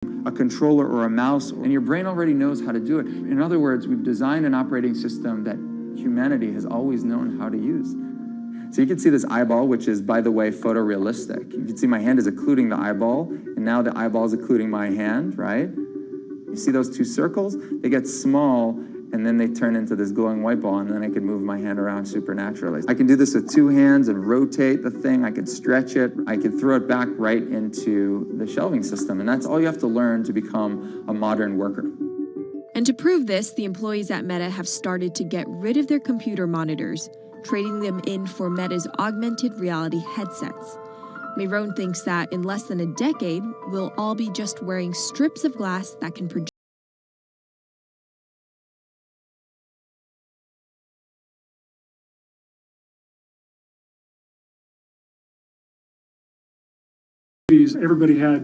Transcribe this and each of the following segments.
a controller or a mouse, and your brain already knows how to do it. In other words, we've designed an operating system that humanity has always known how to use. So you can see this eyeball, which is, by the way, photorealistic. You can see my hand is occluding the eyeball, and now the eyeball is occluding my hand, right? You see those two circles? They get small, and then they turn into this glowing white ball, and then I can move my hand around supernaturally. I can do this with two hands and rotate the thing. I can stretch it. I can throw it back right into the shelving system, and that's all you have to learn to become a modern worker. And to prove this, the employees at Meta have started to get rid of their computer monitors, trading them in for Meta's augmented reality headsets. Mayron thinks that in less than a decade, we'll all be just wearing strips of glass that can project. Everybody had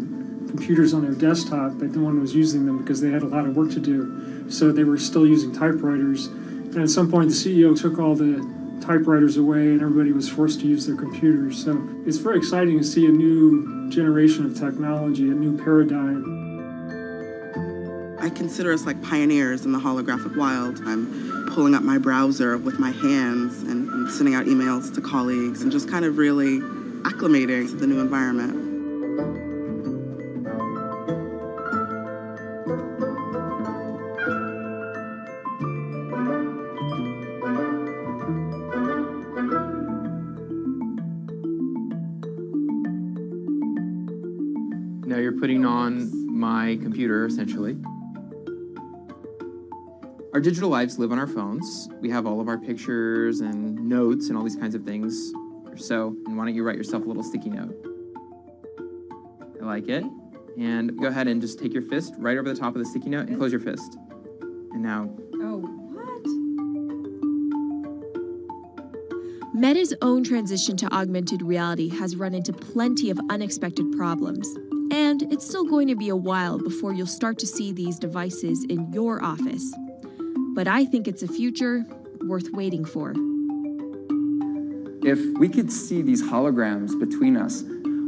computers on their desktop, but no one was using them because they had a lot of work to do. So they were still using typewriters. And at some point, the CEO took all the typewriters away and everybody was forced to use their computers. So it's very exciting to see a new generation of technology, a new paradigm. I consider us like pioneers in the holographic wild. I'm pulling up my browser with my hands and sending out emails to colleagues and just kind of really acclimating to the new environment. Now you're putting on my computer, essentially. Our digital lives live on our phones. We have all of our pictures and notes and all these kinds of things. So, and why don't you write yourself a little sticky note? I like it. And go ahead and just take your fist right over the top of the sticky note and close your fist. And now... Oh, what? Meta's own transition to augmented reality has run into plenty of unexpected problems. And it's still going to be a while before you'll start to see these devices in your office. But I think it's a future worth waiting for. If we could see these holograms between us,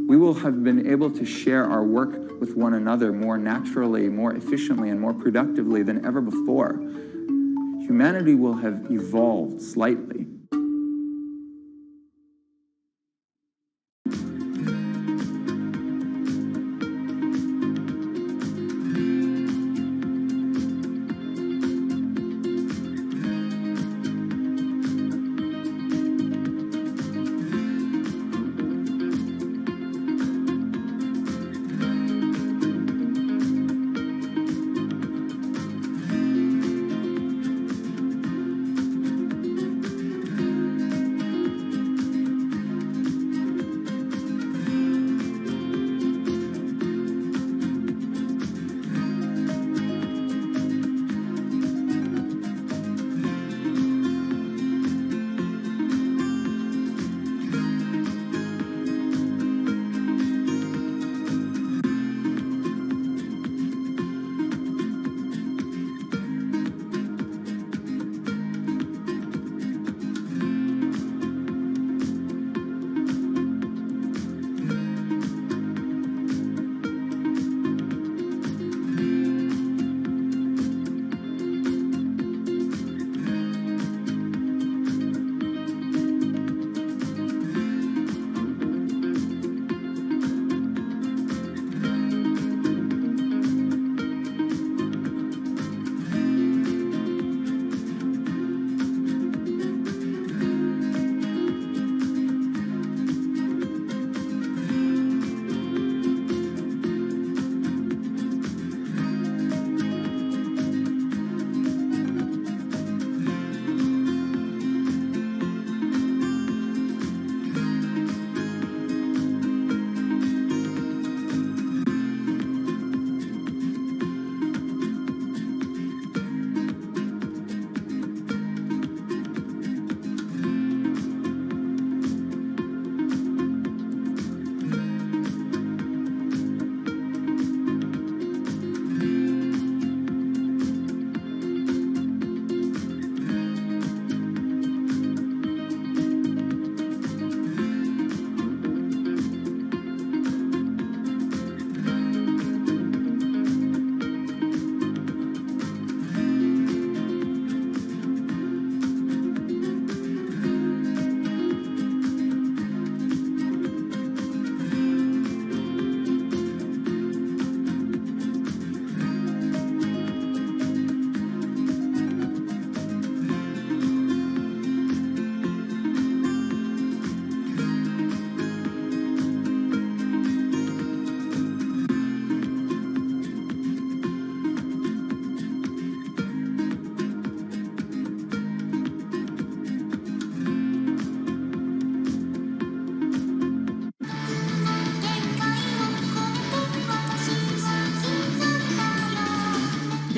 we will have been able to share our work with one another more naturally, more efficiently, and more productively than ever before. Humanity will have evolved slightly.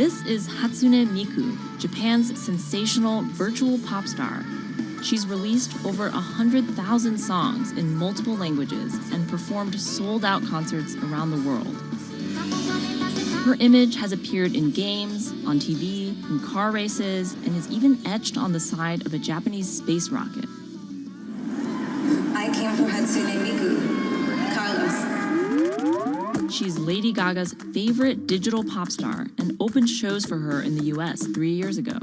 This is Hatsune Miku, Japan's sensational virtual pop star. She's released over 100,000 songs in multiple languages and performed sold-out concerts around the world. Her image has appeared in games, on TV, in car races, and is even etched on the side of a Japanese space rocket. I came for Hatsune Miku, Carlos. She's Lady Gaga's favorite digital pop star and opened shows for her in the US 3 years ago.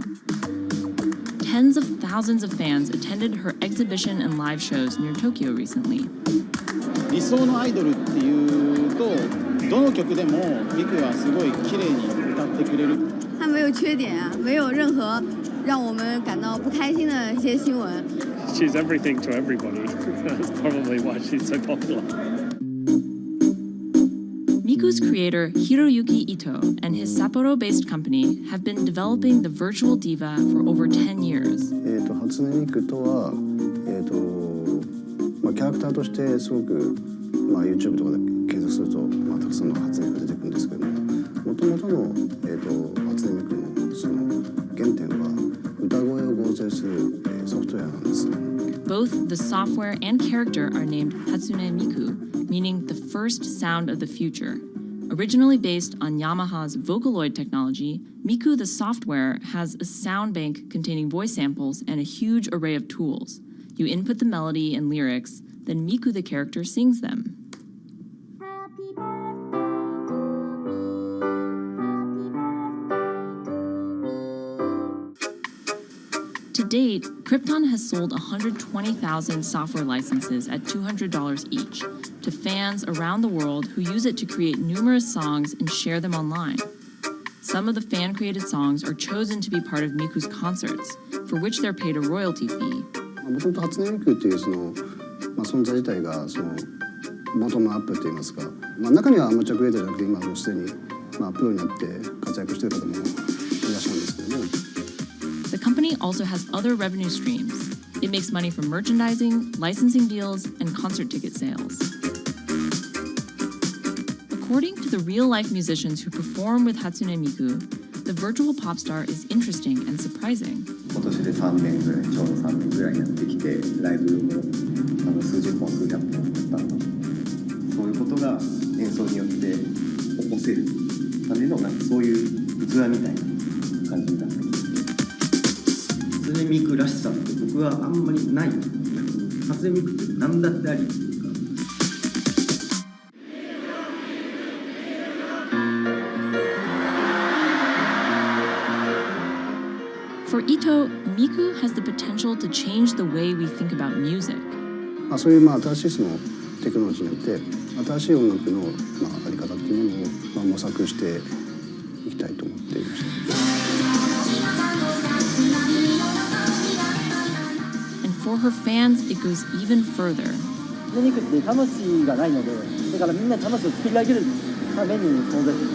Tens of thousands of fans attended her exhibition and live shows near Tokyo recently. 理想のアイドルっていうとどの曲でもミクはすごい綺麗に歌ってくれる。他没有缺点啊，没有任何让我们感到不开心的一些新闻。She's everything to everybody. That's probably why she's so popular. Miku's creator Hiroyuki Ito and his Sapporo-based company have been developing the virtual diva for over 10 years. 初音ミクとはキャラクターとしてすごくYouTube とかで検索するとたくさんの初音ミクが出てくるんですけども、元々の初音ミクのその原点は歌声を合成するソフトウェアなんです。Both the software and character are named Hatsune Miku, meaning the first sound of the future. Originally based on Yamaha's Vocaloid technology, Miku the software has a sound bank containing voice samples and a huge array of tools. You input the melody and lyrics, then Miku the character sings them. To date, Krypton has sold 120,000 software licenses at $200 each to fans around the world who use it to create numerous songs and share them online. Some of the fan-created songs are chosen to be part of Miku's concerts, for which they're paid a royalty fee. もともと初音ミクっていう存在自体がボトムアップって言いますか、中にはアマチュアクリエイターじゃなくて今もうすでにプロになって活躍している方もいらっしゃるんですけども。The company also has other revenue streams. It makes money from merchandising, licensing deals, and concert ticket sales. According to the real-life musicians who perform with Hatsune Miku, the virtual pop star is interesting and surprising. 今年で3年ぐらい、ちょうど3年ぐらいやってきて、ライブも数十本、数百本だったので、そういうことが演奏によって起こせるためのそういう器みたいな感じになってきて、初音ミクらしさって僕はあんまりない。初音ミクって何だってありっていうか。For Ito, Miku has the potential to change the way we think about music. そういう新しいテクノロジーによって新しい音楽のあり方っていうものを模索していきたいと思っていました。And for her fans, it goes even further. ミクって魂がないので、だからみんな魂を作り上げるために存在する。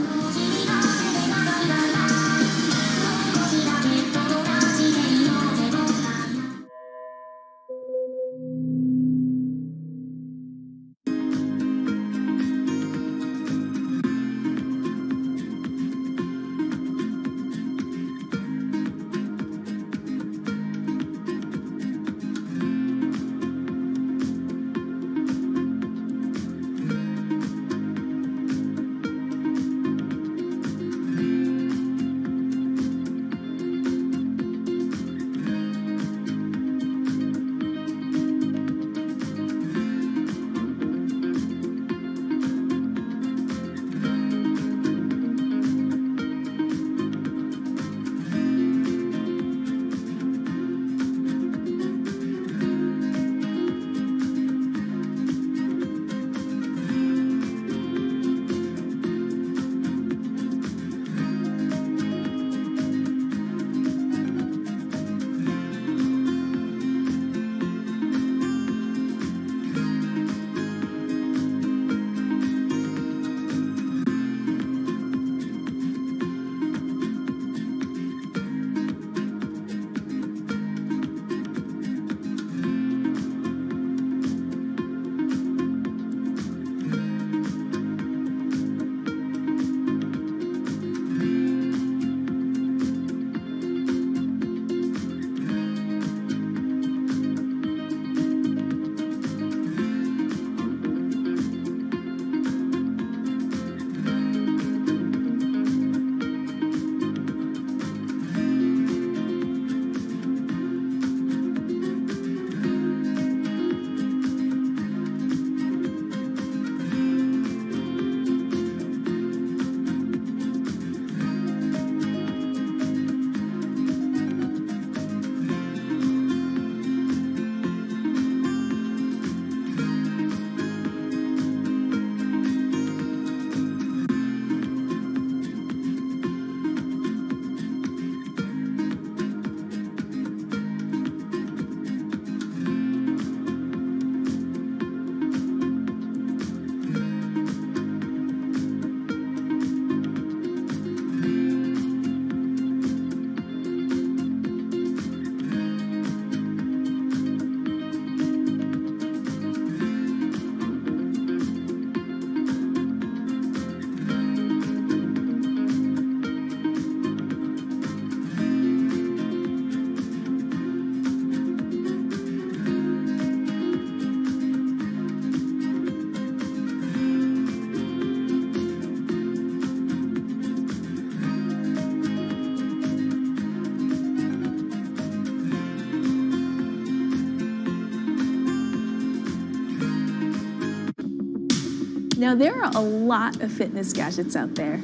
Now, there are a lot of fitness gadgets out there.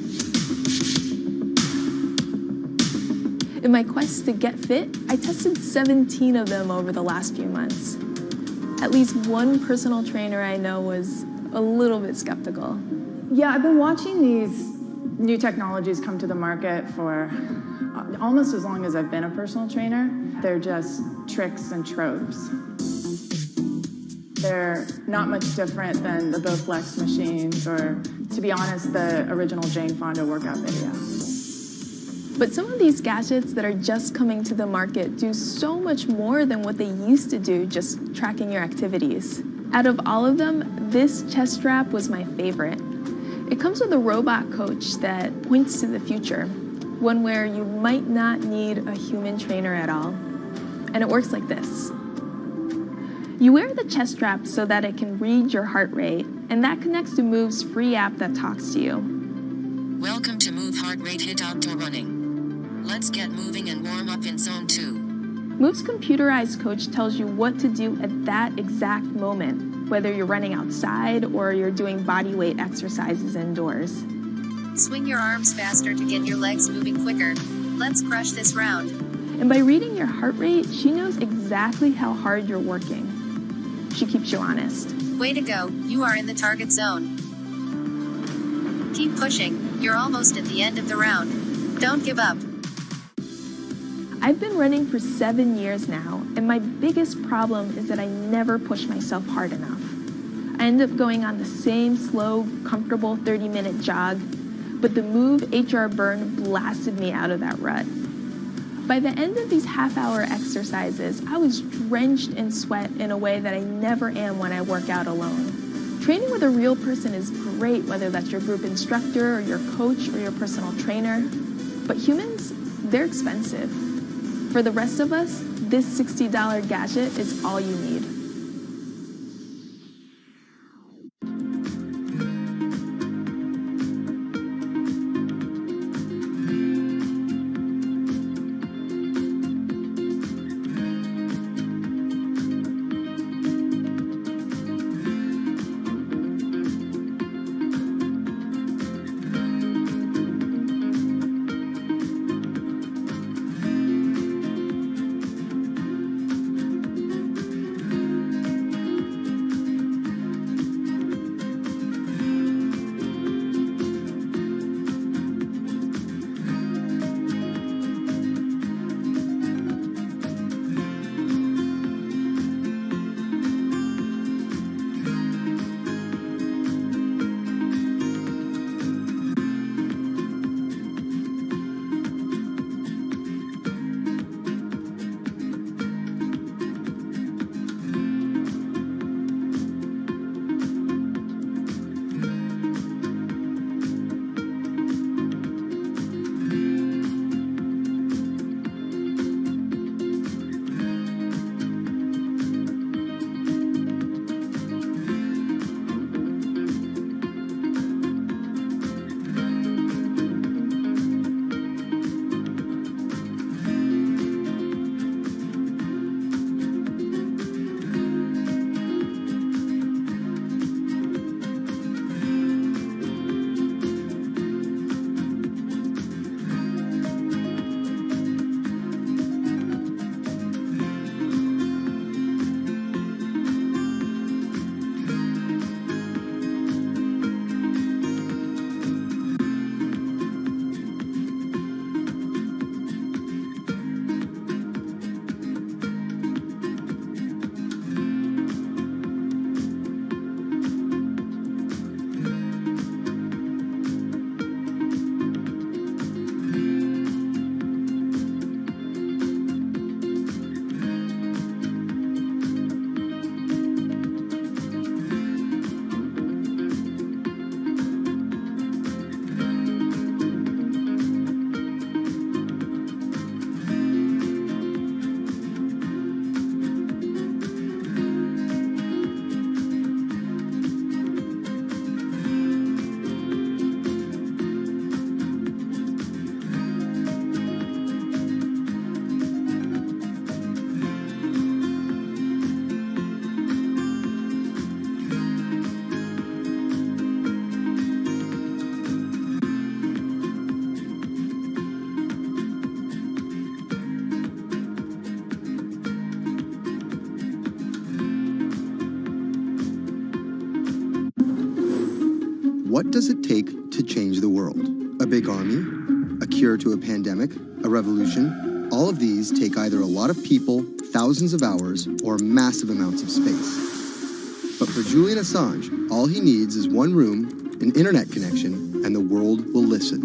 In my quest to get fit, I tested 17 of them over the last few months. At least one personal trainer I know was a little bit skeptical. Yeah, I've been watching these new technologies come to the market for almost as long as I've been a personal trainer. They're just tricks and tropes. They're not much different than the Bowflex machines or, to be honest, the original Jane Fonda workout video. But some of these gadgets that are just coming to the market do so much more than what they used to do, just tracking your activities. Out of all of them, this chest strap was my favorite. It comes with a robot coach that points to the future, one where you might not need a human trainer at all. And it works like this. You wear the chest strap so that it can read your heart rate, and that connects to Move's free app that talks to you. Welcome to Move Heart Rate Hit Outdoor Running. Let's get moving and warm up in Zone 2. Move's computerized coach tells you what to do at that exact moment, whether you're running outside or you're doing body weight exercises indoors. Swing your arms faster to get your legs moving quicker. Let's crush this round. And by reading your heart rate, she knows exactly how hard you're working. She keeps you honest. Way to go, you are in the target zone. Keep pushing, you're almost at the end of the round. Don't give up. I've been running for 7 years now, and my biggest problem is that I never push myself hard enough. I end up going on the same slow, comfortable 30-minute jog, but the Move HR Burn blasted me out of that rut. By the end of these half-hour exercises, I was drenched in sweat in a way that I never am when I work out alone. Training with a real person is great, whether that's your group instructor or your coach or your personal trainer. But humans, they're expensive. For the rest of us, this $60 gadget is all you need. take to change the world? A big army? A cure to a pandemic? A revolution? All of these take either a lot of people, thousands of hours, or massive amounts of space. But for Julian Assange, all he needs is one room, an internet connection, and the world will listen.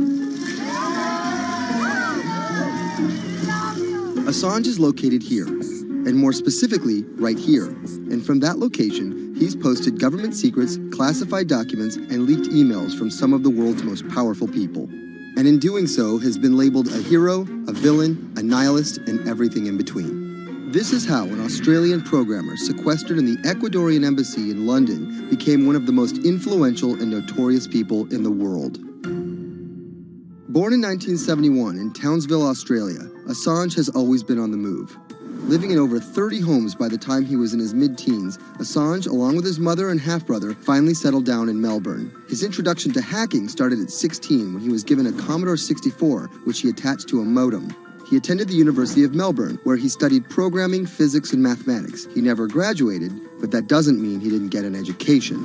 Assange is located here, and more specifically, right here. And from that location, he's posted government secrets, classified documents, and leaked emails from some of the world's most powerful people. And in doing so, has been labeled a hero, a villain, a nihilist, and everything in between. This is how an Australian programmer sequestered in the Ecuadorian embassy in London became one of the most influential and notorious people in the world. Born in 1971 in Townsville, Australia, Assange has always been on the move. Living in over 30 homes by the time he was in his mid-teens, Assange, along with his mother and half-brother, finally settled down in Melbourne. His introduction to hacking started at 16 when he was given a Commodore 64, which he attached to a modem. He attended the University of Melbourne, where he studied programming, physics, and mathematics. He never graduated, but that doesn't mean he didn't get an education.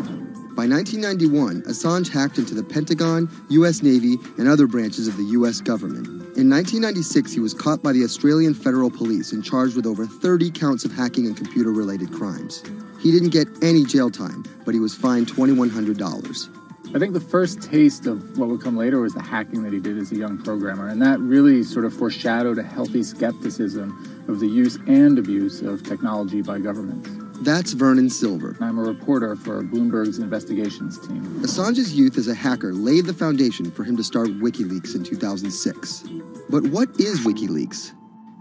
By 1991, Assange hacked into the Pentagon, U.S. Navy, and other branches of the U.S. government. In 1996, he was caught by the Australian Federal Police and charged with over 30 counts of hacking and computer-related crimes. He didn't get any jail time, but he was fined $2,100. I think the first taste of what would come later was the hacking that he did as a young programmer, and that really sort of foreshadowed a healthy skepticism of the use and abuse of technology by governments. That's Vernon Silver. I'm a reporter for Bloomberg's investigations team. Assange's youth as a hacker laid the foundation for him to start WikiLeaks in 2006. But what is WikiLeaks?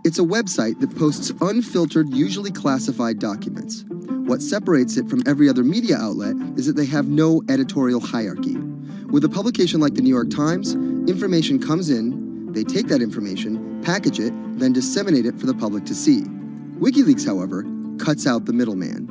It's a website that posts unfiltered, usually classified documents. What separates it from every other media outlet is that they have no editorial hierarchy. With a publication like the New York Times, information comes in, they take that information, package it, then disseminate it for the public to see. WikiLeaks, however, cuts out the middleman.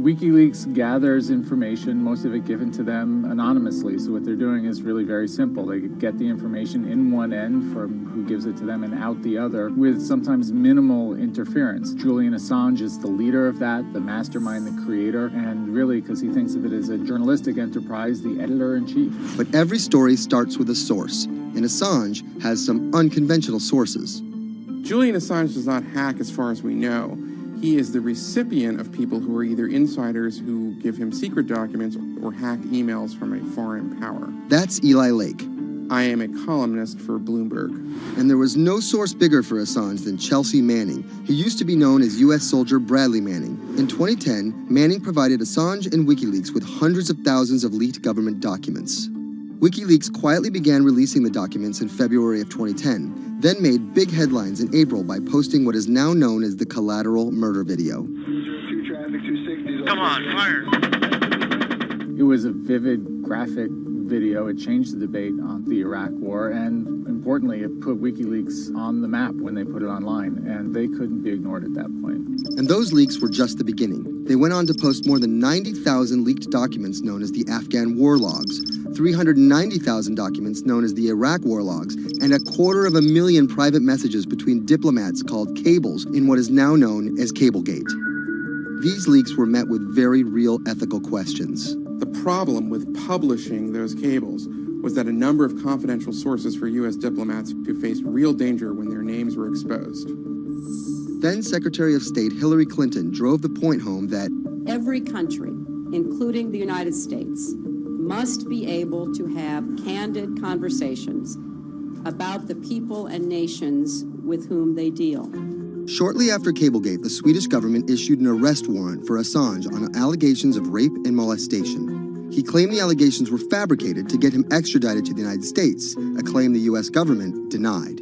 WikiLeaks gathers information, most of it given to them anonymously. So what they're doing is really very simple. They get the information in one end from who gives it to them and out the other with sometimes minimal interference. Julian Assange is the leader of that, the mastermind, the creator, and really, because he thinks of it as a journalistic enterprise, the editor-in-chief. But every story starts with a source, and Assange has some unconventional sources. Julian Assange does not hack as far as we know. He is the recipient of people who are either insiders who give him secret documents or hacked emails from a foreign power. That's Eli Lake. I am a columnist for Bloomberg. And there was no source bigger for Assange than Chelsea Manning, who used to be known as U.S. soldier Bradley Manning. In 2010, Manning provided Assange and WikiLeaks with hundreds of thousands of leaked government documents. WikiLeaks quietly began releasing the documents in February of 2010, then made big headlines in April by posting what is now known as the collateral murder video. Come on, fire! It was a vivid, graphic video. It changed the debate on the Iraq War, and importantly, it put WikiLeaks on the map when they put it online, and they couldn't be ignored at that point. And those leaks were just the beginning. They went on to post more than 90,000 leaked documents known as the Afghan war logs, 390,000 documents known as the Iraq war logs, and 250,000 private messages between diplomats called cables in what is now known as Cablegate. These leaks were met with very real ethical questions. The problem with publishing those cables was that a number of confidential sources for U.S. diplomats who faced real danger when their names were exposed. Then Secretary of State Hillary Clinton drove the point home that every country, including the United States, must be able to have candid conversations about the people and nations with whom they deal. Shortly after Cablegate, the Swedish government issued an arrest warrant for Assange on allegations of rape and molestation. He claimed the allegations were fabricated to get him extradited to the United States, a claim the U.S. government denied.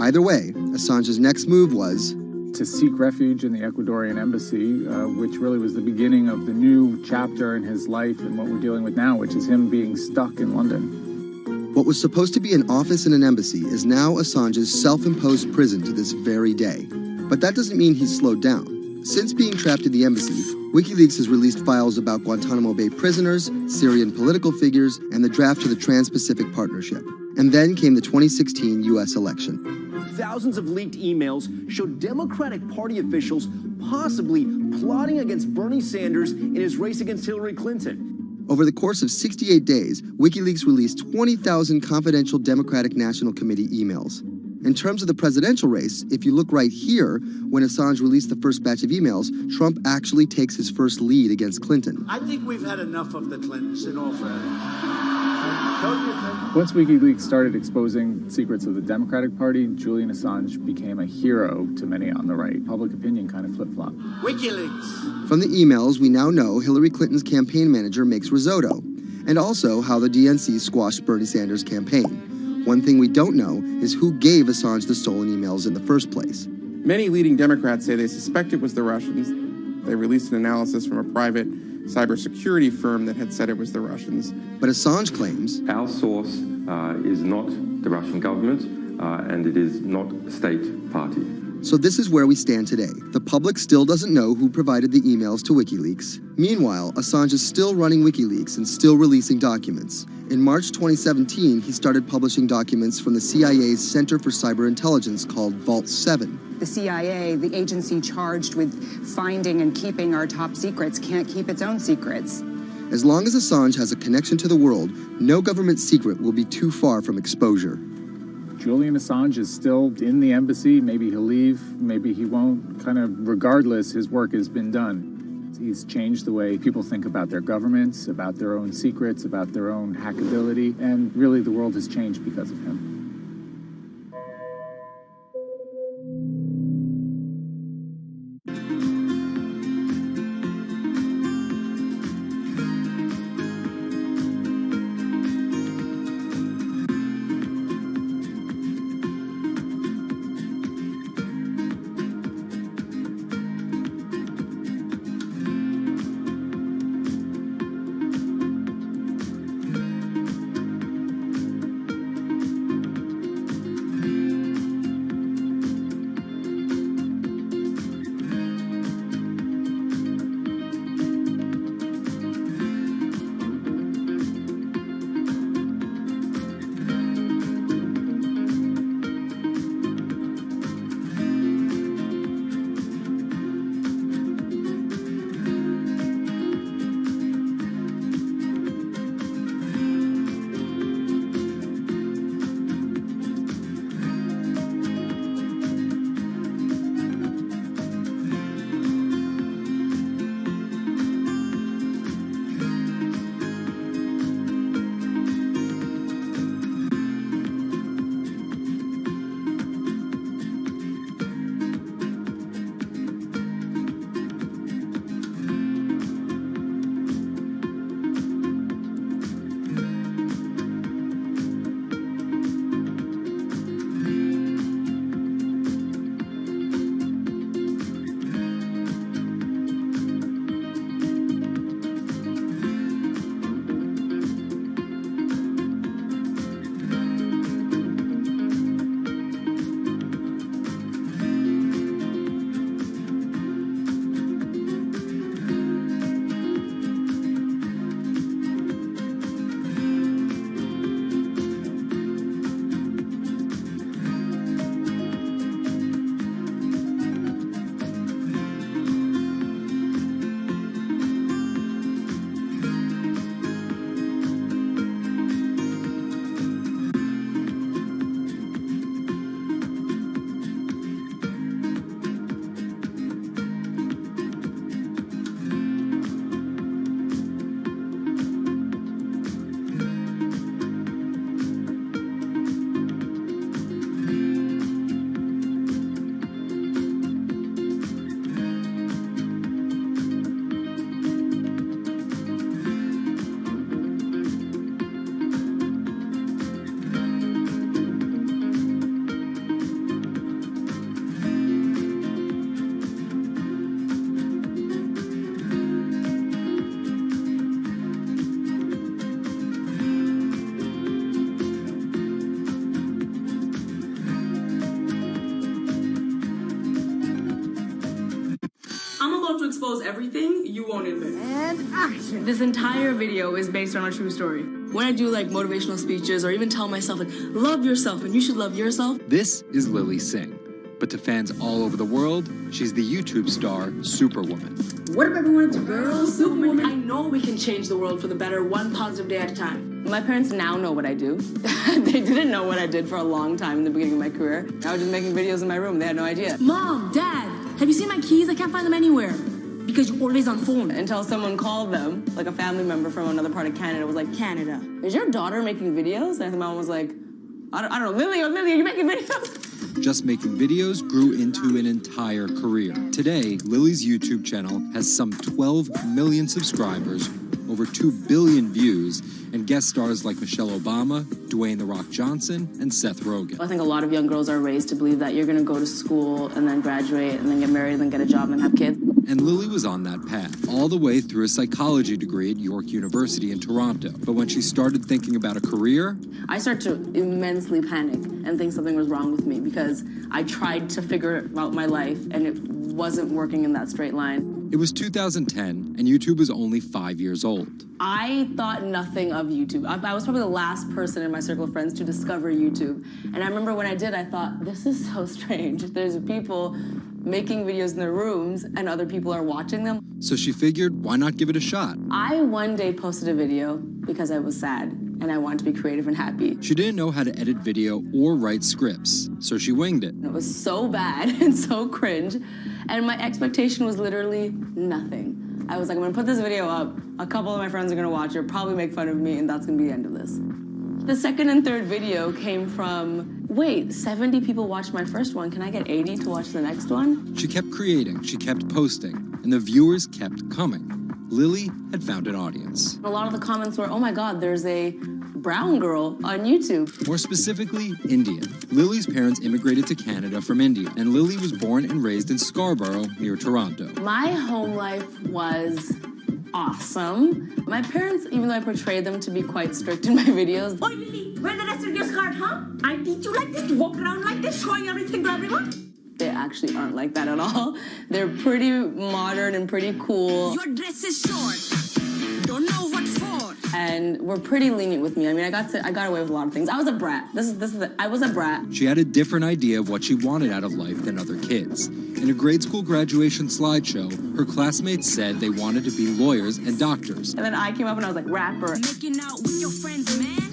Either way, Assange's next move was to seek refuge in the Ecuadorian embassy, which really was the beginning of the new chapter in his life and what we're dealing with now, which is him being stuck in London. What was supposed to be an office in an embassy is now Assange's self-imposed prison to this very day. But that doesn't mean he's slowed down. Since being trapped in the embassy, WikiLeaks has released files about Guantanamo Bay prisoners, Syrian political figures, and the draft to the Trans-Pacific Partnership. And then came the 2016 U.S. election. Thousands of leaked emails showed Democratic Party officials possibly plotting against Bernie Sanders in his race against Hillary Clinton. Over the course of 68 days, WikiLeaks released 20,000 confidential Democratic National Committee emails. In terms of the presidential race, if you look right here, when Assange released the first batch of emails, Trump actually takes his first lead against Clinton. I think we've had enough of the Clintons in all fairness. Don't you think? Once WikiLeaks started exposing secrets of the Democratic Party, Julian Assange became a hero to many on the right. Public opinion kind of flip-flopped. WikiLeaks. From the emails, we now know Hillary Clinton's campaign manager makes risotto, and also how the DNC squashed Bernie Sanders' campaign. One thing we don't know is who gave Assange the stolen emails in the first place. Many leading Democrats say they suspect it was the Russians. They released an analysis from a private cybersecurity firm that had said it was the Russians. But Assange claims our source is not the Russian government, and it is not a state party. So this is where we stand today. The public still doesn't know who provided the emails to WikiLeaks. Meanwhile, Assange is still running WikiLeaks and still releasing documents. In March 2017, he started publishing documents from the CIA's Center for Cyber Intelligence called Vault 7. The CIA, the agency charged with finding and keeping our top secrets, can't keep its own secrets. As long as Assange has a connection to the world, no government secret will be too far from exposure. Julian Assange is still in the embassy. Maybe he'll leave, maybe he won't. Kind of regardless, his work has been done. He's changed the way people think about their governments, about their own secrets, about their own hackability, and really the world has changed because of him. Expose everything you won't admit. And action. This entire video is based on a true story. When I do like motivational speeches or even tell myself like love yourself and you should love yourself. This is Lily Singh. But to fans all over the world, she's the YouTube star Superwoman. What if everyone's a girl, Superwoman? I know we can change the world for the better, one positive day at a time. My parents now know what I do. They didn't know what I did for a long time in the beginning of my career. I was just making videos in my room. They had no idea. Mom, Dad, have you seen my keys? I can't find them anywhere. Because you're always on phone. Until someone called them, like a family member from another part of Canada, was like, Canada, is your daughter making videos? And the mom was like, I don't know, Lily, are you making videos? Just making videos grew into an entire career. Today, Lily's YouTube channel has some 12 million subscribers, over 2 billion views, and guest stars like Michelle Obama, Dwayne "The Rock" Johnson, and Seth Rogen. I think a lot of young girls are raised to believe that you're going to go to school and then graduate and then get married and then get a job and have kids. And Lily was on that path, all the way through a psychology degree at York University in Toronto. But when she started thinking about a career, I started to immensely panic and think something was wrong with me because I tried to figure out my life and it wasn't working in that straight line. It was 2010, and YouTube was only 5 years old. I thought nothing of YouTube. I was probably the last person in my circle of friends to discover YouTube. And I remember when I did, I thought, this is so strange. There's people making videos in their rooms, and other people are watching them. So she figured, why not give it a shot? I one day posted a video because I was sad, and I wanted to be creative and happy. She didn't know how to edit video or write scripts, so she winged it. It was so bad and so cringe, and my expectation was literally nothing. I was like, I'm gonna put this video up, a couple of my friends are gonna watch it, probably make fun of me, and that's gonna be the end of this. The second and third video came from, wait, 70 people watched my first one, can I get 80 to watch the next one? She kept creating, she kept posting, and the viewers kept coming. Lily had found an audience. A lot of the comments were, oh my God, there's a brown girl on YouTube. More specifically, Indian. Lily's parents immigrated to Canada from India, and Lily was born and raised in Scarborough, near Toronto. My home life was awesome. My parents, even though I portrayed them to be quite strict in my videos. Oh, Lily, where the rest of your skirt, huh? I teach you like this, to walk around like this, showing everything to everyone? They actually aren't like that at all. They're pretty modern and pretty cool. Your dress is short. Don't know what for. And were pretty lenient with me. I mean, I got away with a lot of things. I was a brat. I was a brat. She had a different idea of what she wanted out of life than other kids. In a grade school graduation slideshow, her classmates said they wanted to be lawyers and doctors. And then I came up and I was like, rapper. Making out with your friends, man.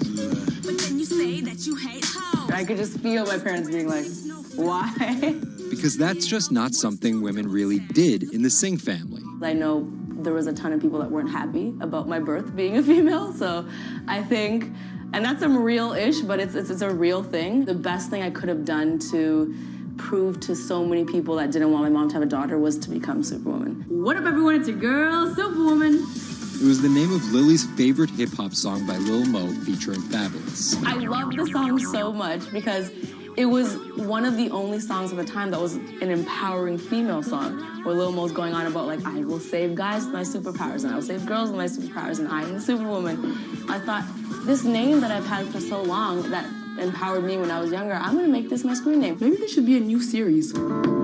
But then you say that you hate hoes. I could just feel my parents being like, why? Because that's just not something women really did in the Singh family. I know there was a ton of people that weren't happy about my birth being a female, so I think, and that's some real-ish, but it's a real thing. The best thing I could have done to prove to so many people that didn't want my mom to have a daughter was to become Superwoman. What up, everyone? It's your girl, Superwoman. It was the name of Lily's favorite hip-hop song by Lil Mo featuring Fabulous. I love the song so much because it was one of the only songs at the time that was an empowering female song, where Lil Mo's going on about, like, I will save guys with my superpowers, and I will save girls with my superpowers, and I am the Superwoman. I thought, this name that I've had for so long that empowered me when I was younger, I'm gonna make this my screen name. Maybe there should be a new series.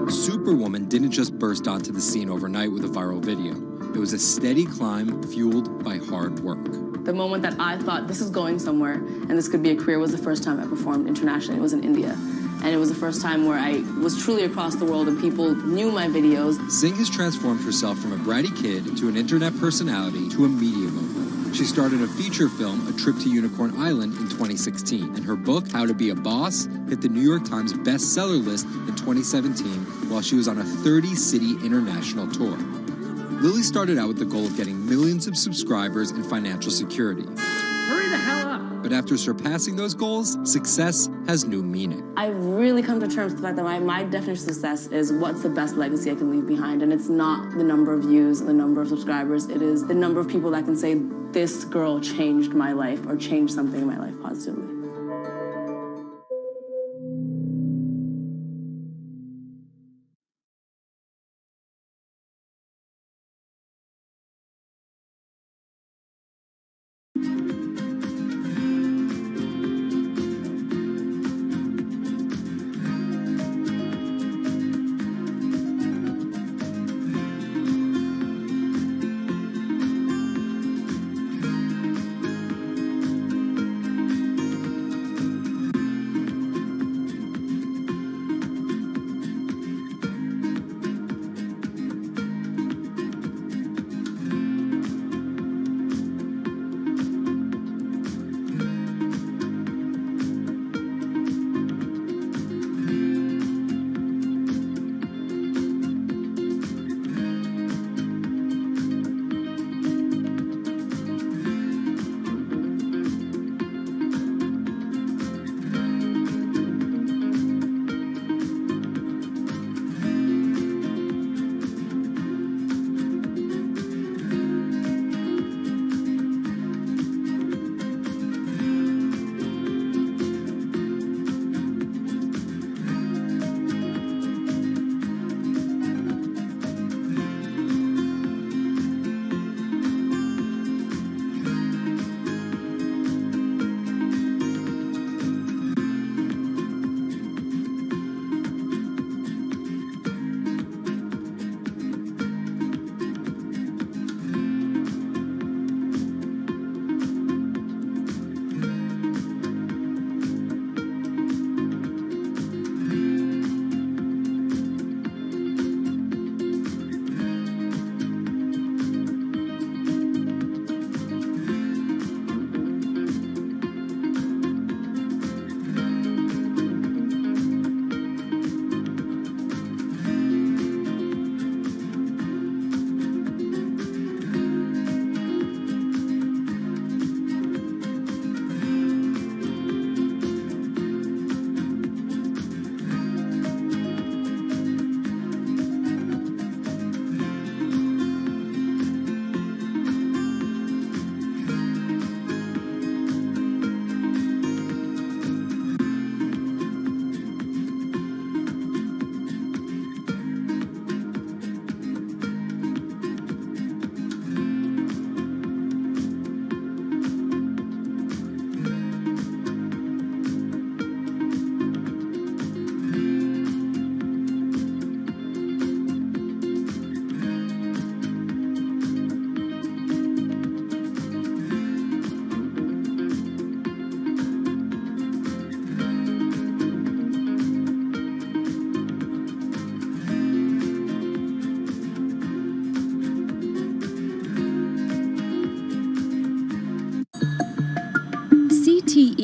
Superwoman didn't just burst onto the scene overnight with a viral video. It was a steady climb fueled by hard work. The moment that I thought this is going somewhere and this could be a career was the first time I performed internationally. It was in India. And it was the first time where I was truly across the world and people knew my videos. Singh has transformed herself from a bratty kid to an internet personality to a media mogul. She starred in a feature film, A Trip to Unicorn Island, in 2016. And her book, How to Be a Boss, hit the New York Times bestseller list in 2017 while she was on a 30-city international tour. Lily started out with the goal of getting millions of subscribers and financial security. Hurry the hell up! But after surpassing those goals, success has new meaning. I've really come to terms with the fact that my definition of success is what's the best legacy I can leave behind. And it's not the number of views and the number of subscribers. It is the number of people that can say, this girl changed my life or changed something in my life positively.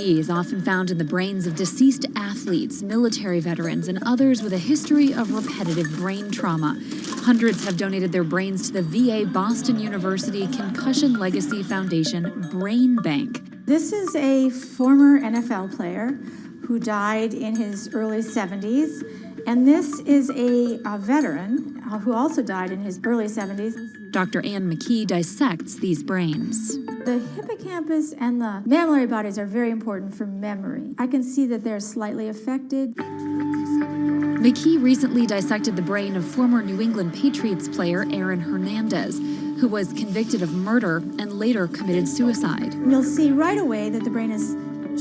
CTE is often found in the brains of deceased athletes, military veterans, and others with a history of repetitive brain trauma. Hundreds have donated their brains to the VA Boston University Concussion Legacy Foundation Brain Bank. This is a former NFL player who died in his early 70s, and this is a veteran who also died in his early 70s. Dr. Ann McKee dissects these brains. The hippocampus and the mammillary bodies are very important for memory. I can see that they're slightly affected. McKee recently dissected the brain of former New England Patriots player Aaron Hernandez, who was convicted of murder and later committed suicide. You'll see right away that the brain is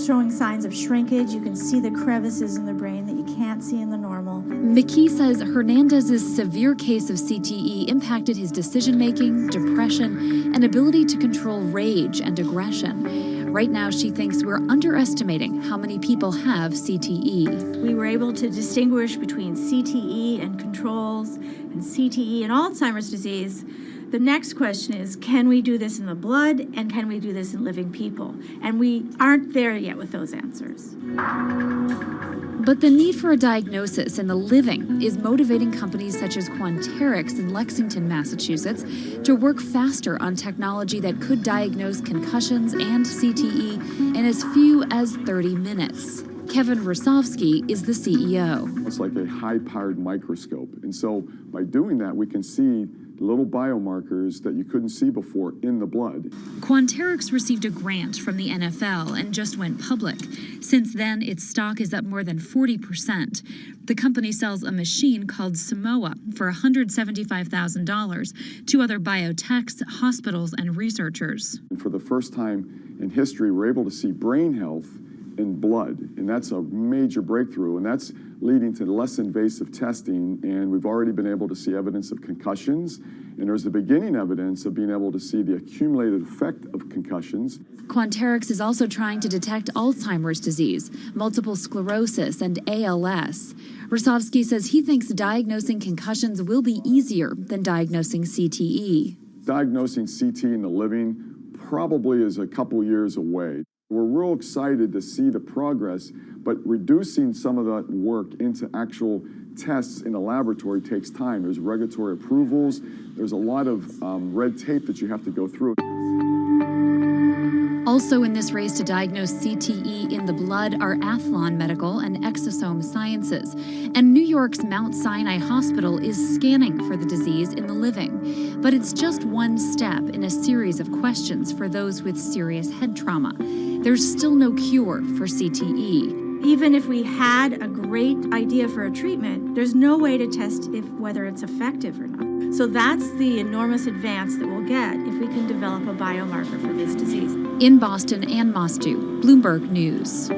showing signs of shrinkage. You can see the crevices in the brain that you can't see in the normal. McKee says Hernandez's severe case of CTE impacted his decision-making, depression, and ability to control rage and aggression. Right now, she thinks we're underestimating how many people have CTE. We were able to distinguish between CTE and controls and CTE and Alzheimer's disease. The next question is, can we do this in the blood, and can we do this in living people? And we aren't there yet with those answers. But the need for a diagnosis in the living is motivating companies such as Quanterix in Lexington, Massachusetts, to work faster on technology that could diagnose concussions and CTE in as few as 30 minutes. Kevin Rosovsky is the CEO. It's like a high-powered microscope. And so by doing that, we can see little biomarkers that you couldn't see before in the blood. Quanterix received a grant from the NFL and just went public. Since then, its stock is up more than 40%. The company sells a machine called Simoa for $175,000 to other biotechs, hospitals, and researchers. And for the first time in history, we're able to see brain health in blood, and that's a major breakthrough, and that's leading to less invasive testing, and we've already been able to see evidence of concussions, and there's the beginning evidence of being able to see the accumulated effect of concussions. Quanterix is also trying to detect Alzheimer's disease, multiple sclerosis, and ALS. Rosovsky says he thinks diagnosing concussions will be easier than diagnosing CTE. Diagnosing CT in the living probably is a couple years away. We're real excited to see the progress, but reducing some of that work into actual tests in a laboratory takes time. There's regulatory approvals. There's a lot of red tape that you have to go through. Also in this race to diagnose CTE in the blood are Athlon Medical and Exosome Sciences. And New York's Mount Sinai Hospital is scanning for the disease in the living. But it's just one step in a series of questions for those with serious head trauma. There's still no cure for CTE. Even if we had a great idea for a treatment, there's no way to test whether it's effective or not. So that's the enormous advance that we'll get if we can develop a biomarker for this disease. In Boston, Ann Mostu, Bloomberg News.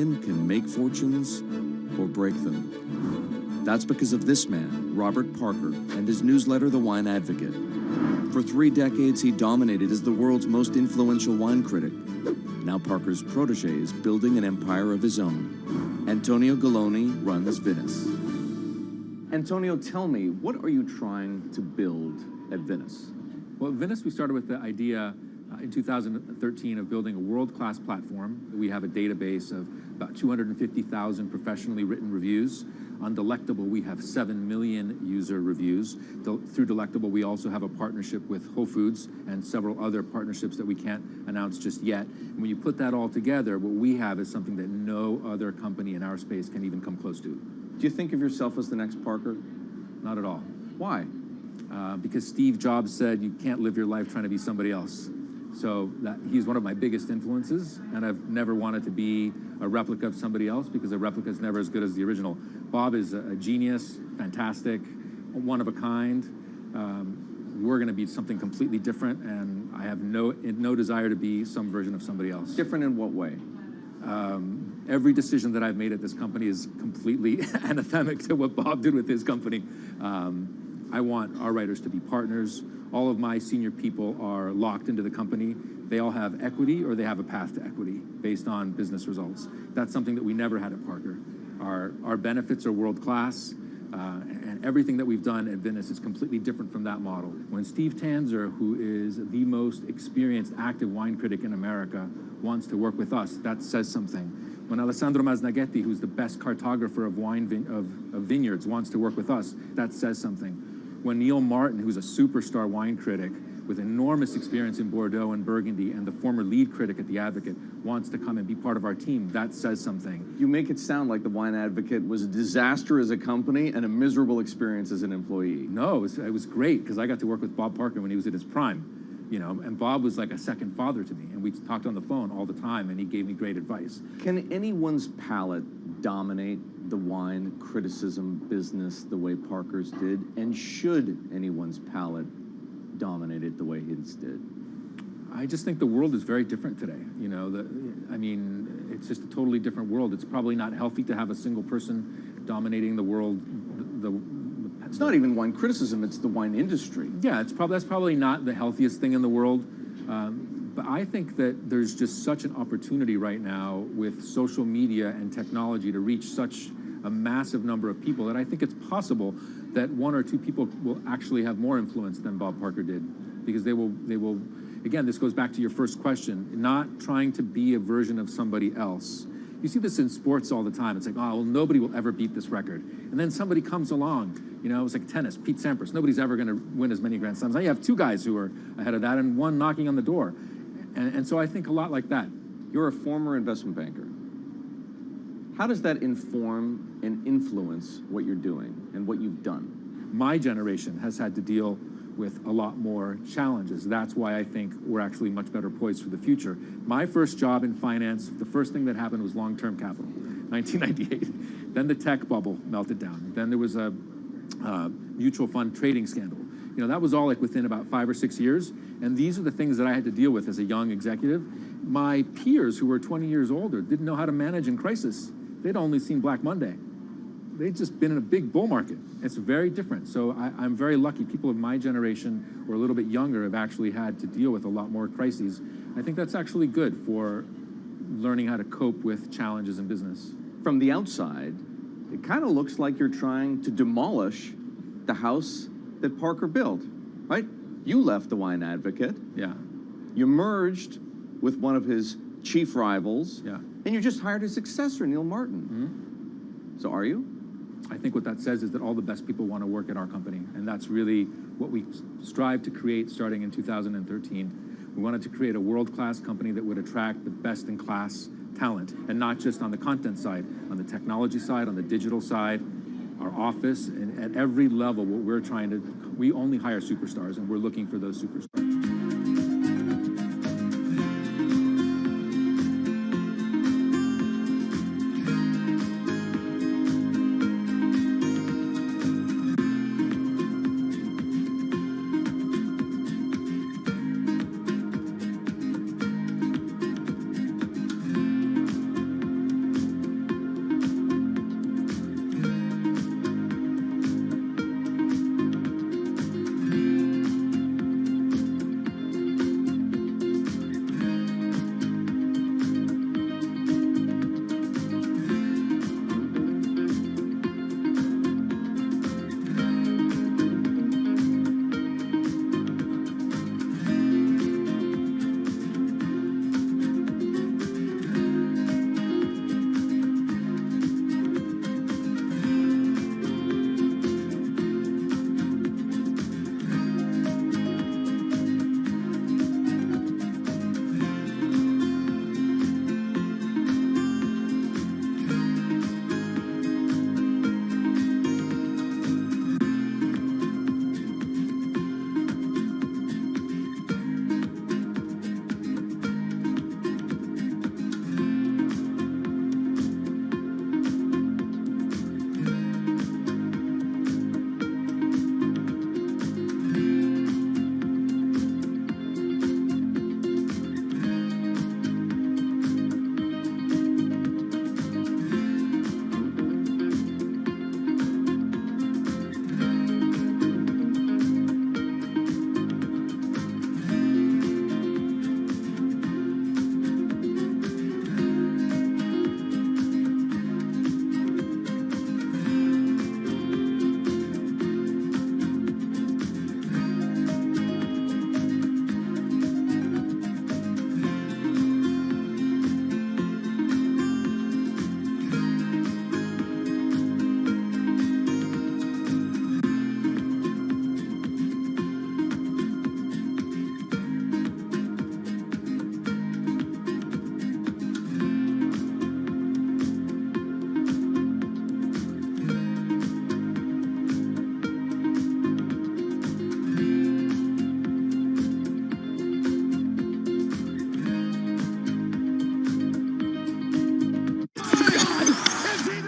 opinion can make fortunes or break them. That's because of this man, Robert Parker, and his newsletter, The Wine Advocate. For 3 decades, he dominated as the world's most influential wine critic. Now Parker's protege is building an empire of his own. Antonio Galloni runs Venice. Antonio, tell me, what are you trying to build at Venice? Well, at Venice, we started with the idea in 2013 of building a world-class platform. We have a database of about 250,000 professionally written reviews. On Delectable, we have 7 million user reviews. Through Delectable, we also have a partnership with Whole Foods and several other partnerships that we can't announce just yet. And when you put that all together, what we have is something that no other company in our space can even come close to. Do you think of yourself as the next Parker? Not at all. Why? Because Steve Jobs said you can't live your life trying to be somebody else. So he's one of my biggest influences, and I've never wanted to be a replica of somebody else because a replica is never as good as the original. Bob is a genius, fantastic, one of a kind. We're going to be something completely different, and I have no desire to be some version of somebody else. Different in what way? Every decision that I've made at this company is completely anathemic to what Bob did with his company. I want our writers to be partners. All of my senior people are locked into the company. They all have equity or they have a path to equity based on business results. That's something that we never had at Parker. Our benefits are world-class, and everything that we've done at Venice is completely different from that model. When Steve Tanzer, who is the most experienced active wine critic in America, wants to work with us, that says something. When Alessandro Masnaghetti, who's the best cartographer of vineyards, wants to work with us, that says something. When Neil Martin, who's a superstar wine critic with enormous experience in Bordeaux and Burgundy and the former lead critic at The Advocate, wants to come and be part of our team, that says something. You make it sound like The Wine Advocate was a disaster as a company and a miserable experience as an employee. No, it was great because I got to work with Bob Parker when he was at his prime, you know, and Bob was like a second father to me, and we talked on the phone all the time, and he gave me great advice. Can anyone's palate dominate the wine criticism business the way Parker's did, and should anyone's palate dominate it the way his did? I just think the world is very different today. You know, it's just a totally different world. It's probably not healthy to have a single person dominating the world. It's not even wine criticism, it's the wine industry. Yeah, that's probably not the healthiest thing in the world. But I think that there's just such an opportunity right now with social media and technology to reach such a massive number of people that I think it's possible that 1 or 2 people will actually have more influence than Bob Parker did, because they will, again, this goes back to your first question, not trying to be a version of somebody else. You see this in sports all the time. It's like, oh, well, nobody will ever beat this record. And then somebody comes along, you know, it was like tennis, Pete Sampras. Nobody's ever going to win as many Grand Slams. Now you have 2 guys who are ahead of that and 1 knocking on the door. And so I think a lot like that. You're a former investment banker. How does that inform and influence what you're doing and what you've done? My generation has had to deal with a lot more challenges. That's why I think we're actually much better poised for the future. My first job in finance, the first thing that happened was long-term capital, 1998. Then the tech bubble melted down. Then there was a mutual fund trading scandal. You know, that was all like within about 5 or 6 years. And these are the things that I had to deal with as a young executive. My peers who were 20 years older didn't know how to manage in crisis. They'd only seen Black Monday. They'd just been in a big bull market. It's very different. So I'm very lucky. People of my generation or a little bit younger have actually had to deal with a lot more crises. I think that's actually good for learning how to cope with challenges in business. From the outside, it kind of looks like you're trying to demolish the house that Parker built, right? You left The Wine Advocate. Yeah. You merged with one of his chief rivals. Yeah. And you just hired his successor, Neil Martin. Mm-hmm. So are you? I think what that says is that all the best people want to work at our company. And that's really what we strive to create starting in 2013. We wanted to create a world-class company that would attract the best-in-class talent, and not just on the content side, on the technology side, on the digital side, our office, and at every level, what we're trying to, we only hire superstars, and we're looking for those superstars.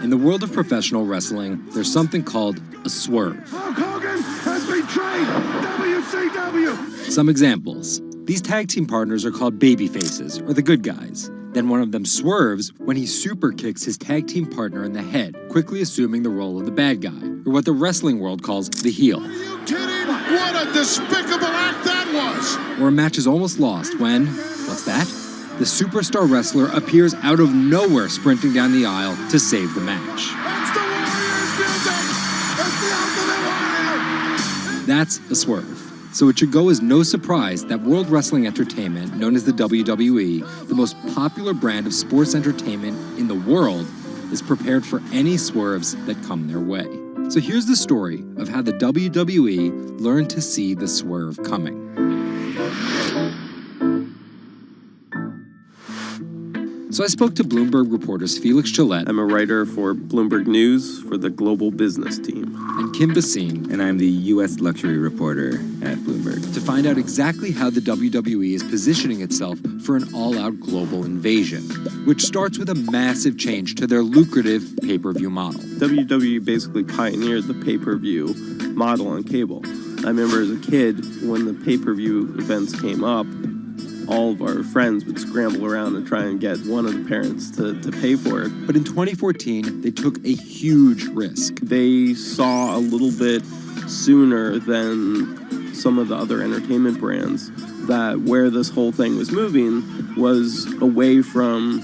In the world of professional wrestling, there's something called a swerve. Hulk Hogan has betrayed WCW! Some examples. These tag team partners are called babyfaces, or the good guys. Then one of them swerves when he super kicks his tag team partner in the head, quickly assuming the role of the bad guy, or what the wrestling world calls the heel. Are you kidding? What a despicable act that was! Or a match is almost lost when, what's that? The superstar wrestler appears out of nowhere sprinting down the aisle to save the match. That's the Warriors music! That's the Ultimate Warrior! That's a swerve. So it should go as no surprise that World Wrestling Entertainment, known as the WWE, the most popular brand of sports entertainment in the world, is prepared for any swerves that come their way. So here's the story of how the WWE learned to see the swerve coming. So I spoke to Bloomberg reporters Felix Gillette. I'm a writer for Bloomberg News for the global business team. And Kim Basine. And I'm the U.S. luxury reporter at Bloomberg. To find out exactly how the WWE is positioning itself for an all-out global invasion, which starts with a massive change to their lucrative pay-per-view model. WWE basically pioneered the pay-per-view model on cable. I remember as a kid, when the pay-per-view events came up, all of our friends would scramble around and try and get one of the parents to pay for it. But in 2014, they took a huge risk. They saw a little bit sooner than some of the other entertainment brands that where this whole thing was moving was away from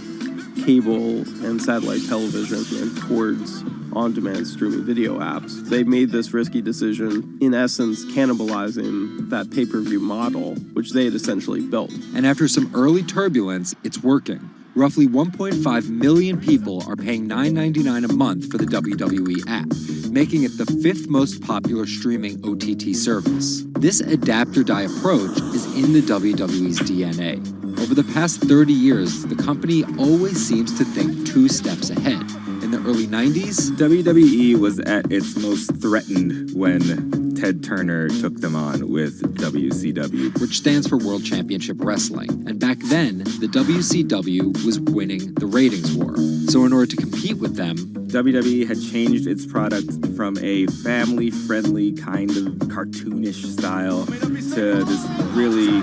cable and satellite television and towards on-demand streaming video apps. They made this risky decision, in essence, cannibalizing that pay-per-view model, which they had essentially built. And after some early turbulence, it's working. Roughly 1.5 million people are paying $9.99 a month for the WWE app, making it the 5th most popular streaming OTT service. This adapt-or-die approach is in the WWE's DNA. Over the past 30 years, the company always seems to think 2 steps ahead. In the early 90s, WWE was at its most threatened when Ted Turner took them on with WCW, which stands for World Championship Wrestling. And back then, the WCW was winning the ratings war. So in order to compete with them, WWE had changed its product from a family-friendly kind of cartoonish style to this really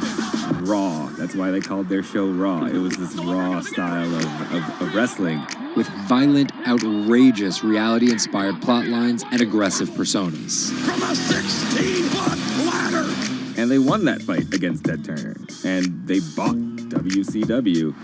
raw. That's why they called their show Raw. It was this raw style of wrestling. With violent, outrageous, reality-inspired plot lines and aggressive personas. From a 16-foot ladder! And they won that fight against Ted Turner. And they bought WCW.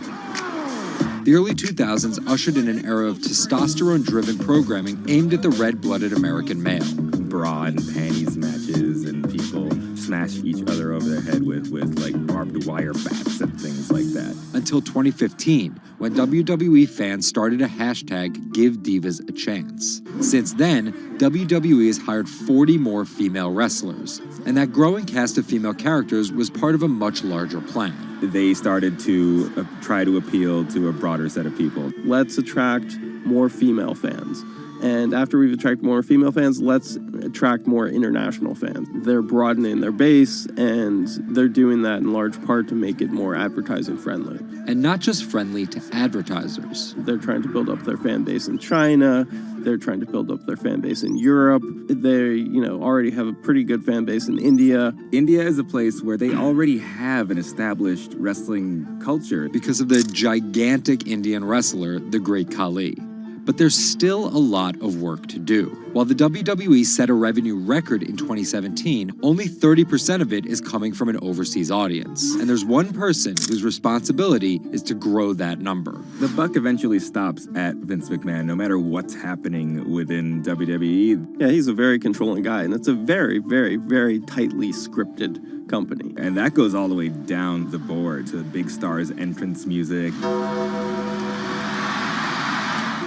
The early 2000s ushered in an era of testosterone-driven programming aimed at the red-blooded American male. Bra and panties matches, and people smash each other over their head with like barbed wire bats and things like that. Until 2015, when WWE fans started a hashtag #GiveDivas a Chance. Since then, WWE has hired 40 more female wrestlers, and that growing cast of female characters was part of a much larger plan. They started to try to appeal to a broader set of people. Let's attract more female fans. And after we've attracted more female fans, let's attract more international fans. They're broadening their base, and they're doing that in large part to make it more advertising friendly. And not just friendly to advertisers. They're trying to build up their fan base in China. They're trying to build up their fan base in Europe. They, already have a pretty good fan base in India. India is a place where they already have an established wrestling culture. Because of the gigantic Indian wrestler, the Great Khali. But there's still a lot of work to do. While the WWE set a revenue record in 2017, only 30% of it is coming from an overseas audience. And there's one person whose responsibility is to grow that number. The buck eventually stops at Vince McMahon, no matter what's happening within WWE. Yeah, he's a very controlling guy, and it's a very, very, very tightly scripted company. And that goes all the way down the board to the big stars' entrance music.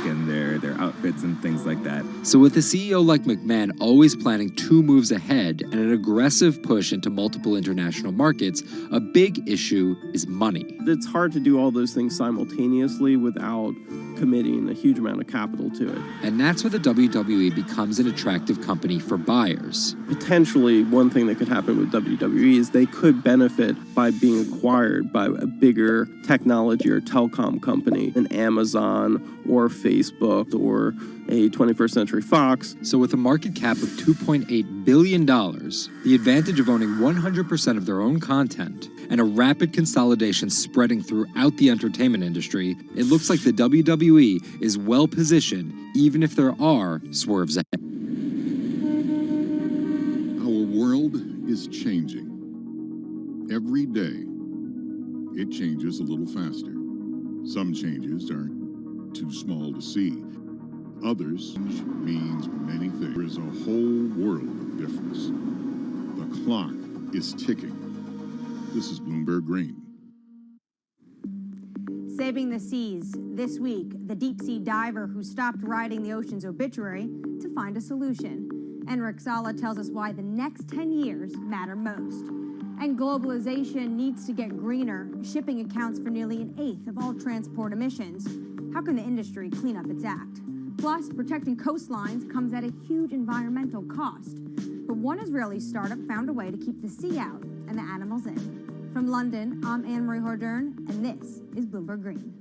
And their outfits and things like that. So with a CEO like McMahon always planning 2 moves ahead and an aggressive push into multiple international markets, a big issue is money. It's hard to do all those things simultaneously without committing a huge amount of capital to it. And that's where the WWE becomes an attractive company for buyers. Potentially, one thing that could happen with WWE is they could benefit by being acquired by a bigger technology or telecom company, an Amazon or Facebook or or a 21st Century Fox. So with a market cap of $2.8 billion, the advantage of owning 100% of their own content, and a rapid consolidation spreading throughout the entertainment industry, it looks like the WWE is well positioned, even if there are swerves ahead. Our world is changing. Every day, it changes a little faster. Some changes are too small to see. Others means many things. There is a whole world of difference. The clock is ticking. This is Bloomberg Green. Saving the seas. This week, the deep-sea diver who stopped writing the ocean's obituary to find a solution. Enric Sala tells us why the next 10 years matter most. And globalization needs to get greener. Shipping accounts for nearly an eighth of all transport emissions. How can the industry clean up its act? Plus, protecting coastlines comes at a huge environmental cost. But one Israeli startup found a way to keep the sea out and the animals in. From London, I'm Anne-Marie Hordern, and this is Bloomberg Green.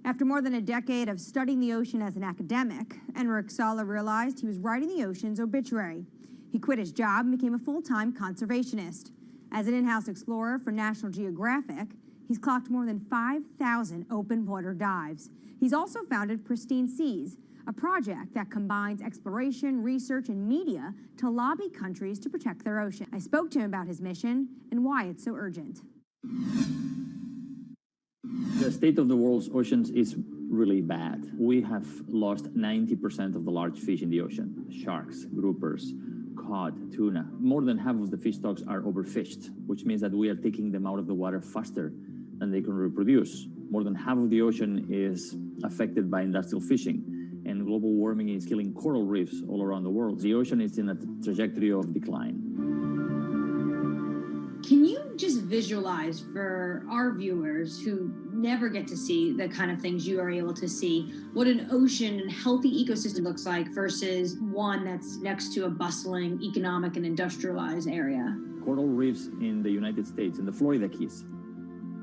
After more than a decade of studying the ocean as an academic, Enric Sala realized he was writing the ocean's obituary. He quit his job and became a full-time conservationist. As an in-house explorer for National Geographic, he's clocked more than 5,000 open water dives. He's also founded Pristine Seas, a project that combines exploration, research, and media to lobby countries to protect their ocean. I spoke to him about his mission and why it's so urgent. The state of the world's oceans is really bad. We have lost 90% of the large fish in the ocean. Sharks, groupers, cod, tuna. More than half of the fish stocks are overfished, which means that we are taking them out of the water faster than they can reproduce. More than half of the ocean is affected by industrial fishing, and global warming is killing coral reefs all around the world. The ocean is in a trajectory of decline. Can you just visualize for our viewers who never get to see the kind of things you are able to see, what an ocean and healthy ecosystem looks like versus one that's next to a bustling economic and industrialized area? Coral reefs in the United States, in the Florida Keys,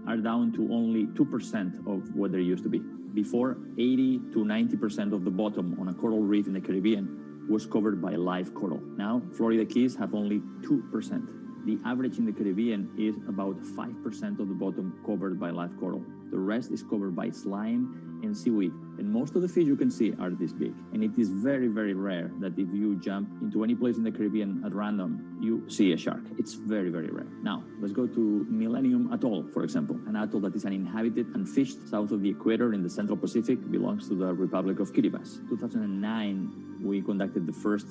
are down to only 2% of what they used to be. Before, 80 to 90% of the bottom on a coral reef in the Caribbean was covered by live coral. Now, Florida Keys have only 2%. The average in the Caribbean is about 5% of the bottom covered by live coral. The rest is covered by slime and seaweed. And most of the fish you can see are this big. And it is very, very rare that if you jump into any place in the Caribbean at random, you see a shark. It's very, very rare. Now, let's go to Millennium Atoll, for example. An atoll that is uninhabited and fished south of the equator in the Central Pacific, belongs to the Republic of Kiribati. 2009, we conducted the first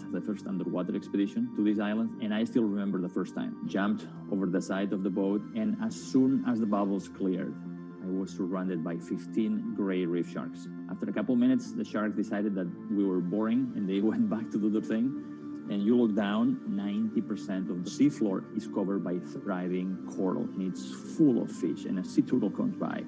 underwater expedition to this island, and I still remember the first time. Jumped over the side of the boat, and as soon as the bubbles cleared, I was surrounded by 15 gray reef sharks. After a couple minutes, the sharks decided that we were boring, and they went back to do their thing. And you look down, 90% of the seafloor is covered by thriving coral, and it's full of fish, and a sea turtle comes by.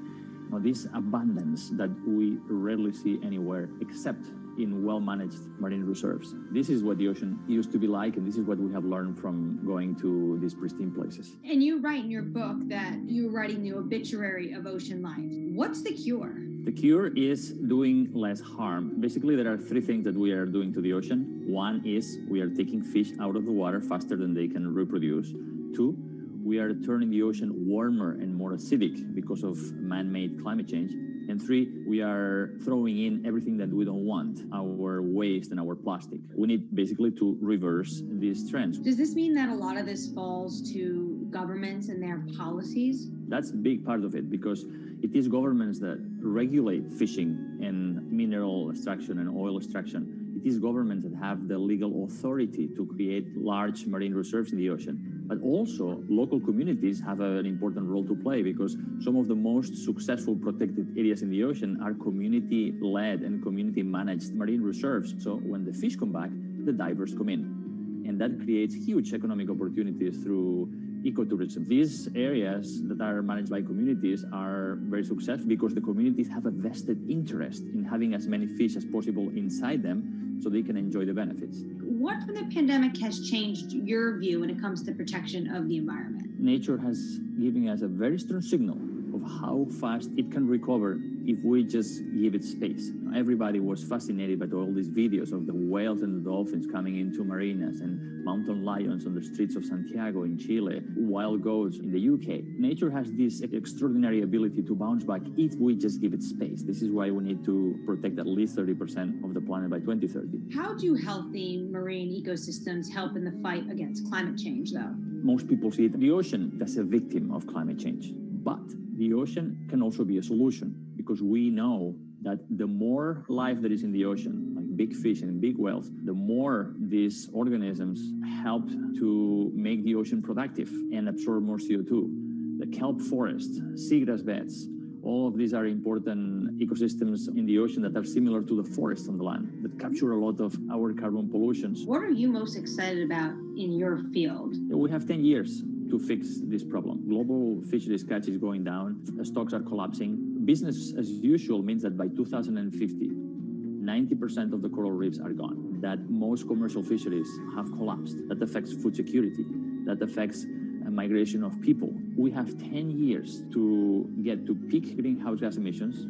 Now, this abundance that we rarely see anywhere except in well-managed marine reserves. This is what the ocean used to be like, and this is what we have learned from going to these pristine places. And you write in your book that you're writing the obituary of ocean life. What's the cure? The cure is doing less harm. Basically, there are three things that we are doing to the ocean. One is we are taking fish out of the water faster than they can reproduce. Two, we are turning the ocean warmer and more acidic because of man-made climate change. And three, we are throwing in everything that we don't want, our waste and our plastic. We need basically to reverse these trends. Does this mean that a lot of this falls to governments and their policies? That's a big part of it, because it is governments that regulate fishing and mineral extraction and oil extraction. It is governments that have the legal authority to create large marine reserves in the ocean. But also, local communities have an important role to play, because some of the most successful protected areas in the ocean are community-led and community-managed marine reserves. So when the fish come back, the divers come in. And that creates huge economic opportunities through ecotourism. These areas that are managed by communities are very successful because the communities have a vested interest in having as many fish as possible inside them so they can enjoy the benefits. What from the pandemic has changed your view when it comes to protection of the environment? Nature has given us a very strong signal of how fast it can recover if we just give it space. Everybody was fascinated by all these videos of the whales and the dolphins coming into marinas and mountain lions on the streets of Santiago in Chile, wild goats in the UK. Nature has this extraordinary ability to bounce back if we just give it space. This is why we need to protect at least 30% of the planet by 2030. How do healthy marine ecosystems help in the fight against climate change, though? Most people see the ocean as a victim of climate change, but the ocean can also be a solution because we know that the more life there is in the ocean, like big fish and big whales, the more these organisms help to make the ocean productive and absorb more CO2. The kelp forest, seagrass beds, all of these are important ecosystems in the ocean that are similar to the forests on the land that capture a lot of our carbon pollutions. What are you most excited about in your field? We have 10 years to fix this problem. Global fisheries catch is going down, stocks are collapsing. Business as usual means that by 2050, 90% of the coral reefs are gone, that most commercial fisheries have collapsed. That affects food security, that affects migration of people. We have 10 years to get to peak greenhouse gas emissions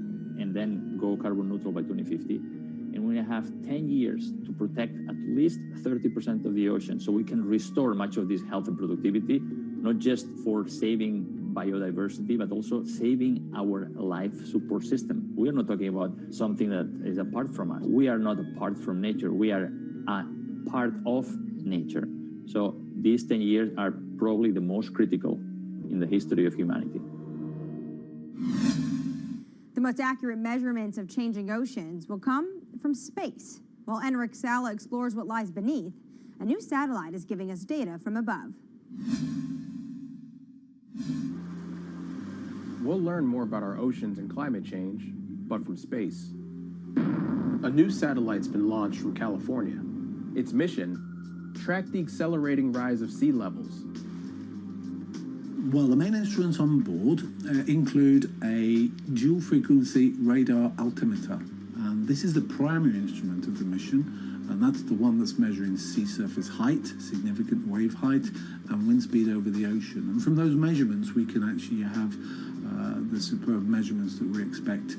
and then go carbon neutral by 2050. And we have 10 years to protect at least 30% of the ocean so we can restore much of this health and productivity, not just for saving biodiversity, but also saving our life support system. We are not talking about something that is apart from us. We are not apart from nature. We are a part of nature. So these 10 years are probably the most critical in the history of humanity. The most accurate measurements of changing oceans will come from space. While Enric Sala explores what lies beneath, a new satellite is giving us data from above. We'll learn more about our oceans and climate change, but from space. A new satellite's been launched from California. Its mission, track the accelerating rise of sea levels. Well, the main instruments on board include a dual-frequency radar altimeter. And this is the primary instrument of the mission, and that's the one that's measuring sea surface height, significant wave height, and wind speed over the ocean. And from those measurements, we can actually have the superb measurements that we expect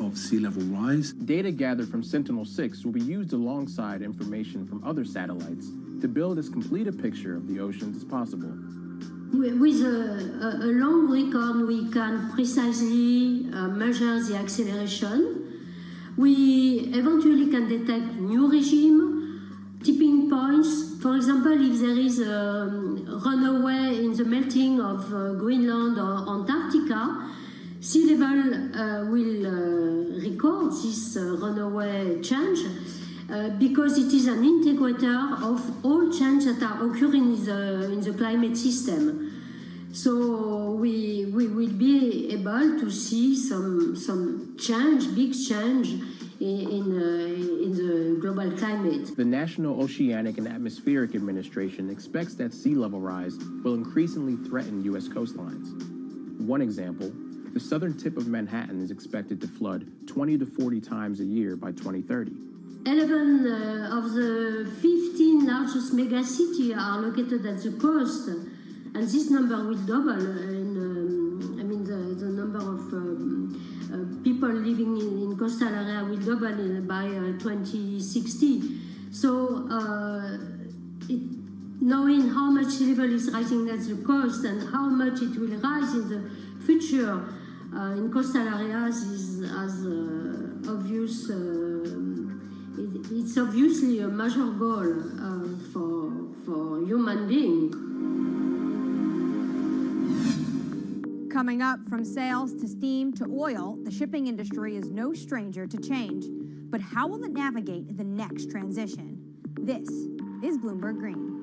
of sea level rise. Data gathered from Sentinel-6 will be used alongside information from other satellites to build as complete a picture of the oceans as possible. With a long record, we can precisely measure the acceleration. We eventually can detect new regime, tipping points. For example, if there is a runaway in the melting of Greenland or Antarctica, sea level will record this runaway change because it is an integrator of all changes that are occurring in the climate system. So we will be able to see some change, big change in the global climate. The National Oceanic and Atmospheric Administration expects that sea level rise will increasingly threaten U.S. coastlines. One example, the southern tip of Manhattan is expected to flood 20 to 40 times a year by 2030. 11 of the 15 largest megacities are located at the coast, and this number will double. The number of people living in coastal area will double by 2060. So, knowing how much sea level is rising at the coast and how much it will rise in the future in coastal areas is as obvious. It's obviously a major goal for human beings. Coming up, from sails to steam to oil, the shipping industry is no stranger to change. But how will it navigate the next transition? This is Bloomberg Green.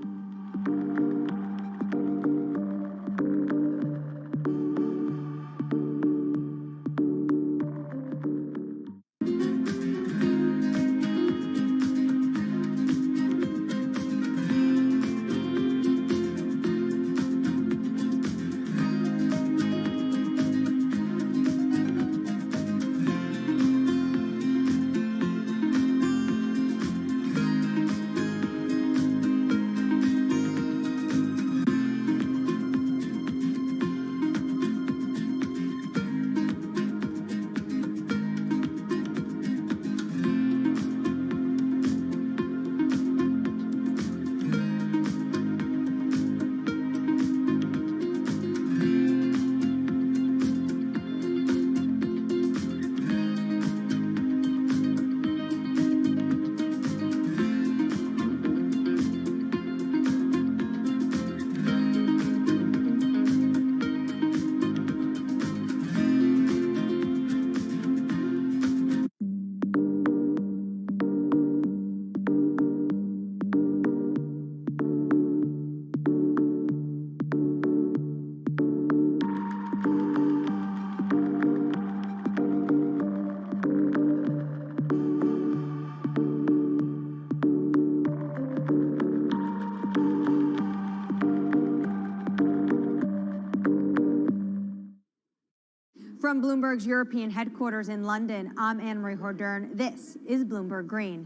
Bloomberg's European headquarters in London, I'm Anne-Marie Hordern. This is Bloomberg Green.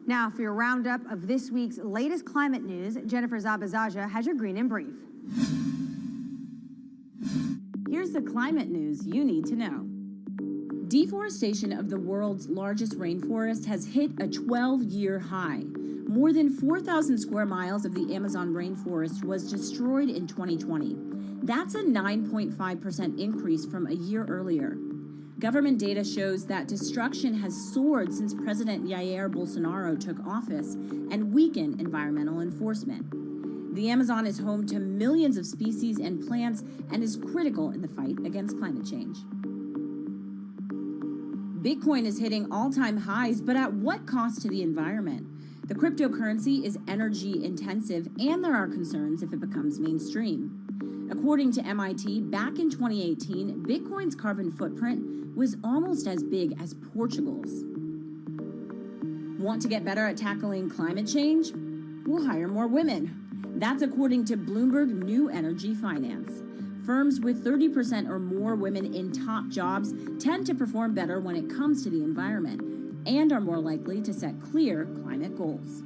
Now, for your roundup of this week's latest climate news, Jennifer Zabazaja has your Green in Brief. Here's the climate news you need to know. Deforestation of the world's largest rainforest has hit a 12-year high. More than 4,000 square miles of the Amazon rainforest was destroyed in 2020. That's a 9.5% increase from a year earlier. Government data shows that destruction has soared since President Jair Bolsonaro took office and weakened environmental enforcement. The Amazon is home to millions of species and plants and is critical in the fight against climate change. Bitcoin is hitting all-time highs, but at what cost to the environment? The cryptocurrency is energy intensive, and there are concerns if it becomes mainstream. According to MIT, back in 2018, Bitcoin's carbon footprint was almost as big as Portugal's. Want to get better at tackling climate change? We'll hire more women. That's according to Bloomberg New Energy Finance. Firms with 30% or more women in top jobs tend to perform better when it comes to the environment and are more likely to set clear climate goals.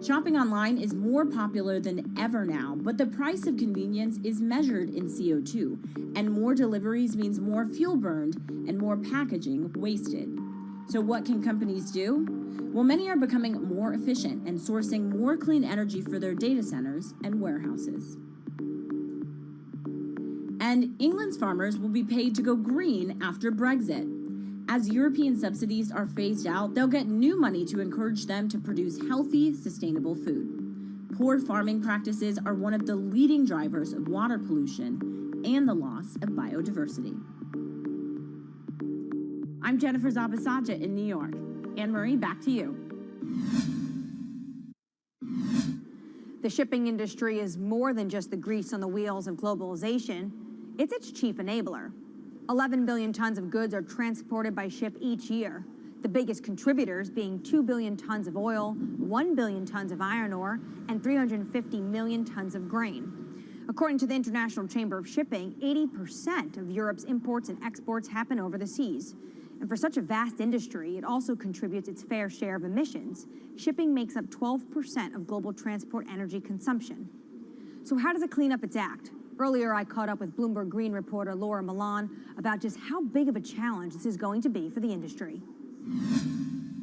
Shopping online is more popular than ever now, but the price of convenience is measured in CO2, and more deliveries means more fuel burned and more packaging wasted. So what can companies do? Well, many are becoming more efficient and sourcing more clean energy for their data centers and warehouses. And England's farmers will be paid to go green after Brexit. As European subsidies are phased out, they'll get new money to encourage them to produce healthy, sustainable food. Poor farming practices are one of the leading drivers of water pollution and the loss of biodiversity. I'm Jennifer Zabasaja in New York. Anne-Marie, back to you. The shipping industry is more than just the grease on the wheels of globalization. It's its chief enabler. 11 billion tons of goods are transported by ship each year, the biggest contributors being 2 billion tons of oil, 1 billion tons of iron ore, and 350 million tons of grain. According to the International Chamber of Shipping, 80% of Europe's imports and exports happen over the seas. And for such a vast industry, it also contributes its fair share of emissions. Shipping makes up 12% of global transport energy consumption. So how does it clean up its act? Earlier, I caught up with Bloomberg Green reporter Laura Milan about just how big of a challenge this is going to be for the industry.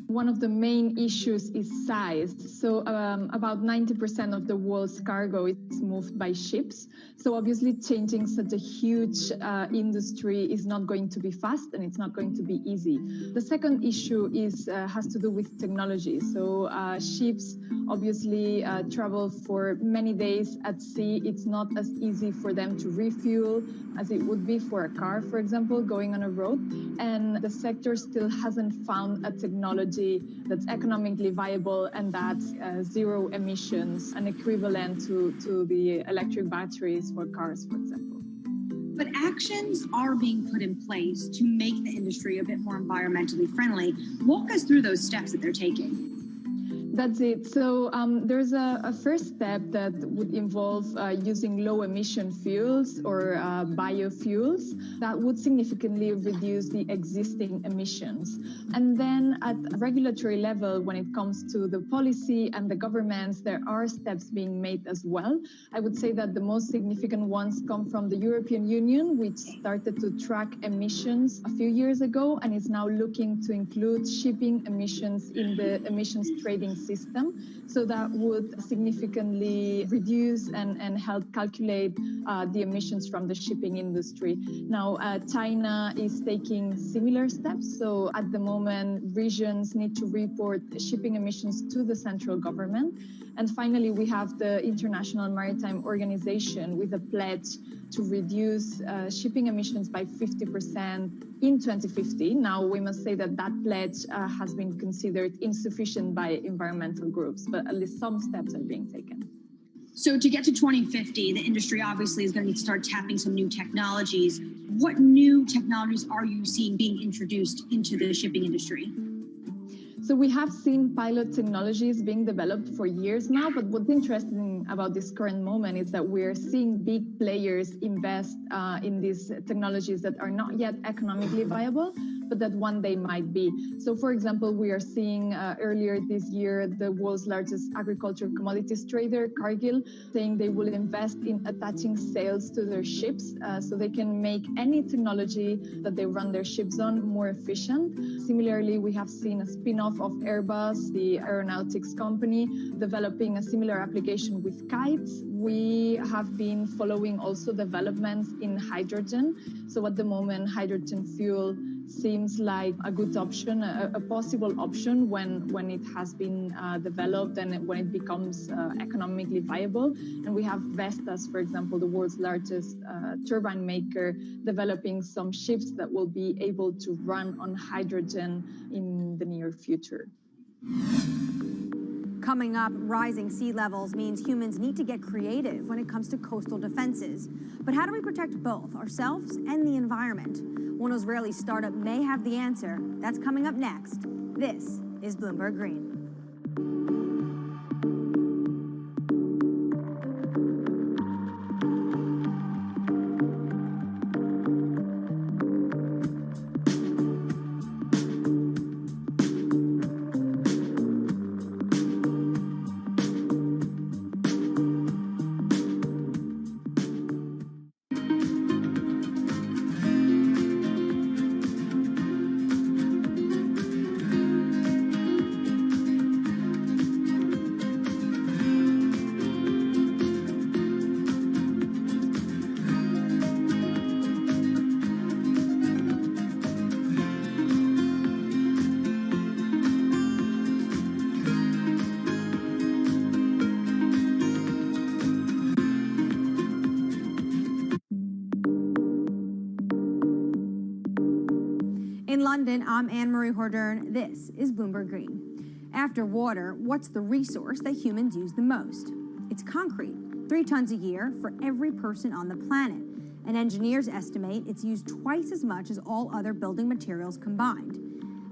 One of the main issues is size. So about 90% of the world's cargo is moved by ships. So obviously changing such a huge industry is not going to be fast and it's not going to be easy. The second issue has to do with technology. So ships obviously travel for many days at sea. It's not as easy for them to refuel as it would be for a car, for example, going on a road. And the sector still hasn't found a technology that's economically viable and that's zero emissions and equivalent to the electric batteries for cars, for example. But actions are being put in place to make the industry a bit more environmentally friendly. Walk us through those steps that they're taking. That's it. So there's a first step that would involve using low emission fuels or biofuels that would significantly reduce the existing emissions. And then at regulatory level, when it comes to the policy and the governments, there are steps being made as well. I would say that the most significant ones come from the European Union, which started to track emissions a few years ago and is now looking to include shipping emissions in the emissions trading system. So that would significantly reduce and help calculate the emissions from the shipping industry. Now, China is taking similar steps. So at the moment, regions need to report shipping emissions to the central government. And finally, we have the International Maritime Organization with a pledge to reduce shipping emissions by 50% in 2050. Now, we must say that that pledge has been considered insufficient by environmental groups, but at least some steps are being taken. So to get to 2050, the industry obviously is going to need to start tapping some new technologies. What new technologies are you seeing being introduced into the shipping industry? So we have seen pilot technologies being developed for years now, but what's interesting about this current moment is that we're seeing big players invest in these technologies that are not yet economically viable, but that one day might be. So for example, we are seeing earlier this year, the world's largest agricultural commodities trader, Cargill, saying they will invest in attaching sails to their ships so they can make any technology that they run their ships on more efficient. Similarly, we have seen a spin-off of Airbus, the aeronautics company, developing a similar application with kites. We have been following also developments in hydrogen. So at the moment, hydrogen fuel seems like a good option, a possible option when it has been developed and when it becomes economically viable. And we have Vestas, for example, the world's largest turbine maker, developing some ships that will be able to run on hydrogen in the near future. Coming up, rising sea levels means humans need to get creative when it comes to coastal defenses. But how do we protect both ourselves and the environment? One Israeli startup may have the answer. That's coming up next. This is Bloomberg Green. In London, I'm Anne-Marie Hordern. This is Bloomberg Green. After water, what's the resource that humans use the most? It's concrete, 3 tons a year for every person on the planet. And engineers estimate it's used twice as much as all other building materials combined.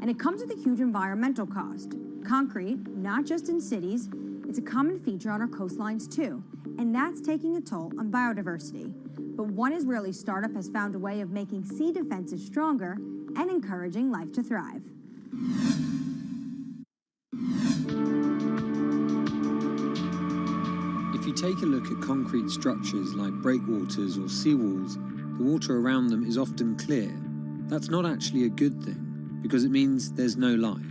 And it comes with a huge environmental cost. Concrete, not just in cities, it's a common feature on our coastlines too. And that's taking a toll on biodiversity. But one Israeli startup has found a way of making sea defenses stronger and encouraging life to thrive. If you take a look at concrete structures like breakwaters or seawalls, the water around them is often clear. That's not actually a good thing, because it means there's no life.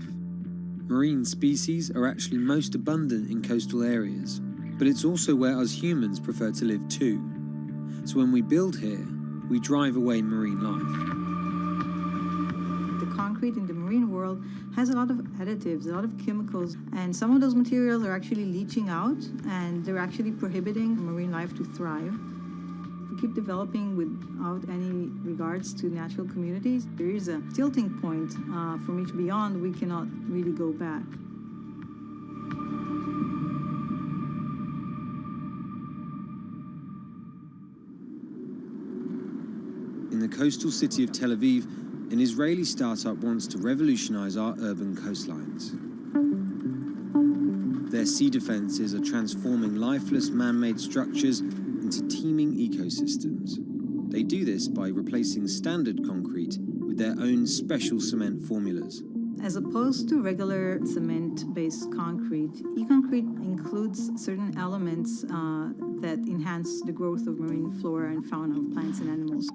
Marine species are actually most abundant in coastal areas, but it's also where us humans prefer to live too. So when we build here, we drive away marine life. Concrete in the marine world has a lot of additives, a lot of chemicals, and some of those materials are actually leaching out, and they're actually prohibiting marine life to thrive. If we keep developing without any regards to natural communities, there is a tilting point from which beyond we cannot really go back. In the coastal city of Tel Aviv, an Israeli startup wants to revolutionize our urban coastlines. Their sea defenses are transforming lifeless man-made structures into teeming ecosystems. They do this by replacing standard concrete with their own special cement formulas. As opposed to regular cement-based concrete, e-concrete includes certain elements that enhance the growth of marine flora and fauna of plants and animals.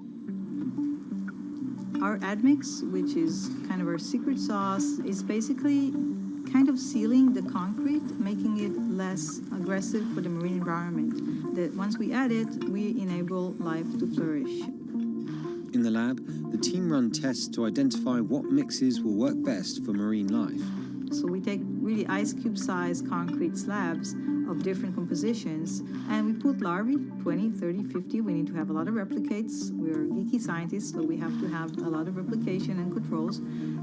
Our admix, which is kind of our secret sauce, is basically kind of sealing the concrete, making it less aggressive for the marine environment. That once we add it, we enable life to flourish. In the lab, the team run tests to identify what mixes will work best for marine life. So we take really ice cube sized concrete slabs of different compositions, and we put larvae, 20, 30, 50. We need to have a lot of replicates. We're geeky scientists, so we have to have a lot of replication and controls.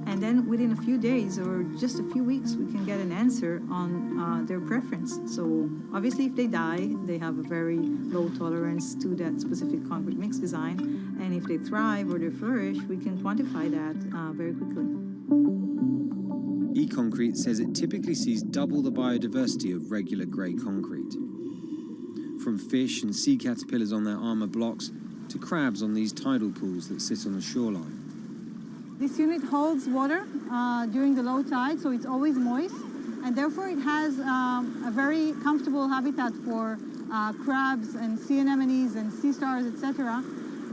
And then within a few days or just a few weeks, we can get an answer on their preference. So obviously if they die, they have a very low tolerance to that specific concrete mix design. And if they thrive or they flourish, we can quantify that very quickly. E-Concrete says it typically sees double the biodiversity of regular grey concrete. From fish and sea caterpillars on their armour blocks to crabs on these tidal pools that sit on the shoreline. This unit holds water during the low tide, so it's always moist, and therefore it has a very comfortable habitat for crabs and sea anemones and sea stars, etc.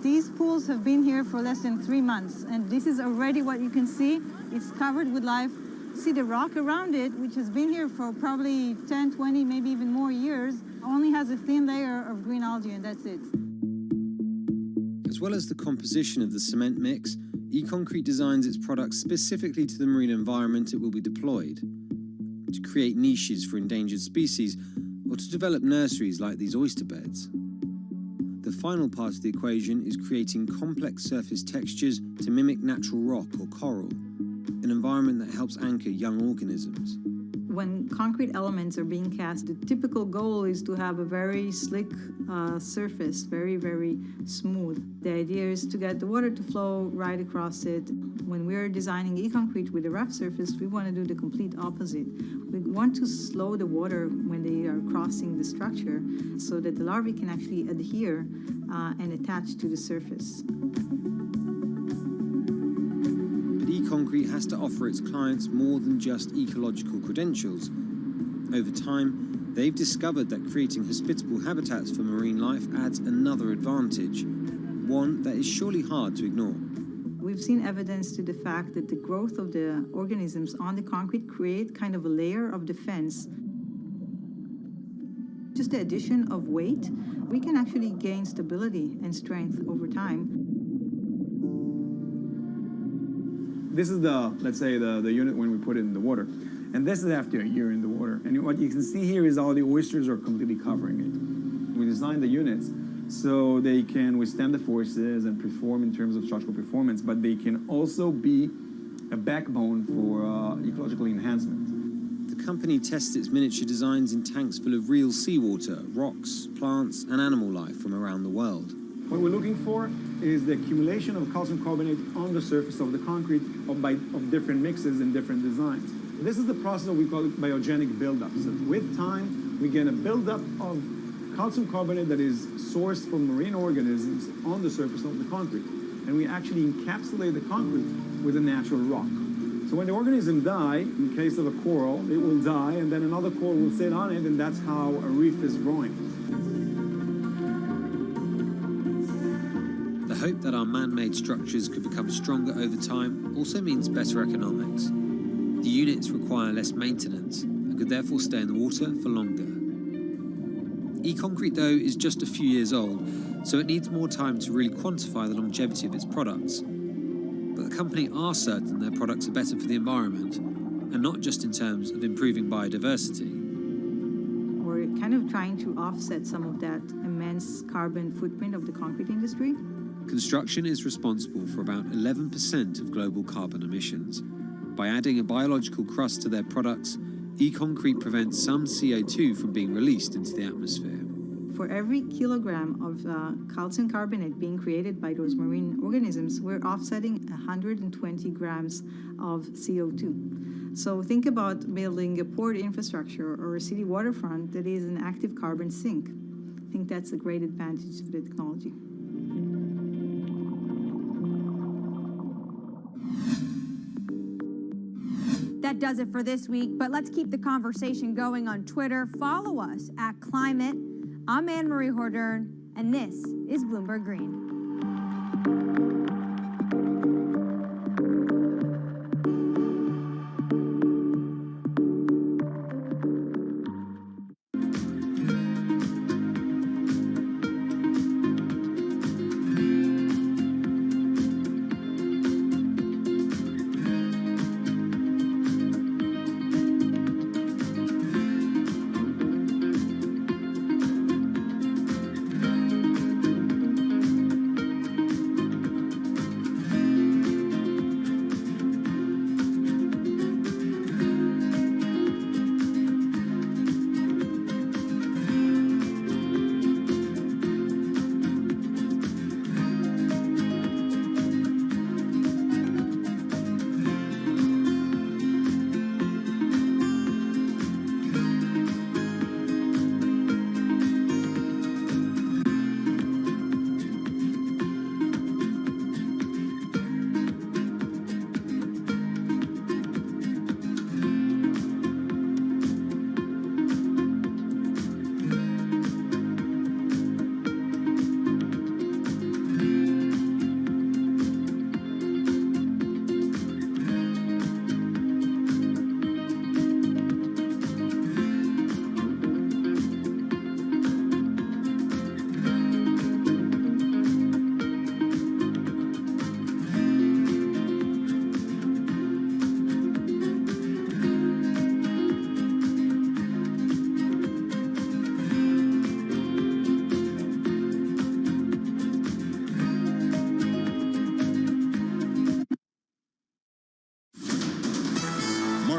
These pools have been here for less than 3 months, and this is already what you can see. It's covered with life. See the rock around it, which has been here for probably 10, 20, maybe even more years, only has a thin layer of green algae, and that's it. As well as the composition of the cement mix, E-Concrete designs its products specifically to the marine environment it will be deployed, to create niches for endangered species, or to develop nurseries like these oyster beds. The final part of the equation is creating complex surface textures to mimic natural rock or coral, an environment that helps anchor young organisms. When concrete elements are being cast, the typical goal is to have a very slick surface, very, very smooth. The idea is to get the water to flow right across it. When we're designing E-Concrete with a rough surface, we want to do the complete opposite. We want to slow the water when they are crossing the structure so that the larvae can actually adhere and attach to the surface. E-Concrete has to offer its clients more than just ecological credentials. Over time, they've discovered that creating hospitable habitats for marine life adds another advantage, one that is surely hard to ignore. We've seen evidence to the fact that the growth of the organisms on the concrete create kind of a layer of defense. Just the addition of weight, we can actually gain stability and strength over time. This is let's say the unit when we put it in the water. And this is after a year in the water. And what you can see here is all the oysters are completely covering it. We designed the units so they can withstand the forces and perform in terms of structural performance, but they can also be a backbone for ecological enhancement. The company tests its miniature designs in tanks full of real seawater, rocks, plants, and animal life from around the world. What we're looking for is the accumulation of calcium carbonate on the surface of the concrete of different mixes and different designs. This is the process that we call biogenic buildup. So with time, we get a buildup of calcium carbonate that is sourced from marine organisms on the surface of the concrete. And we actually encapsulate the concrete with a natural rock. So when the organism die, in the case of a coral, it will die, and then another coral will sit on it, and that's how a reef is growing. The hope that our man-made structures could become stronger over time also means better economics. The units require less maintenance and could therefore stay in the water for longer. E-Concrete, though, is just a few years old, so it needs more time to really quantify the longevity of its products. But the company are certain their products are better for the environment, and not just in terms of improving biodiversity. We're kind of trying to offset some of that immense carbon footprint of the concrete industry. Construction is responsible for about 11% of global carbon emissions. By adding a biological crust to their products, E-Concrete prevents some CO2 from being released into the atmosphere. For every kilogram of calcium carbonate being created by those marine organisms, we're offsetting 120 grams of CO2. So think about building a port infrastructure or a city waterfront that is an active carbon sink. I think that's a great advantage of the technology. That does it for this week, but let's keep the conversation going on Twitter. Follow us at Climate. I'm Anne-Marie Hordern, and this is Bloomberg Green.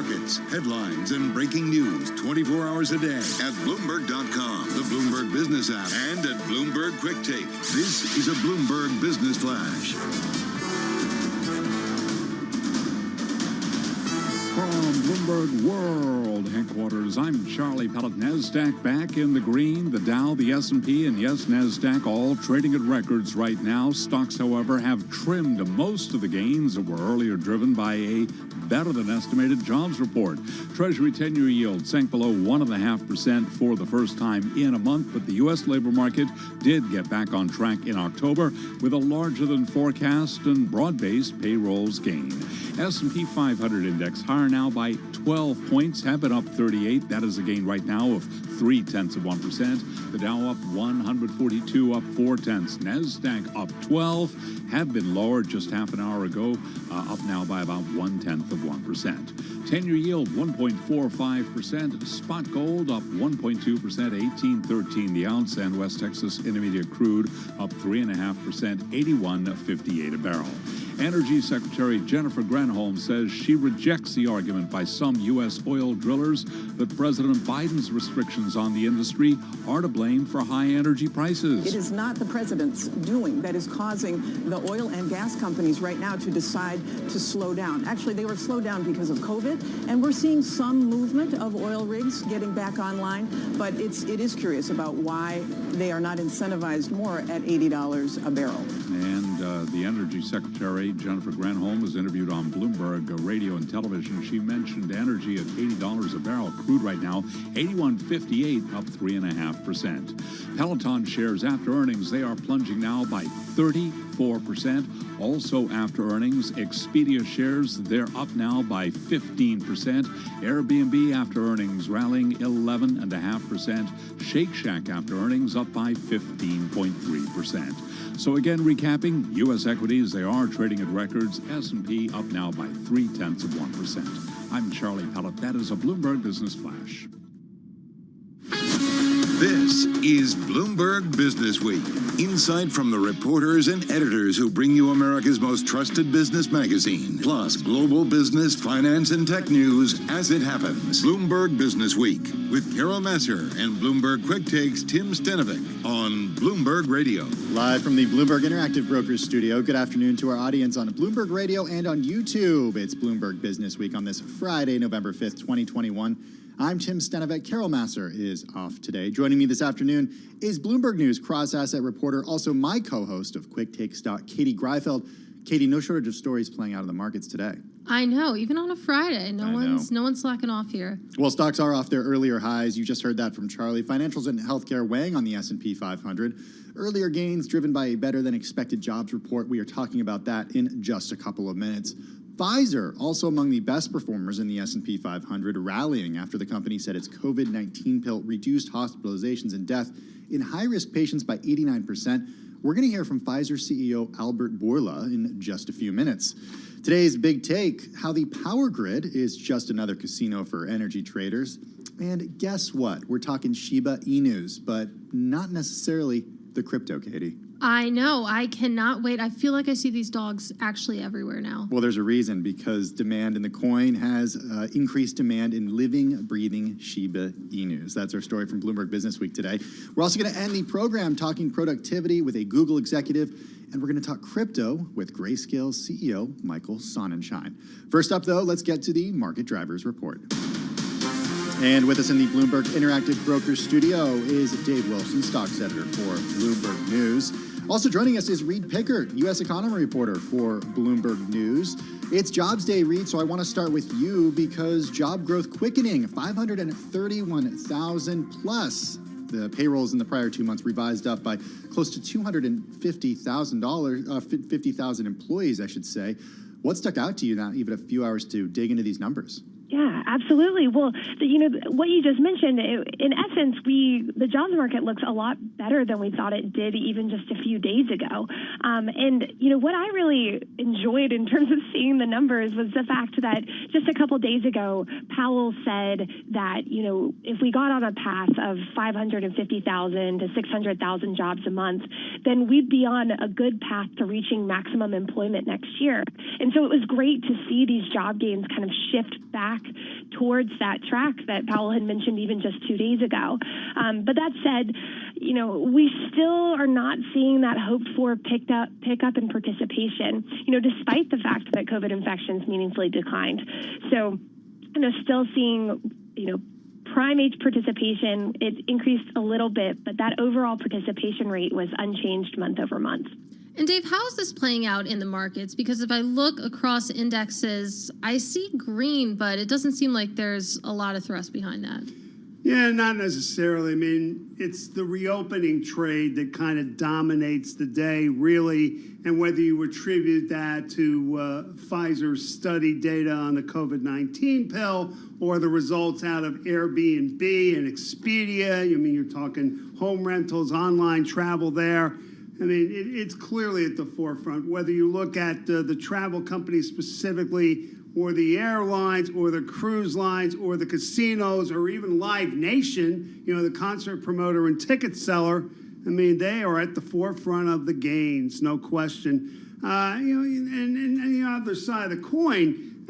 markets, headlines, and breaking news 24 hours a day at Bloomberg.com, the Bloomberg Business app, and at Bloomberg Quick Take. This is a Bloomberg Business Flash. From Bloomberg World Headquarters, I'm Charlie Pellet. NASDAQ back in the green. The Dow, the S&P, and yes, NASDAQ all trading at records right now. Stocks, however, have trimmed most of the gains that were earlier driven by a better-than-estimated jobs report. Treasury 10-year yield sank below 1.5% for the first time in a month, but the U.S. labor market did get back on track in October with a larger-than-forecast and broad-based payrolls gain. S&P 500 index higher now by 12 points, have been up 38. That is a gain right now of 0.3%. The Dow up 142, up 0.4. NASDAQ up 12, have been lower just half an hour ago, up now by about 0.1%. 10-year yield 1.45%. Spot gold up 1.2%, 18.13 the ounce, and West Texas Intermediate crude up 3.5%, 81.58 a barrel. Energy Secretary Jennifer Granholm says she rejects the argument by some U.S. oil drillers that President Biden's restrictions on the industry are to blame for high energy prices. It is not the president's doing that is causing the oil and gas companies right now to decide to slow down. Actually, they were slowed down because of COVID, and we're seeing some movement of oil rigs getting back online, but it is curious about why they are not incentivized more at $80 a barrel. And the Energy Secretary, Jennifer Granholm, was interviewed on Bloomberg Radio and Television. She mentioned energy at $80 a barrel. Crude right now, $81.58, up 3.5%. Peloton shares after earnings, they are plunging now by 34%. Also after earnings, Expedia shares, they're up now by 15%. Airbnb after earnings rallying 11.5%. Shake Shack after earnings up by 15.3%. So again, recapping, U.S. equities, they are trading at records. S&P up now by 0.3%. I'm Charlie Pellet. That is a Bloomberg Business Flash. This is Bloomberg Business Week. Insight from the reporters and editors who bring you America's most trusted business magazine, plus global business, finance, and tech news as it happens. Bloomberg Business Week with Carol Masser and Bloomberg Quick Take's Tim Stenovic on Bloomberg Radio. Live from the Bloomberg Interactive Brokers studio. Good afternoon to our audience on Bloomberg Radio and on YouTube. It's Bloomberg Business Week on this Friday, November 5th, 2021. I'm Tim Stenovic. Carol Masser is off today. Joining me this afternoon is Bloomberg News cross-asset reporter, also my co-host of Quick Take Stock, Katie Greifeld. Katie, no shortage of stories playing out in the markets today. I know, even on a Friday, no one's slacking off here. Well, stocks are off their earlier highs. You just heard that from Charlie. Financials and healthcare weighing on the S&P 500. Earlier gains driven by a better-than-expected jobs report. We are talking about that in just a couple of minutes. Pfizer, also among the best performers in the S&P 500, rallying after the company said its COVID-19 pill reduced hospitalizations and death in high-risk patients by 89%. We're going to hear from Pfizer CEO Albert Bourla in just a few minutes. Today's big take, how the power grid is just another casino for energy traders. And guess what? We're talking Shiba Inus, but not necessarily the crypto, Katie. I know. I cannot wait. I feel like I see these dogs actually everywhere now. Well, there's a reason, because demand in the coin has increased demand in living, breathing Shiba Inus. That's our story from Bloomberg Business Week today. We're also going to end the program talking productivity with a Google executive, and we're going to talk crypto with Grayscale's CEO, Michael Sonnenschein. First up, though, let's get to the Market Drivers Report. And with us in the Bloomberg Interactive Brokers studio is Dave Wilson, stocks editor for Bloomberg News. Also joining us is Reed Pickard, U.S. economy reporter for Bloomberg News. It's Jobs Day, Reed, so I want to start with you because job growth quickening, 531,000 plus. The payrolls in the prior 2 months revised up by close to 50,000 employees, I should say. What stuck out to you now, even a few hours to dig into these numbers? Yeah, absolutely. Well, what you just mentioned, in essence, the jobs market looks a lot better than we thought it did even just a few days ago. What I really enjoyed in terms of seeing the numbers was the fact that just a couple days ago, Powell said that, if we got on a path of 550,000 to 600,000 jobs a month, then we'd be on a good path to reaching maximum employment next year. And so it was great to see these job gains kind of shift back back towards that track that Powell had mentioned even just 2 days ago. But that said, we still are not seeing that hoped for pickup in participation, despite the fact that COVID infections meaningfully declined. So, still seeing, prime age participation, it increased a little bit, but that overall participation rate was unchanged month over month. And Dave, how is this playing out in the markets? Because if I look across indexes, I see green, but it doesn't seem like there's a lot of thrust behind that. Yeah, not necessarily. I mean, it's the reopening trade that kind of dominates the day, really. And whether you attribute that to Pfizer's study data on the COVID-19 pill or the results out of Airbnb and Expedia, you're talking home rentals, online travel there. I mean, it's clearly at the forefront. Whether you look at the travel companies specifically, or the airlines, or the cruise lines, or the casinos, or even Live Nation, the concert promoter and ticket seller, they are at the forefront of the gains, no question. And the other side of the coin,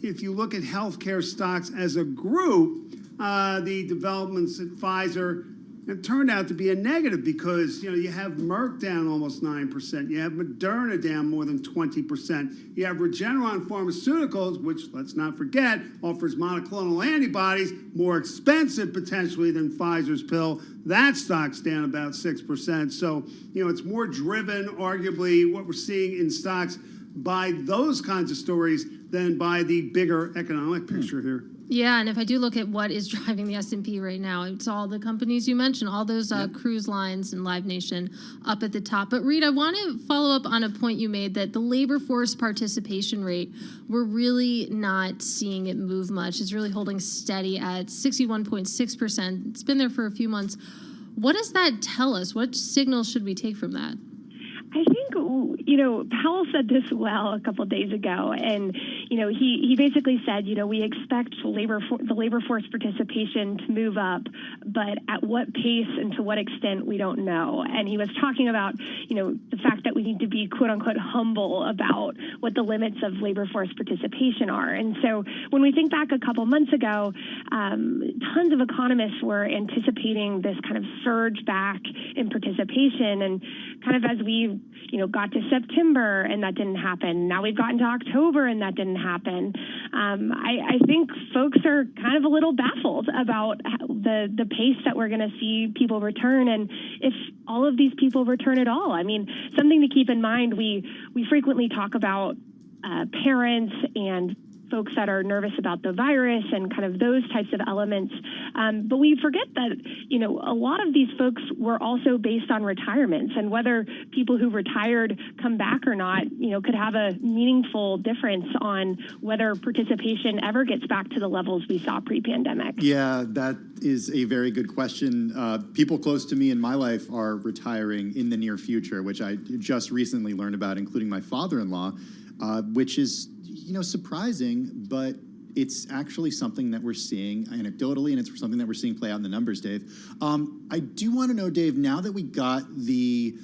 if you look at healthcare stocks as a group, the developments at Pfizer have turned out to be a negative because, you have Merck down almost 9%. You have Moderna down more than 20%. You have Regeneron Pharmaceuticals, which, let's not forget, offers monoclonal antibodies, more expensive potentially than Pfizer's pill. That stock's down about 6%. So, it's more driven, arguably, what we're seeing in stocks by those kinds of stories than by the bigger economic picture here. Yeah, and if I do look at what is driving the S&P right now, it's all the companies you mentioned, all those cruise lines and Live Nation up at the top. But Reed, I want to follow up on a point you made that the labor force participation rate, we're really not seeing it move much. It's really holding steady at 61.6%. It's been there for a few months. What does that tell us? What signals should we take from that? I think, Powell said this well a couple of days ago, and, he basically said, we expect the labor force participation to move up, but at what pace and to what extent, we don't know. And he was talking about, the fact that we need to be, quote unquote, humble about what the limits of labor force participation are. And so when we think back a couple months ago, tons of economists were anticipating this kind of surge back in participation, and kind of as we got to September and that didn't happen. Now we've gotten to October and that didn't happen. I think folks are kind of a little baffled about the pace that we're going to see people return, and if all of these people return at all. Something to keep in mind, we frequently talk about parents and folks that are nervous about the virus and kind of those types of elements. But we forget that, a lot of these folks were also based on retirements, and whether people who retired come back or not, could have a meaningful difference on whether participation ever gets back to the levels we saw pre-pandemic. Yeah, that is a very good question. People close to me in my life are retiring in the near future, which I just recently learned about, including my father-in-law, which is surprising, but it's actually something that we're seeing anecdotally, and it's something that we're seeing play out in the numbers, Dave. I do want to know, Dave, now that we got the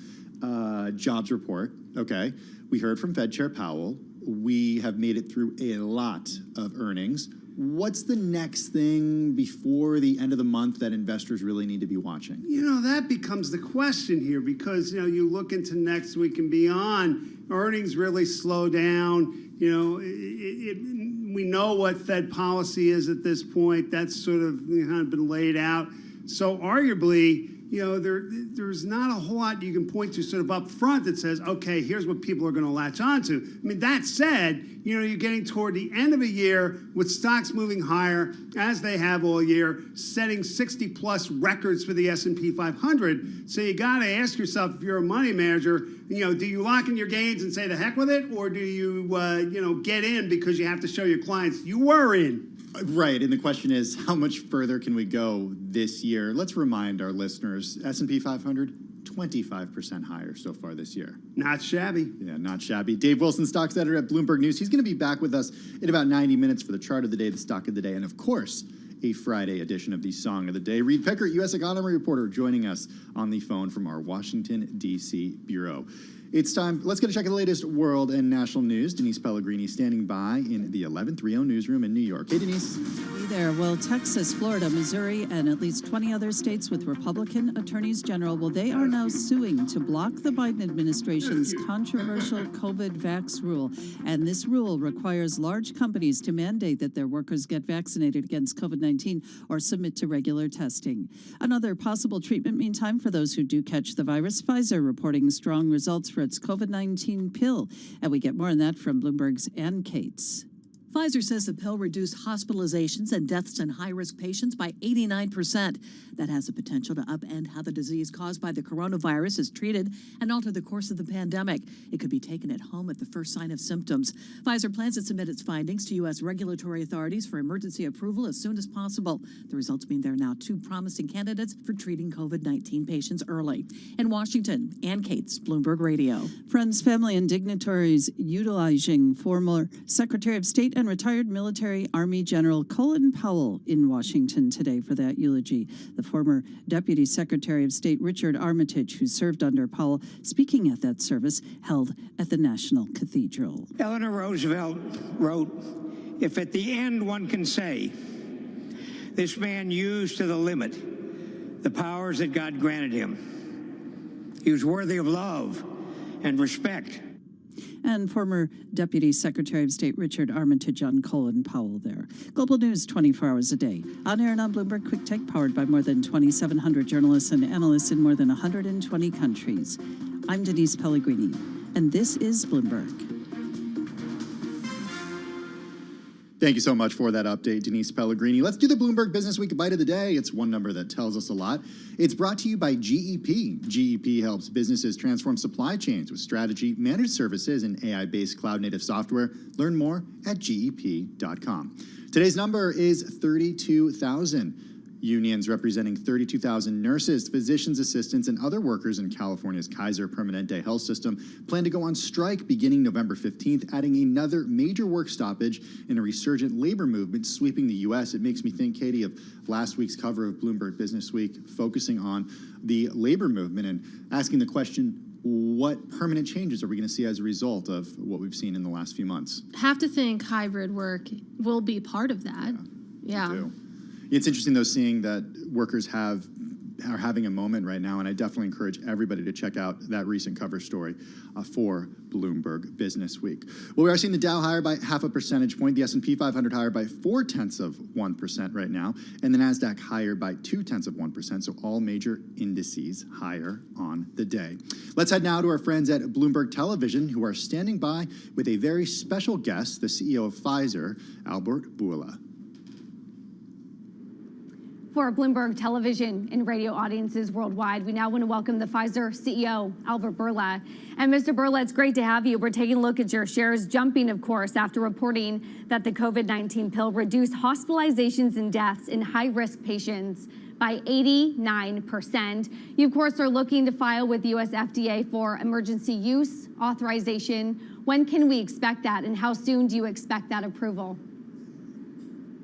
jobs report, okay, we heard from Fed Chair Powell. We have made it through a lot of earnings. What's the next thing before the end of the month that investors really need to be watching? That becomes the question here because, you look into next week and beyond, earnings really slow down. We know what Fed policy is at this point. That's sort of kind of been laid out. So arguably, there's not a whole lot you can point to sort of up front that says, okay, here's what people are going to latch onto. That said, you're getting toward the end of a year with stocks moving higher, as they have all year, setting 60-plus records for the S&P 500. So you got to ask yourself, if you're a money manager, do you lock in your gains and say the heck with it, or do you, get in because you have to show your clients you were in? Right, and the question is, how much further can we go this year? Let's remind our listeners, S&P 500, 25% higher so far this year. Not shabby. Yeah, not shabby. Dave Wilson, stocks editor at Bloomberg News. He's going to be back with us in about 90 minutes for the chart of the day, the stock of the day, and of course, a Friday edition of the Song of the Day. Reed Pickert, U.S. economy reporter, joining us on the phone from our Washington, D.C. bureau. It's time. Let's get a check of the latest world and national news. Denise Pellegrini standing by in the 1130 newsroom in New York. Hey, Denise. Hey there. Well, Texas, Florida, Missouri, and at least 20 other states with Republican attorneys general, well, they are now suing to block the Biden administration's controversial COVID vax rule. And this rule requires large companies to mandate that their workers get vaccinated against COVID-19 or submit to regular testing. Another possible treatment, meantime, for those who do catch the virus, Pfizer reporting strong results for its COVID-19 pill. And we get more on that from Bloomberg's Ann Cates. Pfizer says the pill reduced hospitalizations and deaths in high-risk patients by 89%. That has the potential to upend how the disease caused by the coronavirus is treated and alter the course of the pandemic. It could be taken at home at the first sign of symptoms. Pfizer plans to submit its findings to U.S. regulatory authorities for emergency approval as soon as possible. The results mean there are now two promising candidates for treating COVID-19 patients early. In Washington, Ann Cates, Bloomberg Radio. Friends, family, and dignitaries utilizing former Secretary of State and retired military Army General Colin Powell in Washington today for that eulogy. The former Deputy Secretary of State Richard Armitage, who served under Powell, speaking at that service held at the National Cathedral. Eleanor Roosevelt wrote, "If at the end one can say, this man used to the limit the powers that God granted him. He was worthy of love and respect." And former Deputy Secretary of State Richard Armitage on Colin Powell there. Global news 24 hours a day. On air and on Bloomberg Quick Take, powered by more than 2,700 journalists and analysts in more than 120 countries. I'm Denise Pellegrini, and this is Bloomberg. Thank you so much for that update, Denise Pellegrini. Let's do the Bloomberg Business Week Bite of the Day. It's one number that tells us a lot. It's brought to you by GEP. GEP helps businesses transform supply chains with strategy, managed services, and AI-based cloud-native software. Learn more at GEP.com. Today's number is 32,000. Unions representing 32,000 nurses, physicians' assistants, and other workers in California's Kaiser Permanente health system plan to go on strike beginning November 15th, adding another major work stoppage in a resurgent labor movement sweeping the U.S. It makes me think, Katie, of last week's cover of Bloomberg Business Week, focusing on the labor movement and asking the question, what permanent changes are we going to see as a result of what we've seen in the last few months? Have to think hybrid work will be part of that. Yeah. It's interesting, though, seeing that workers are having a moment right now, and I definitely encourage everybody to check out that recent cover story for Bloomberg Business Week. Well, we are seeing the Dow higher by 0.5 percentage point, the S&P 500 higher by 0.4% right now, and the NASDAQ higher by 0.2%, so all major indices higher on the day. Let's head now to our friends at Bloomberg Television, who are standing by with a very special guest, the CEO of Pfizer, Albert Bourla. For Bloomberg Television and radio audiences worldwide, we now want to welcome the Pfizer CEO, Albert Bourla. And Mr. Bourla, it's great to have you. We're taking a look at your shares jumping, of course, after reporting that the COVID-19 pill reduced hospitalizations and deaths in high-risk patients by 89%. You, of course, are looking to file with the U.S. FDA for emergency use authorization. When can we expect that, and how soon do you expect that approval?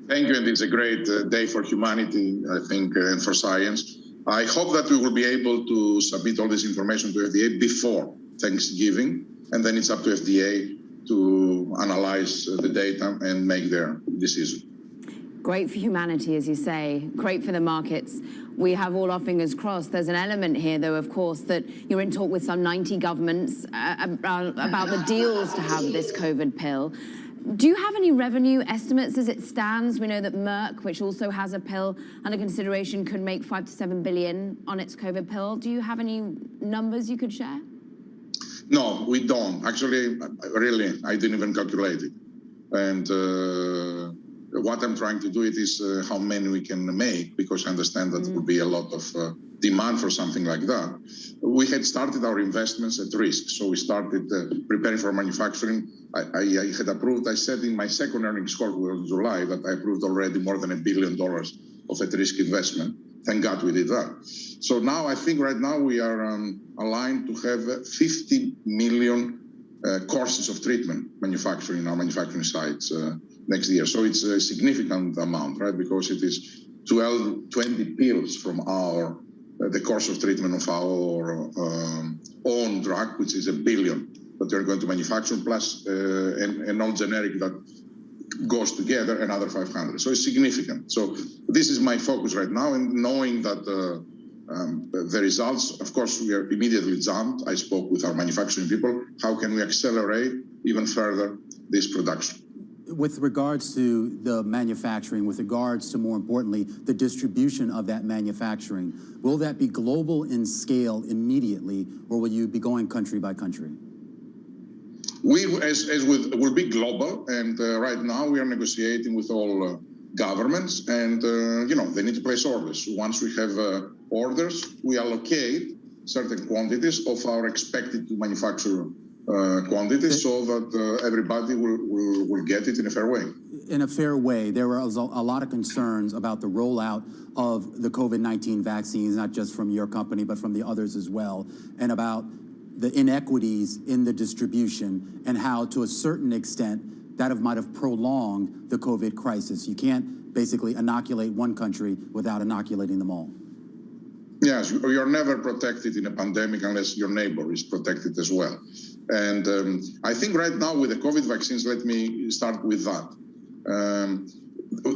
Thank you, and it's a great day for humanity, I think, and for science. I hope that we will be able to submit all this information to FDA before Thanksgiving, and then it's up to FDA to analyze the data and make their decision. Great for humanity, as you say, great for the markets. We have all our fingers crossed. There's an element here, though, of course, that you're in talk with some 90 governments about the deals to have this COVID pill. Do you have any revenue estimates as it stands? We know that Merck, which also has a pill under consideration, could make $5 to $7 billion on its COVID pill. Do you have any numbers you could share? No, we don't. Actually, really, I didn't even calculate it. And what I'm trying to do it is how many we can make, because I understand that there will be a lot of demand for something like that. We had started our investments at risk, so we started preparing for manufacturing. I had approved, I said in my second earnings call in July that I approved already more than $1 billion of at-risk investment. Thank God we did that. So now I think right now we are aligned to have 50 million courses of treatment manufacturing in our manufacturing sites next year. So it's a significant amount, right? Because it is 20 pills from our the course of treatment of our own drug, which is $1 billion that they're going to manufacture, plus an all generic that goes together, another 500. So it's significant. So this is my focus right now, and knowing that the results, of course, we are immediately jumped. I spoke with our manufacturing people. How can we accelerate even further this production? With regards to the manufacturing, with regards to, more importantly, the distribution of that manufacturing, will that be global in scale immediately, or will you be going country by country? We, will be global, and right now we are negotiating with all governments, and they need to place orders. Once we have orders, we allocate certain quantities of our expected to manufacture quantities, so that everybody will get it in a fair way. In a fair way. There was a lot of concerns about the rollout of the COVID-19 vaccines, not just from your company, but from the others as well, and about the inequities in the distribution and how, to a certain extent, that might have prolonged the COVID crisis. You can't basically inoculate one country without inoculating them all. Yes, you're never protected in a pandemic unless your neighbor is protected as well. And I think right now with the COVID vaccines, let me start with that.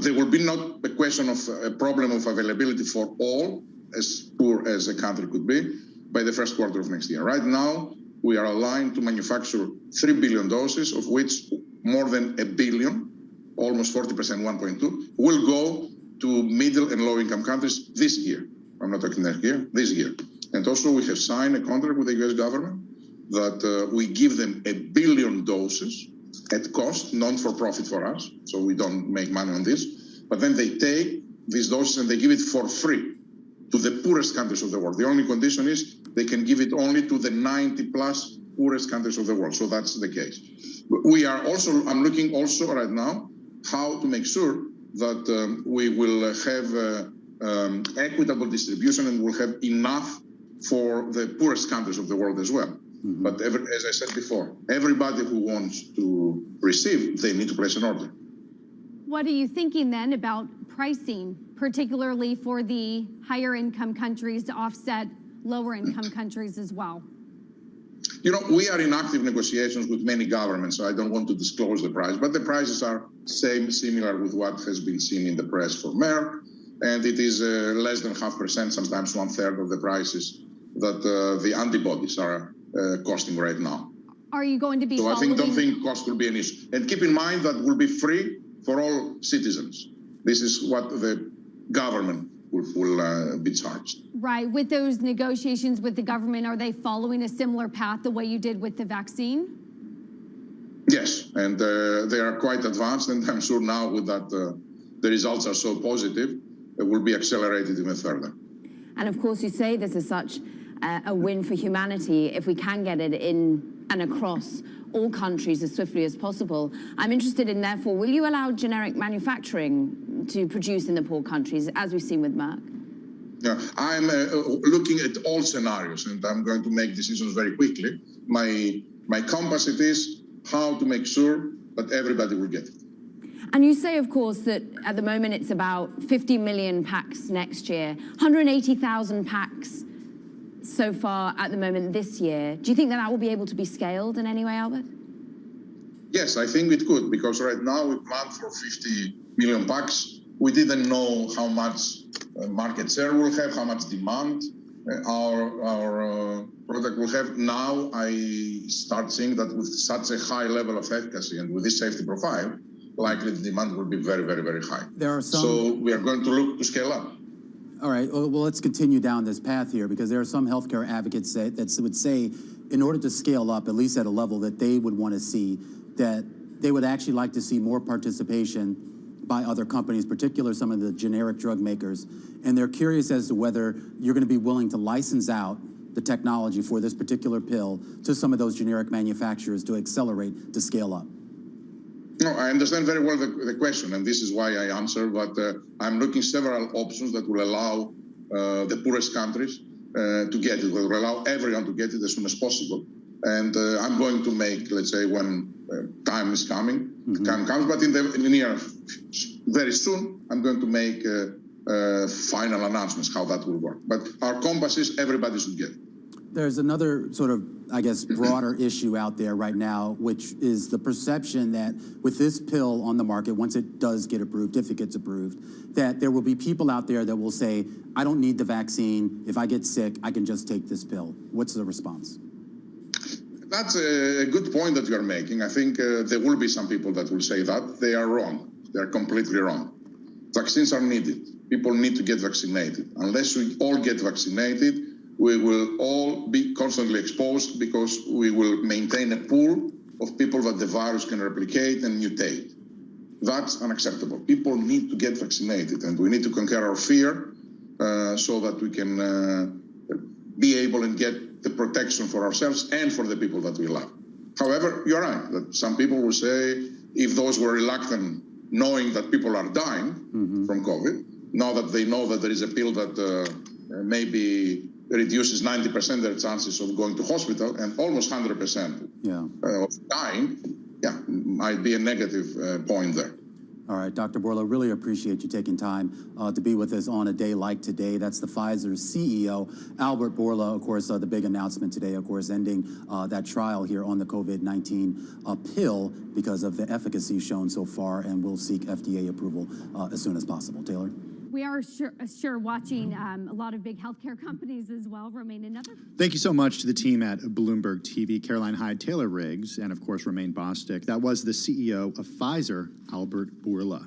There will be not a question of a problem of availability for all, as poor as a country could be, by the first quarter of next year. Right now, we are aligned to manufacture 3 billion doses, of which more than 1 billion, almost 40%, 1.2, will go to middle and low-income countries this year. I'm not talking next year, this year. And also we have signed a contract with the US government that we give them 1 billion doses at cost, non-for-profit for us, so we don't make money on this. But then they take these doses and they give it for free to the poorest countries of the world. The only condition is they can give it only to the 90-plus poorest countries of the world. So that's the case. We are also, I'm looking also right now how to make sure that we will have equitable distribution and will have enough for the poorest countries of the world as well. Mm-hmm. But as I said before, everybody who wants to receive, they need to place an order. What are you thinking then about pricing, particularly for the higher income countries to offset lower income countries as well? You know, we are in active negotiations with many governments, so I don't want to disclose the price, but the prices are similar with what has been seen in the press for Merck, and it is less than 0.5%, sometimes 1/3 of the prices that the antibodies are costing right now. Are you going to be So I don't think cost will be an issue. And keep in mind that will be free for all citizens. This is what the government will be charged. Right. With those negotiations with the government, are they following a similar path the way you did with the vaccine? Yes, and they are quite advanced, and I'm sure now with that the results are so positive, it will be accelerated even further. And of course, you say this is such a win for humanity if we can get it in and across all countries as swiftly as possible. I'm interested in, therefore, will you allow generic manufacturing to produce in the poor countries, as we've seen with Merck? Yeah, I'm looking at all scenarios, and I'm going to make decisions very quickly. My compass it is how to make sure that everybody will get it. And you say, of course, that at the moment it's about 50 million packs next year, 180,000 packs so far at the moment this year. Do you think that that will be able to be scaled in any way, Albert? Yes, I think it could, because right now we planned for 50 million packs. We didn't know how much market share we'll have, how much demand our product will have. Now I start seeing that with such a high level of efficacy and with this safety profile, likely the demand will be very, very, very high. There are some... So we are going to look to scale up. All right, well, let's continue down this path here, because there are some healthcare advocates that would say, in order to scale up, at least at a level that they would want to see, that they would actually like to see more participation by other companies, particularly some of the generic drug makers. And they're curious as to whether you're going to be willing to license out the technology for this particular pill to some of those generic manufacturers to accelerate, to scale up. No, I understand very well the question, and this is why I answer, but I'm looking several options that will allow the poorest countries to get it, will allow everyone to get it as soon as possible. And I'm going to make, let's say, when time is coming, time comes, but in the near, very soon, I'm going to make final announcements how that will work. But our compass is everybody should get it. There's another sort of, I guess, broader issue out there right now, which is the perception that with this pill on the market, once it does get approved, if it gets approved, that there will be people out there that will say, I don't need the vaccine. If I get sick, I can just take this pill. What's the response? That's a good point that you're making. I think there will be some people that will say that. They are wrong. They're completely wrong. Vaccines are needed. People need to get vaccinated. Unless we all get vaccinated, we will all be constantly exposed because we will maintain a pool of people that the virus can replicate and mutate. That's unacceptable. People need to get vaccinated, and we need to conquer our fear so that we can be able and get the protection for ourselves and for the people that we love. However, you're right, that some people will say, if those were reluctant, knowing that people are dying from COVID, now that they know that there is a pill that maybe reduces 90% their chances of going to hospital and almost 100% of dying, might be a negative point there. All right, Dr. Bourla, really appreciate you taking time to be with us on a day like today. That's the Pfizer CEO, Albert Bourla. Of course, the big announcement today, of course, ending that trial here on the COVID-19 pill because of the efficacy shown so far, and we'll seek FDA approval as soon as possible. Taylor? We are sure watching a lot of big healthcare companies as well remain another. Thank you so much to the team at Bloomberg TV, Caroline Hyde, Taylor Riggs, and of course, Romaine Bostick. That was the CEO of Pfizer, Albert Bourla.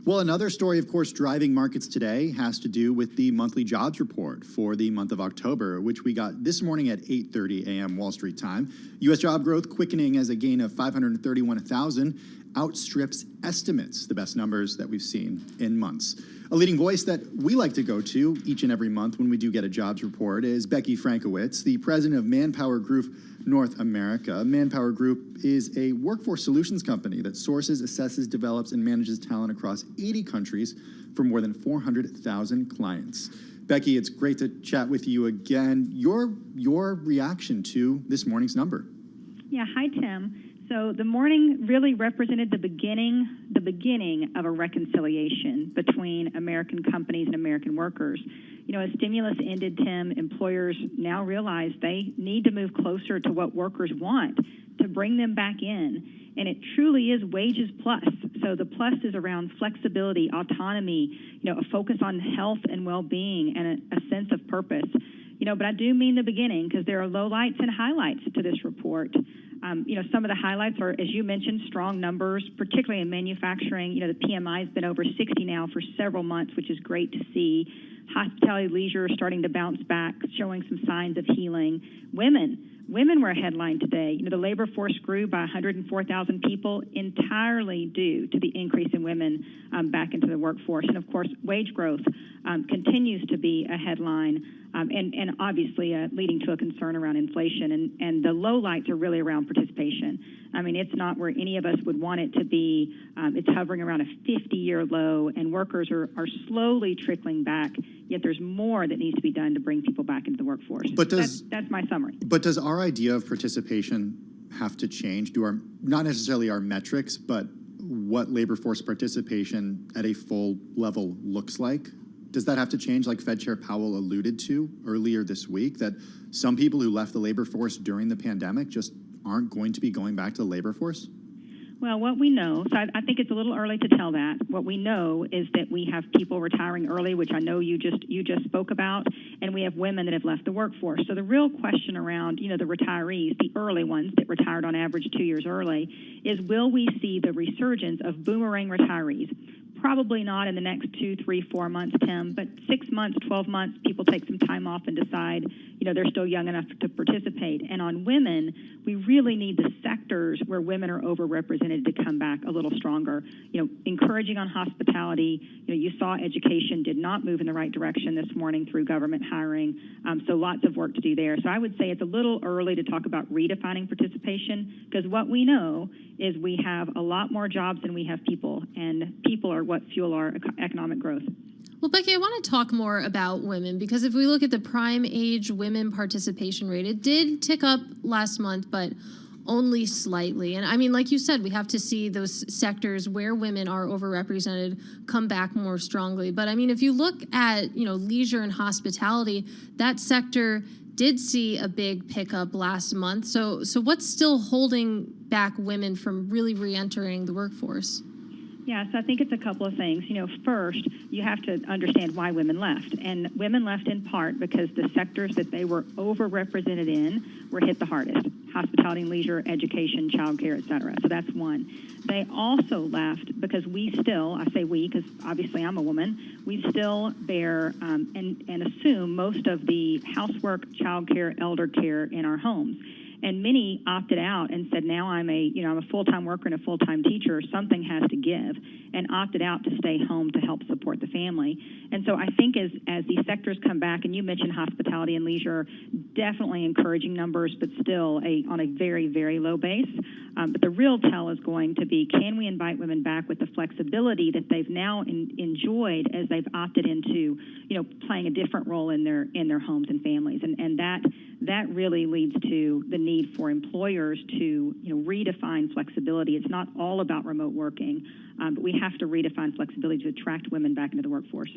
Well, another story, of course, driving markets today has to do with the monthly jobs report for the month of October, which we got this morning at 8:30 a.m. Wall Street time. U.S. job growth quickening as a gain of 531,000 outstrips estimates, the best numbers that we've seen in months. A leading voice that we like to go to each and every month when we do get a jobs report is Becky Frankowitz, the president of Manpower Group North America. Manpower Group is a workforce solutions company that sources, assesses, develops, and manages talent across 80 countries for more than 400,000 clients. Becky, it's great to chat with you again. Your reaction to this morning's number. Yeah, hi, Tim. So the morning really represented the beginning of a reconciliation between American companies and American workers. You know, as stimulus ended, Tim, employers now realize they need to move closer to what workers want to bring them back in. And it truly is wages plus. So the plus is around flexibility, autonomy, you know, a focus on health and well-being, and a sense of purpose. You know, but I do mean the beginning, because there are lowlights and highlights to this report. You know, some of the highlights are, as you mentioned, strong numbers, particularly in manufacturing. You know, the PMI has been over 60 now for several months, which is great to see. Hospitality, leisure are starting to bounce back, showing some signs of healing. Women were a headline today. You know, the labor force grew by 104,000 people, entirely due to the increase in women back into the workforce. And of course, wage growth continues to be a headline, and obviously leading to a concern around inflation. And the lowlights are really around participation. I mean, it's not where any of us would want it to be. It's hovering around a 50-year low, and workers are slowly trickling back. Yet there's more that needs to be done to bring people back into the workforce. But that's my summary. But does our idea of participation have to change? Do not necessarily our metrics, but what labor force participation at a full level looks like? Does that have to change, like Fed Chair Powell alluded to earlier this week, that some people who left the labor force during the pandemic just aren't going to be going back to the labor force? Well, what we know, so I think it's a little early to tell that. What we know is that we have people retiring early, which I know you just spoke about, and we have women that have left the workforce. So the real question around, you know, the retirees, the early ones that retired on average 2 years early, is will we see the resurgence of boomerang retirees? Probably not in the next 2, 3, 4 months, Tim, but 6 months, 12 months, people take some time off and decide, you know, they're still young enough to participate. And on women, we really need the sectors where women are overrepresented to come back a little stronger. You know, encouraging on hospitality. You know, you saw education did not move in the right direction this morning through government hiring. So lots of work to do there. So I would say it's a little early to talk about redefining participation, because what we know is we have a lot more jobs than we have people, and people are what fuel our economic growth. Well, Becky, I want to talk more about women, because if we look at the prime age women participation rate, it did tick up last month, but only slightly. And I mean, like you said, we have to see those sectors where women are overrepresented come back more strongly. But I mean, if you look at, leisure and hospitality, that sector did see a big pickup last month. So what's still holding back women from really re-entering the workforce? Yeah, so I think it's a couple of things. First, you have to understand why women left. And women left in part because the sectors that they were overrepresented in were hit the hardest: hospitality and leisure, education, childcare, et cetera. So that's one. They also left because we still, I say we because obviously I'm a woman, we still bear and assume most of the housework, childcare, elder care in our homes. And many opted out and said, now I'm a full-time worker and a full-time teacher. Something has to give, and opted out to stay home to help support the family. And so I think as these sectors come back, and you mentioned hospitality and leisure, definitely encouraging numbers, but still on a very, very low base. But the real tell is going to be, can we invite women back with the flexibility that they've now enjoyed as they've opted into, playing a different role in their homes and families, and that really leads to the need for employers to redefine flexibility. It's not all about remote working, but we have to redefine flexibility to attract women back into the workforce.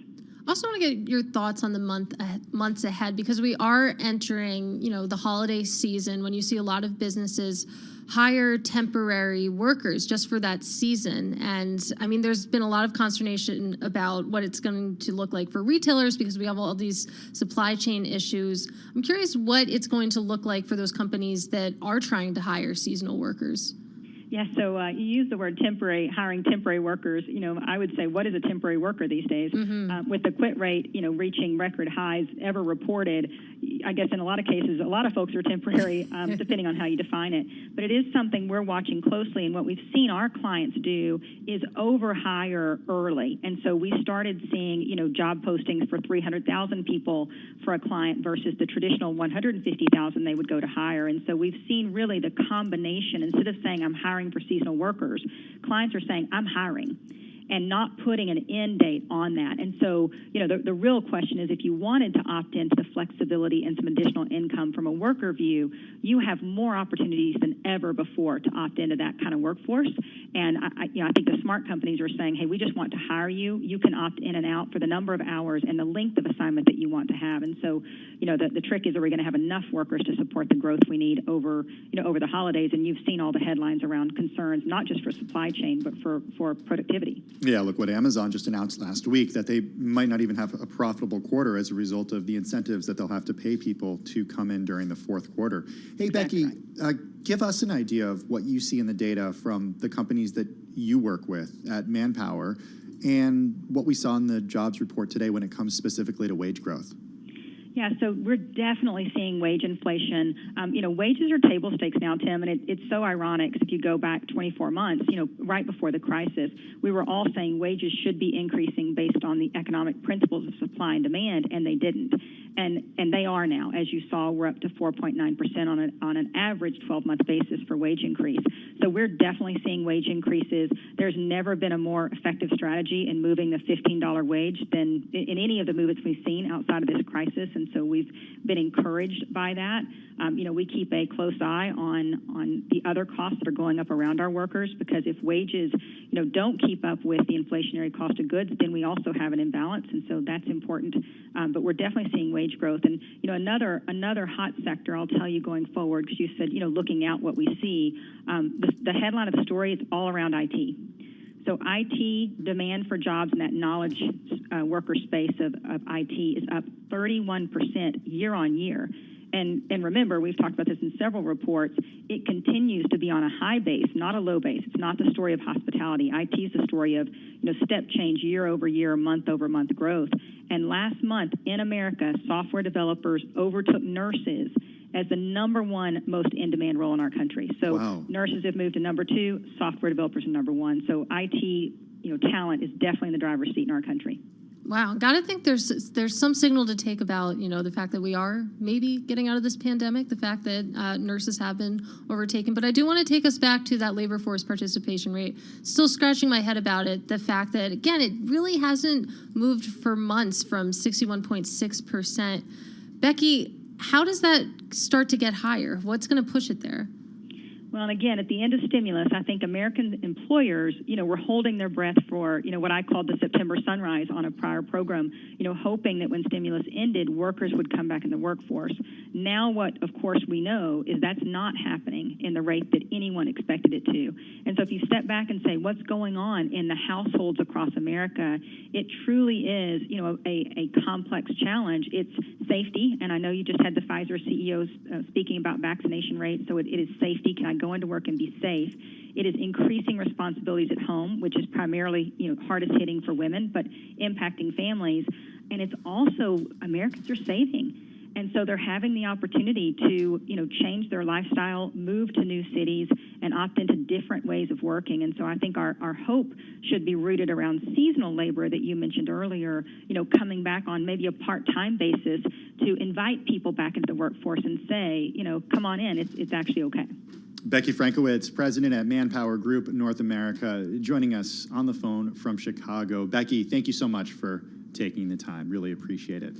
I also want to get your thoughts on the months ahead, because we are entering, the holiday season when you see a lot of businesses hire temporary workers just for that season. And I mean, there's been a lot of consternation about what it's going to look like for retailers because we have all these supply chain issues. I'm curious what it's going to look like for those companies that are trying to hire seasonal workers. Yeah, so you use the word temporary, hiring temporary workers. I would say, what is a temporary worker these days? With the quit rate, reaching record highs ever reported, I guess in a lot of cases, a lot of folks are temporary, depending on how you define it. But it is something we're watching closely, and what we've seen our clients do is overhire early. And so we started seeing, job postings for 300,000 people for a client versus the traditional 150,000 they would go to hire. And so we've seen really the combination. Instead of saying I'm hiring for seasonal workers, clients are saying I'm hiring, and not putting an end date on that. And so, the real question is, if you wanted to opt into the flexibility and some additional income from a worker view, you have more opportunities than ever before to opt into that kind of workforce. And I think the smart companies are saying, hey, we just want to hire you. You can opt in and out for the number of hours and the length of assignment that you want to have. And so, the trick is, are we going to have enough workers to support the growth we need over the holidays? And you've seen all the headlines around concerns, not just for supply chain, but for productivity. Yeah, look what Amazon just announced last week, that they might not even have a profitable quarter as a result of the incentives that they'll have to pay people to come in during the fourth quarter. Hey, Becky, give us an idea of what you see in the data from the companies that you work with at Manpower and what we saw in the jobs report today when it comes specifically to wage growth. Yeah, so we're definitely seeing wage inflation. Wages are table stakes now, Tim, and it's so ironic. If you go back 24 months, right before the crisis, we were all saying wages should be increasing based on the economic principles of supply and demand, and they didn't. And they are now. As you saw, we're up to 4.9% on an average 12-month basis for wage increase. So we're definitely seeing wage increases. There's never been a more effective strategy in moving the $15 wage than in any of the movements we've seen outside of this crisis. And so we've been encouraged by that. We keep a close eye on the other costs that are going up around our workers, because if wages, don't keep up with the inflationary cost of goods, then we also have an imbalance, and so that's important. But we're definitely seeing wage growth. And another hot sector I'll tell you going forward, because you said looking out what we see. The headline of the story is all around IT. So IT demand for jobs in that knowledge worker space of IT is up 31% year on year. And remember, we've talked about this in several reports, it continues to be on a high base, not a low base. It's not the story of hospitality. IT is the story of step change year over year, month over month growth. And last month in America, software developers overtook nurses as the number one most in-demand role in our country. So wow. Nurses have moved to number 2, software developers are number 1. So IT, talent is definitely in the driver's seat in our country. Wow, gotta think there's some signal to take about the fact that we are maybe getting out of this pandemic, the fact that nurses have been overtaken. But I do want to take us back to that labor force participation rate. Still scratching my head about it. The fact that again it really hasn't moved for months from 61.6%. Becky, how does that start to get higher? What's going to push it there? Well, and again, at the end of stimulus, I think American employers, were holding their breath for, what I called the September sunrise on a prior program, hoping that when stimulus ended, workers would come back in the workforce. Now what, of course, we know is that's not happening in the rate that anyone expected it to. And so if you step back and say, what's going on in the households across America, it truly is, a complex challenge. It's safety, and I know you just had the Pfizer CEOs speaking about vaccination rates, so it is safety. Can I go into work and be safe? It is increasing responsibilities at home, which is primarily, hardest hitting for women, but impacting families. And it's also Americans are saving. And so they're having the opportunity to, change their lifestyle, move to new cities, and opt into different ways of working. And so I think our hope should be rooted around seasonal labor that you mentioned earlier, coming back on maybe a part-time basis to invite people back into the workforce and say, come on in, it's actually okay. Becky Frankowitz, president at Manpower Group North America, joining us on the phone from Chicago. Becky, thank you so much for taking the time. Really appreciate it.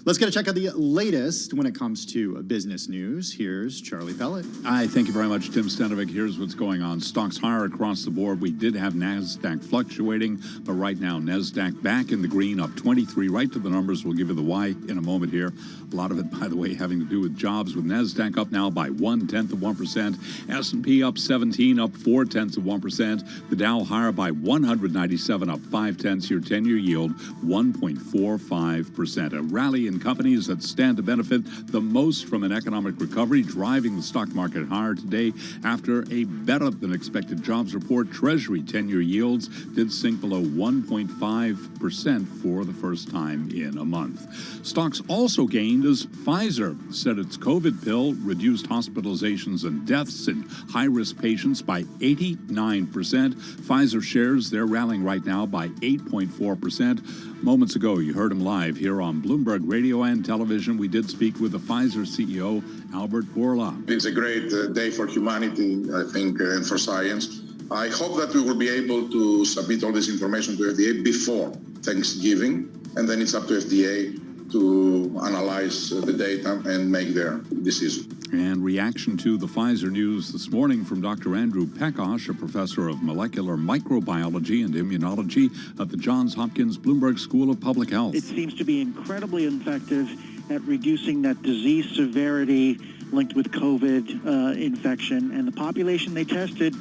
Let's get a check of the latest when it comes to business news. Here's Charlie Pellet. Hi, thank you very much, Tim Stanovic. Here's what's going on. Stocks higher across the board. We did have NASDAQ fluctuating, but right now, NASDAQ back in the green, up 23, right to the numbers. We'll give you the why in a moment here. A lot of it, by the way, having to do with jobs, with NASDAQ up now by 0.1%. S&P up 17, up 0.4%. The Dow higher by 197, up 0.5. Your 10-year yield, 1.45%. A rally in companies that stand to benefit the most from an economic recovery, driving the stock market higher today after a better-than-expected jobs report. Treasury 10-year yields did sink below 1.5% for the first time in a month. Stocks also gained as Pfizer said its COVID pill reduced hospitalizations and deaths in high-risk patients by 89%. Pfizer shares, they're rallying right now by 8.4%. Moments ago, you heard him live here on Bloomberg Radio and television. We did speak with the Pfizer CEO, Albert Bourla. It's a great day for humanity, I think, and for science. I hope that we will be able to submit all this information to FDA before Thanksgiving, and then it's up to FDA to analyze the data and make their decision. And reaction to the Pfizer news this morning from Dr. Andrew Pekosh, a professor of molecular microbiology and immunology at the Johns Hopkins Bloomberg School of Public Health. It seems to be incredibly effective at reducing that disease severity linked with COVID infection. And the population they tested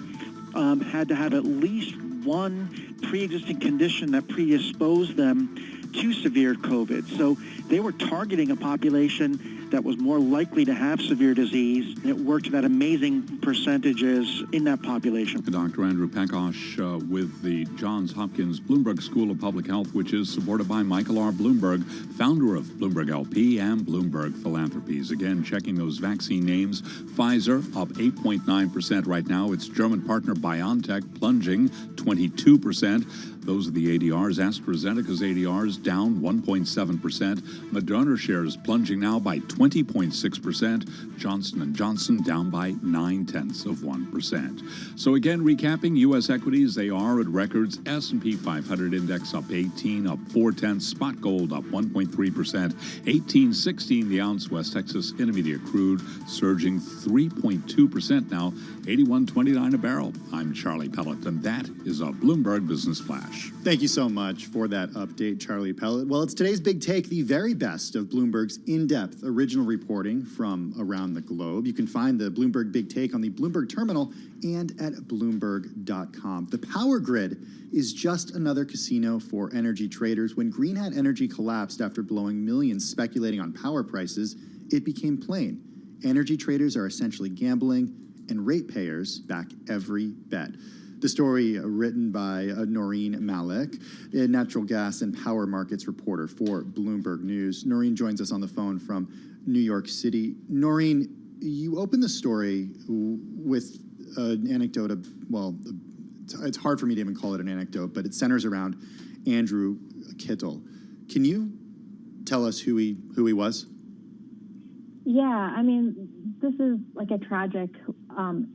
had to have at least one pre-existing condition that predisposed them to severe COVID. So they were targeting a population that was more likely to have severe disease, and it worked at amazing percentages in that population. Dr. Andrew Pekosh with the Johns Hopkins Bloomberg School of Public Health, which is supported by Michael R. Bloomberg, founder of Bloomberg LP and Bloomberg Philanthropies. Again, checking those vaccine names. Pfizer up 8.9% right now. Its German partner BioNTech plunging 22%. Those are the ADRs. AstraZeneca's ADRs down 1.7%. Moderna shares plunging now by 20.6%. Johnson & Johnson down by 0.9%. So again, recapping U.S. equities, they are at records. S&P 500 index up 18, up 0.4. Spot gold up 1.3%. 18.16 the ounce. West Texas Intermediate crude surging 3.2% now. 81.29 a barrel. I'm Charlie Pellet, and that is a Bloomberg Business Flash. Thank you so much for that update, Charlie Pellet. Well, it's today's Big Take, the very best of Bloomberg's in-depth original reporting from around the globe. You can find the Bloomberg Big Take on the Bloomberg terminal and at Bloomberg.com. The power grid is just another casino for energy traders. When Green Hat Energy collapsed after blowing millions speculating on power prices, it became plain. Energy traders are essentially gambling, and ratepayers back every bet. The story written by Noreen Malik, a natural gas and power markets reporter for Bloomberg News. Noreen joins us on the phone from New York City. Noreen, you opened the story with an anecdote of, well, it's hard for me to even call it an anecdote, but it centers around Andrew Kittle. Can you tell us who he was? Yeah, I mean, this is like a tragic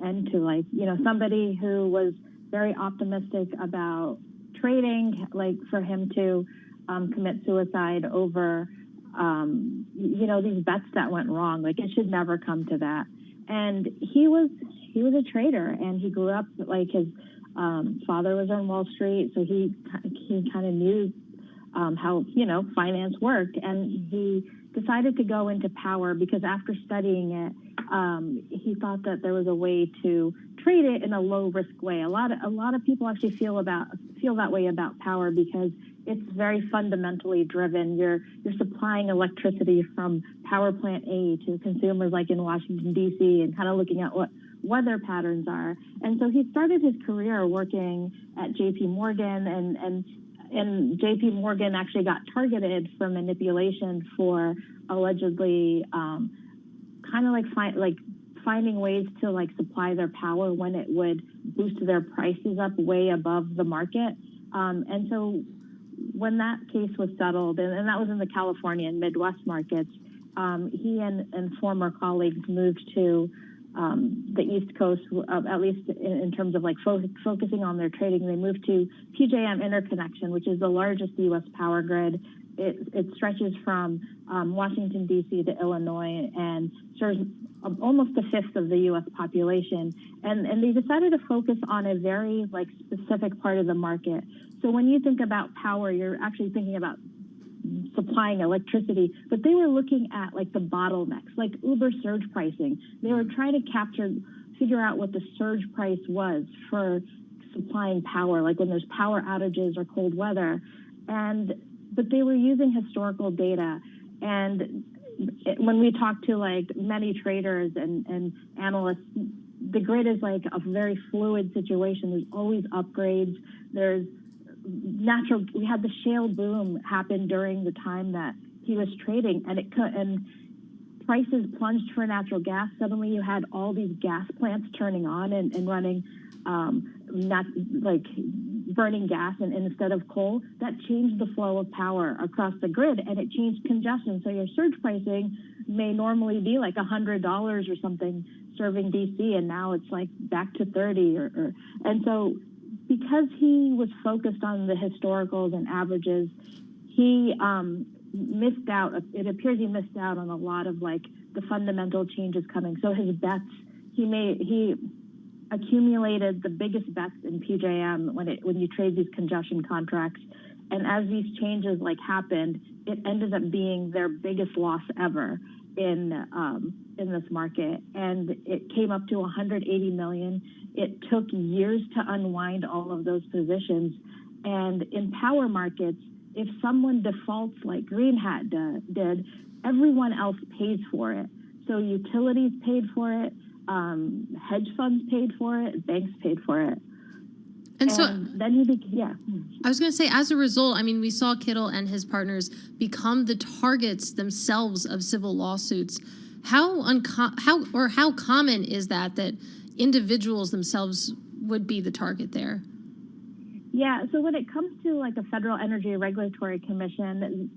end to life. You know, somebody who was very optimistic about trading, like for him to commit suicide over, you know, these bets that went wrong. Like, it should never come to that. And he was a trader, and he grew up like his father was on Wall Street, so he kind of knew how finance worked, and he decided to go into power because after studying it, he thought that there was a way to trade it in a low risk way. A lot of people actually feel that way about power because it's very fundamentally driven. You're supplying electricity from power plant A to consumers like in Washington, D.C., and kind of looking at what weather patterns are. And so he started his career working at J.P. Morgan, and J.P. Morgan actually got targeted for manipulation for allegedly kind of like finding ways to like supply their power when it would boost their prices up way above the market. And so when that case was settled, and that was in the California and Midwest markets, he and former colleagues moved to the East Coast, at least in terms of like focusing on their trading. They moved to PJM Interconnection, which is the largest U.S. power grid. It stretches from Washington, D.C. to Illinois and serves almost a fifth of the U.S. population. And they decided to focus on a very like specific part of the market. So when you think about power, you're actually thinking about supplying electricity, but they were looking at like the bottlenecks, like Uber surge pricing. They were trying to figure out what the surge price was for supplying power, like when there's power outages or cold weather. But they were using historical data. And when we talk to like many traders and analysts, the grid is like a very fluid situation. There's always upgrades. There's we had the shale boom happen during the time that he was trading, and prices plunged for natural gas. Suddenly you had all these gas plants turning on and running, not like burning gas and instead of coal. That changed the flow of power across the grid, and it changed congestion. So your surge pricing may normally be like $100 or something serving DC, and now it's like back to 30 and so because he was focused on the historicals and averages, he missed out. It appears he missed out on a lot of like the fundamental changes coming. So his bets, he accumulated the biggest bets in PJM when you trade these congestion contracts. And as these changes like happened, it ended up being their biggest loss ever in this market, and it came up to 180 million. It took years to unwind all of those positions. And in power markets, if someone defaults like Green Hat did, everyone else pays for it. So utilities paid for it, hedge funds paid for it, banks paid for it. And so then I was going to say, as a result, I mean, we saw Kittle and his partners become the targets themselves of civil lawsuits. How common is that individuals themselves would be the target there? Yeah, so when it comes to like a Federal Energy Regulatory Commission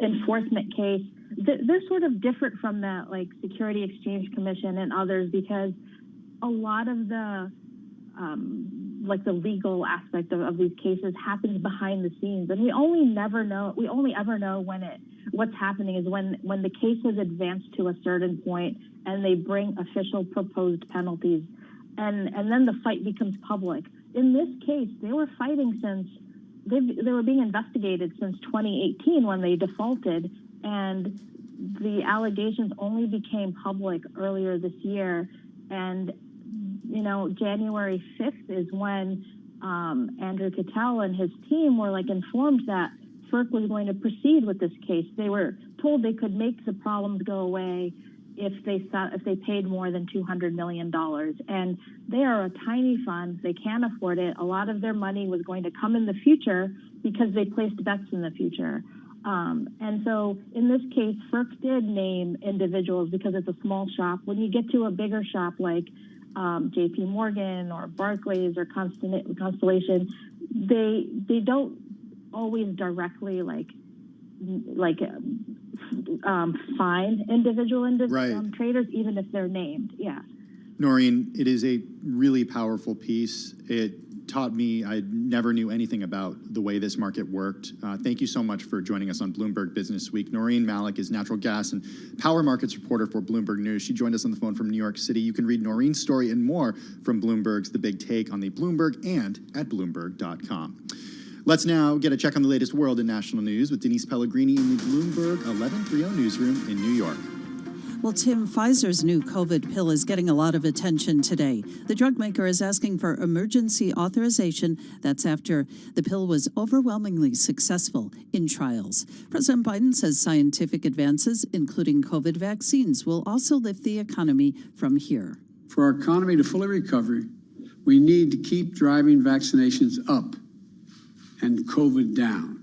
enforcement case, they're sort of different from the like Security Exchange Commission and others, because a lot of the like the legal aspect of these cases happens behind the scenes, and we only ever know what's happening is when the case is advanced to a certain point and they bring official proposed penalties, and then the fight becomes public. In this case, they were fighting since they were being investigated since 2018 when they defaulted, and the allegations only became public earlier this year. And January 5th is when Andrew Cattell and his team were like informed that FERC was going to proceed with this case. They were told they could make the problems go away if they paid more than $200 million. And they are a tiny fund. They can't afford it. A lot of their money was going to come in the future because they placed bets in the future. And so in this case, FERC did name individuals because it's a small shop. When you get to a bigger shop like J.P. Morgan or Barclays or Constellation, they don't always directly find individual traders, even if they're named. Yeah. Noreen, it is a really powerful piece. It taught me. I never knew anything about the way this market worked. Thank you so much for joining us on Bloomberg Business Week. Noreen Malik is natural gas and power markets reporter for Bloomberg News. She joined us on the phone from New York City. You can read Noreen's story and more from Bloomberg's The Big Take on the Bloomberg and at Bloomberg.com. Let's now get a check on the latest world and national news with Denise Pellegrini in the Bloomberg 1130 newsroom in New York. Well, Tim, Pfizer's new COVID pill is getting a lot of attention today. The drug maker is asking for emergency authorization. That's after the pill was overwhelmingly successful in trials. President Biden says scientific advances, including COVID vaccines, will also lift the economy from here. For our economy to fully recover, we need to keep driving vaccinations up and COVID down.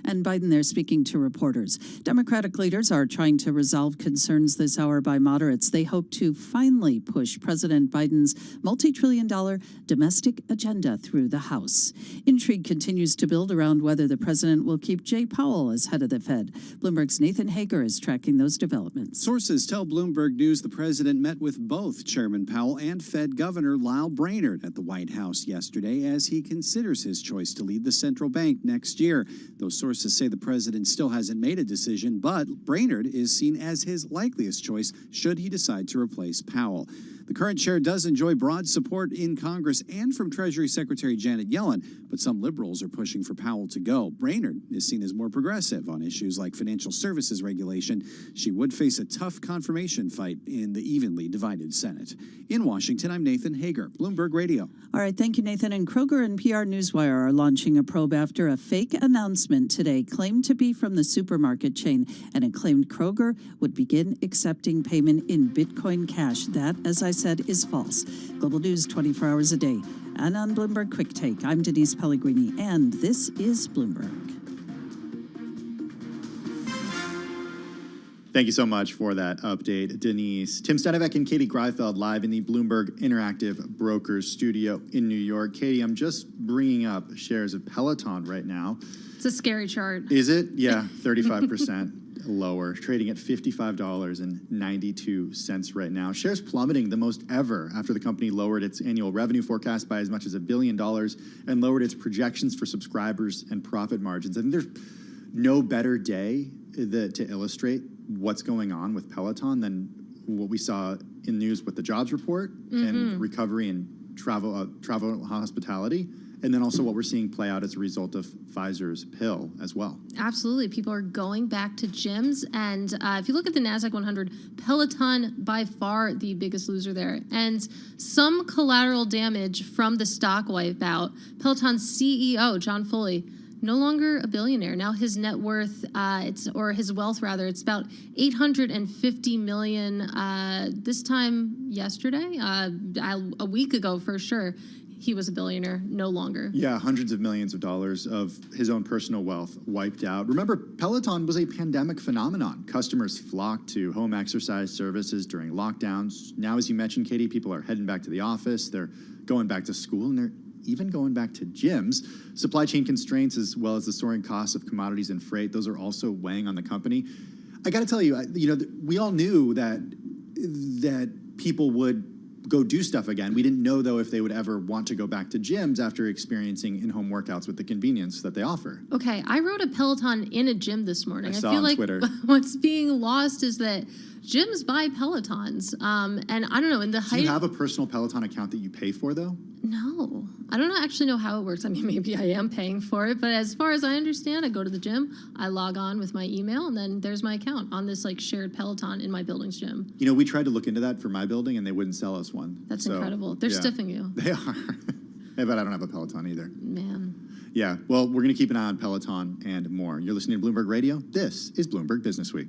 And Biden there speaking to reporters. Democratic leaders are trying to resolve concerns this hour by moderates. They hope to finally push President Biden's multi-trillion-dollar domestic agenda through the House. Intrigue continues to build around whether the president will keep Jay Powell as head of the Fed. Bloomberg's Nathan Hager is tracking those developments. Sources tell Bloomberg News the president met with both Chairman Powell and Fed Governor Lyle Brainerd at the White House yesterday as he considers his choice to lead the central bank next year. Those sources say the president still hasn't made a decision, but Brainerd is seen as his likeliest choice should he decide to replace Powell. The current chair does enjoy broad support in Congress and from Treasury Secretary Janet Yellen, but some liberals are pushing for Powell to go. Brainerd is seen as more progressive on issues like financial services regulation. She would face a tough confirmation fight in the evenly divided Senate. In Washington, I'm Nathan Hager, Bloomberg Radio. All right, thank you, Nathan. And Kroger and PR Newswire are launching a probe after a fake announcement today claimed to be from the supermarket chain, and it claimed Kroger would begin accepting payment in Bitcoin Cash. That, as I said, is false. Global News 24 hours a day. And on Bloomberg Quick Take, I'm Denise Pellegrini, and this is Bloomberg. Thank you so much for that update, Denise. Tim Stenevec and Katie Greifeld live in the Bloomberg Interactive Brokers studio in New York. Katie, I'm just bringing up shares of Peloton right now. It's a scary chart. Is it? Yeah, 35% lower, trading at $55.92 right now. Shares plummeting the most ever after the company lowered its annual revenue forecast by as much as $1 billion and lowered its projections for subscribers and profit margins. I think there's no better day to illustrate what's going on with Peloton than what we saw in news with the jobs report and recovery in travel and hospitality. And then also what we're seeing play out as a result of Pfizer's pill as well. Absolutely. People are going back to gyms. And if you look at the NASDAQ 100, Peloton by far the biggest loser there. And some collateral damage from the stock wipeout. Peloton's CEO, John Foley, no longer a billionaire. Now his net worth, his wealth rather, it's about $850 million. This time yesterday, a week ago for sure. He was a billionaire, no longer. Yeah, hundreds of millions of dollars of his own personal wealth wiped out. Remember, Peloton was a pandemic phenomenon. Customers flocked to home exercise services during lockdowns. Now, as you mentioned, Katie, people are heading back to the office. They're going back to school, and they're even going back to gyms. Supply chain constraints, as well as the soaring costs of commodities and freight, those are also weighing on the company. I got to tell you, we all knew that people would go do stuff again. We didn't know, though, if they would ever want to go back to gyms after experiencing in-home workouts with the convenience that they offer. Okay, I rode a Peloton in a gym this morning. I saw feel on like Twitter. What's being lost is that gyms buy Pelotons. And I don't know, in the height... Do you have a personal Peloton account that you pay for, though? No. I don't actually know how it works. I mean, maybe I am paying for it, but as far as I understand, I go to the gym, I log on with my email, and then there's my account on this shared Peloton in my building's gym. We tried to look into that for my building, and they wouldn't sell us one. That's incredible. They're stiffing you. They are. But I don't have a Peloton either. Man. Yeah, well, we're going to keep an eye on Peloton and more. You're listening to Bloomberg Radio. This is Bloomberg Business Week.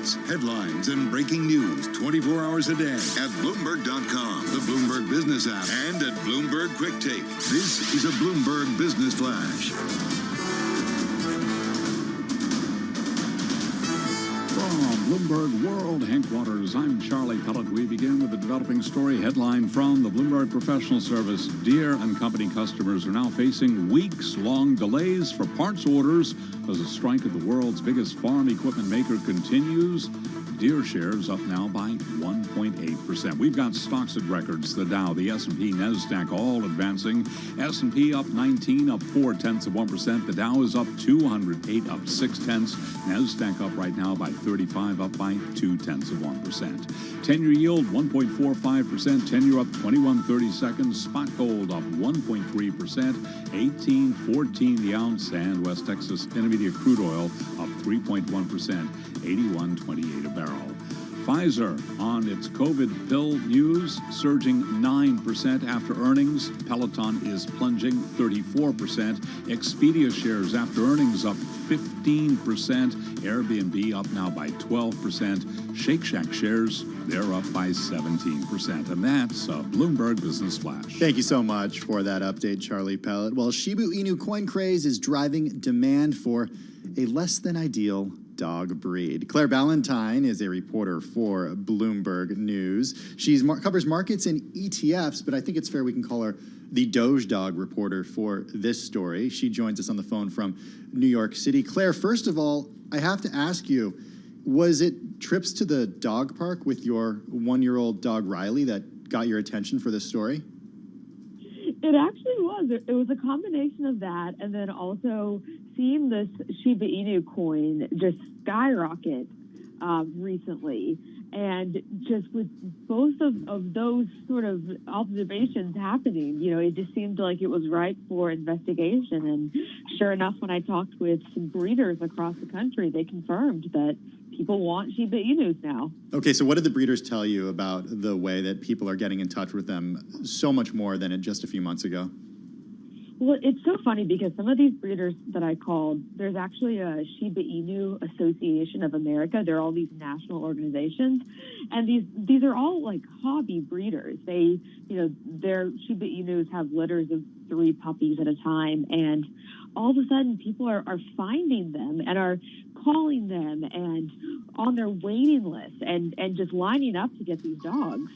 updates, headlines, and breaking news 24 hours a day at Bloomberg.com, the Bloomberg Business app, and at Bloomberg Quick Take. This is a Bloomberg Business Flash. From Bloomberg World Headquarters, I'm Charlie Pellet. We begin with a developing story headline from the Bloomberg Professional Service. Deere & Company customers are now facing weeks-long delays for parts orders as a strike at the world's biggest farm equipment maker continues. Deere shares up now by 1.8%. We've got stocks at records. The Dow, the S&P, NASDAQ all advancing. S&P up 19, up 0.4%. The Dow is up 208, up 0.6. NASDAQ up right now by 35, up by 0.2%. 10-year yield 1.45%. 10-year up 21.30. Spot gold up 1.3%. 18.14 the ounce. And West Texas Intermediate crude oil up 3.1%. 81.28 a barrel. Pfizer on its COVID pill news, surging 9% after earnings. Peloton is plunging 34%. Expedia shares after earnings up 15%. Airbnb up now by 12%. Shake Shack shares, they're up by 17%. And that's a Bloomberg Business Flash. Thank you so much for that update, Charlie Pellet. Well, Shiba Inu coin craze is driving demand for a less than ideal dog breed. Claire Ballantyne is a reporter for Bloomberg News. She covers markets and ETFs, but I think it's fair we can call her the Doge Dog reporter for this story. She joins us on the phone from New York City. Claire, first of all, I have to ask you, was it trips to the dog park with your one-year-old dog Riley that got your attention for this story? It actually was. It was a combination of that, and then also seeing this Shiba Inu coin just skyrocket recently. And just with both of those sort of observations happening, you know, it just seemed like it was ripe for investigation. And sure enough, when I talked with some breeders across the country, they confirmed that people want Shiba Inus now. Okay, so what did the breeders tell you about the way that people are getting in touch with them so much more than just a few months ago? Well, it's so funny because some of these breeders that I called, there's actually a Shiba Inu Association of America. They're all these national organizations, and these are all like hobby breeders. They, you know, their Shiba Inus have litters of 3 puppies at a time, and all of a sudden people are finding them and are calling them and on their waiting list and just lining up to get these dogs.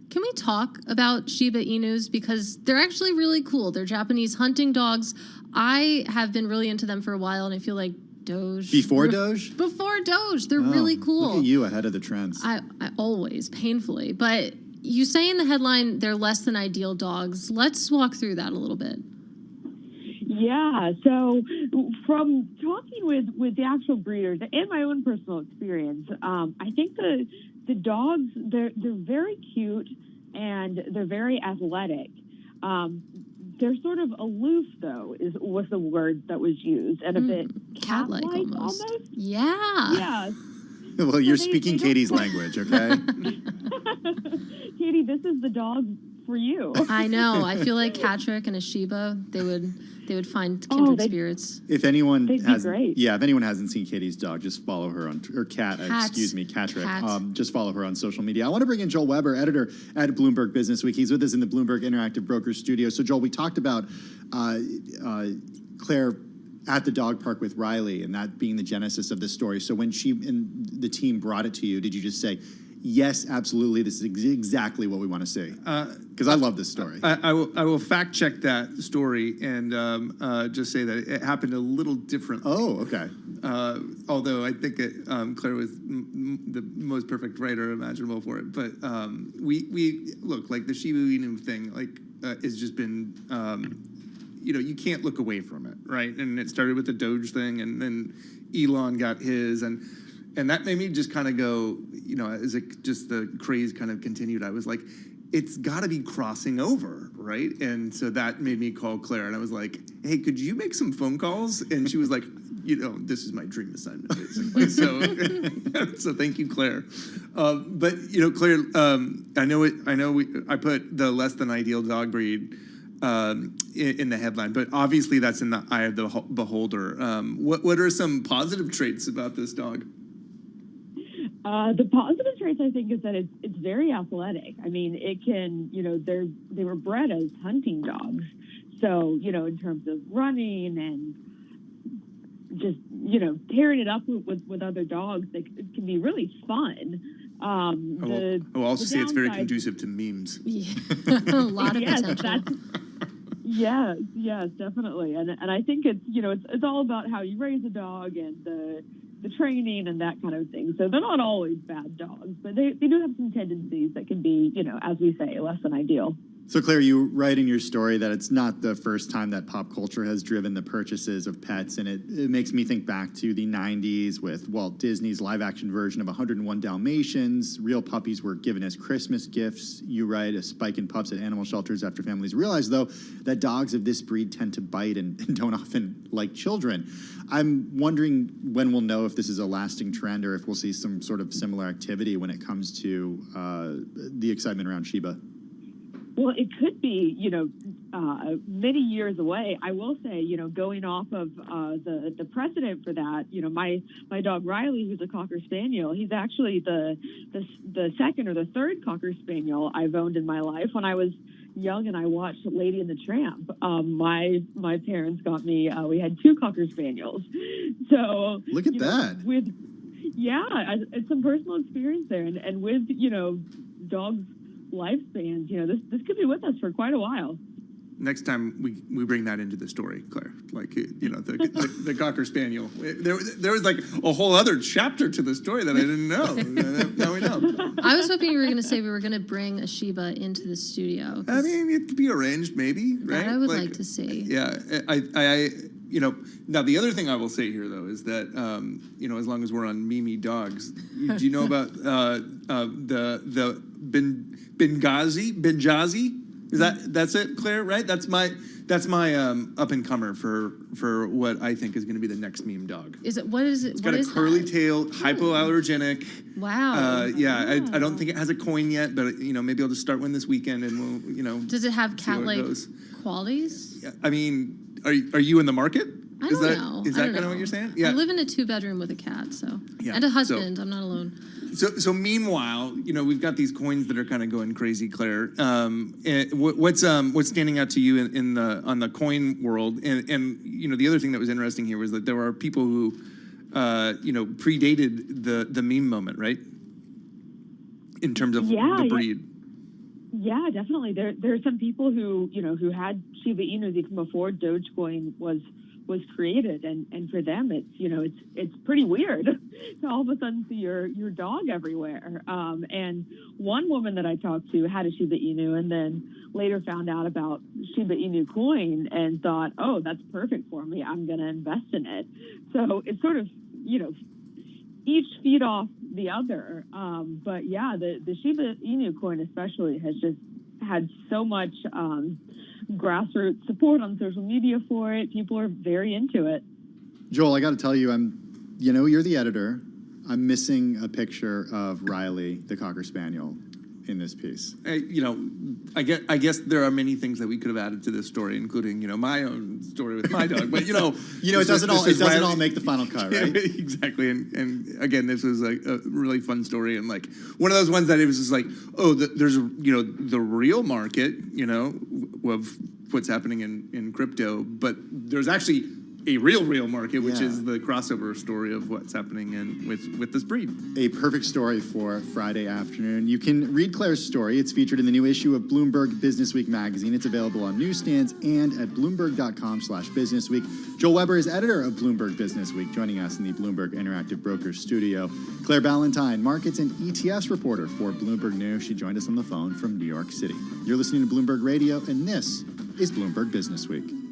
Can we talk about Shiba Inus? Because they're actually really cool. They're Japanese hunting dogs. I have been really into them for a while, and I feel like Doge. Before Doge? Before Doge. They're really cool. Look at you ahead of the trends. I always, painfully. But you say in the headline they're less than ideal dogs. Let's walk through that a little bit. Yeah, so from talking with the actual breeders and my own personal experience, I think the dogs, they're very cute and they're very athletic. They're sort of aloof, though, was the word that was used, and a bit cat-like almost. Yeah. Yeah. Well, you're speaking Katie's language, okay? Katie, this is the dog for you. I know. I feel like Catrick and a Shiba, they would find kindred spirits. If anyone They'd be has, great. yeah, if anyone hasn't seen Katie's dog, just follow her on, or cat, excuse me, Catrick. Cat. Just follow her on social media. I want to bring in Joel Weber, editor at Bloomberg Business Week. He's with us in the Bloomberg Interactive Brokers studio. So, Joel, we talked about Claire at the dog park with Riley and that being the genesis of this story. So when she and the team brought it to you, did you just say, yes, absolutely, this is exactly what we want to see? Because I love this story. I will fact check that story and just say that it happened a little differently. Oh, okay. Although I think Claire was the most perfect writer imaginable for it. But we look, like the Shiba Inu thing, like has just been, you know, you can't look away from it, right? And it started with the Doge thing, and then Elon got his, and that made me just kind of go, you know, as it just the craze kind of continued, I was like, it's got to be crossing over, right? And so that made me call Claire, and I was like, hey, could you make some phone calls? And she was like, you know, this is my dream assignment, basically. So thank you, Claire. But you know, Claire, I put the less than ideal dog breed in the headline, but obviously that's in the eye of the beholder. What are some positive traits about this dog? The positive traits, I think, is that it's very athletic. I mean, it can, they were bred as hunting dogs. So, in terms of running and just, tearing it up with other dogs, it can be really fun. I will also say it's very conducive to memes. Yeah. A lot of potential. Yes, definitely. And I think it's all about how you raise a dog and the training and that kind of thing. So they're not always bad dogs, but they do have some tendencies that can be, as we say, less than ideal. So, Claire, you write in your story that it's not the first time that pop culture has driven the purchases of pets, and it makes me think back to the 90s with Walt Disney's live-action version of 101 Dalmatians. Real puppies were given as Christmas gifts. You write a spike in pups at animal shelters after families realize, though, that dogs of this breed tend to bite and don't often like children. I'm wondering when we'll know if this is a lasting trend or if we'll see some sort of similar activity when it comes to the excitement around Shiba. Well, it could be, many years away. I will say, going off of the precedent for that, my dog Riley, who's a Cocker Spaniel, he's actually the second or the third Cocker Spaniel I've owned in my life. When I was young and I watched Lady and the Tramp, my parents got me, we had 2 Cocker Spaniels. So look at that. It's some personal experience there. And with, dogs' lifespans, this could be with us for quite a while. Next time we bring that into the story, Claire, like, the Cocker Spaniel. There was like a whole other chapter to the story that I didn't know. Now we know. I was hoping you were going to say we were going to bring a Shiba into the studio. I mean, it could be arranged, maybe, right? That I would like to see. Yeah, I now the other thing I will say here, though, is that, as long as we're on Mimi dogs, do you know about the Benghazi? That's it, Claire, right? That's my up and comer for what I think is going to be the next meme dog. What is it? It's got a curly tail, hypoallergenic. Wow. I don't think it has a coin yet, but maybe I'll just start one this weekend and we'll Does it have cat-like qualities? Yeah, I mean, are you in the market? I don't know. Is that kind of what you're saying? Yeah. I live in a 2-bedroom with a cat, and a husband. I'm not alone. So meanwhile, we've got these coins that are kind of going crazy, Claire. What's standing out to you on the coin world? And the other thing that was interesting here was that there are people who predated the meme moment, right? In terms of the breed. Yeah, definitely. There are some people who had Shiba Inus even before Dogecoin was created, and for them it's pretty weird to all of a sudden see your dog everywhere. And one woman that I talked to had a Shiba Inu and then later found out about Shiba Inu coin and thought, oh, that's perfect for me, I'm going to invest in it. So it's sort of each feed off the other. But yeah, the Shiba Inu coin especially has just had so much grassroots support on social media for it. People are very into it. Joel, I got to tell you, you're the editor. I'm missing a picture of Riley, the Cocker Spaniel, in this piece. I guess there are many things that we could have added to this story, including my own story with my dog. But it doesn't all make the final cut, right? Yeah, exactly. And again, this was a really fun story, and like one of those ones that it was just like, oh, there's the real market, of what's happening in crypto, but there's actually a real market, which is the crossover story of what's happening with this breed. A perfect story for Friday afternoon. You can read Claire's story. It's featured in the new issue of Bloomberg Businessweek magazine. It's available on newsstands and at Bloomberg.com/businessweek. Joel Weber is editor of Bloomberg Businessweek, joining us in the Bloomberg Interactive Brokers studio. Claire Ballantyne, markets and ETFs reporter for Bloomberg News. She joined us on the phone from New York City. You're listening to Bloomberg Radio, and this is Bloomberg Businessweek.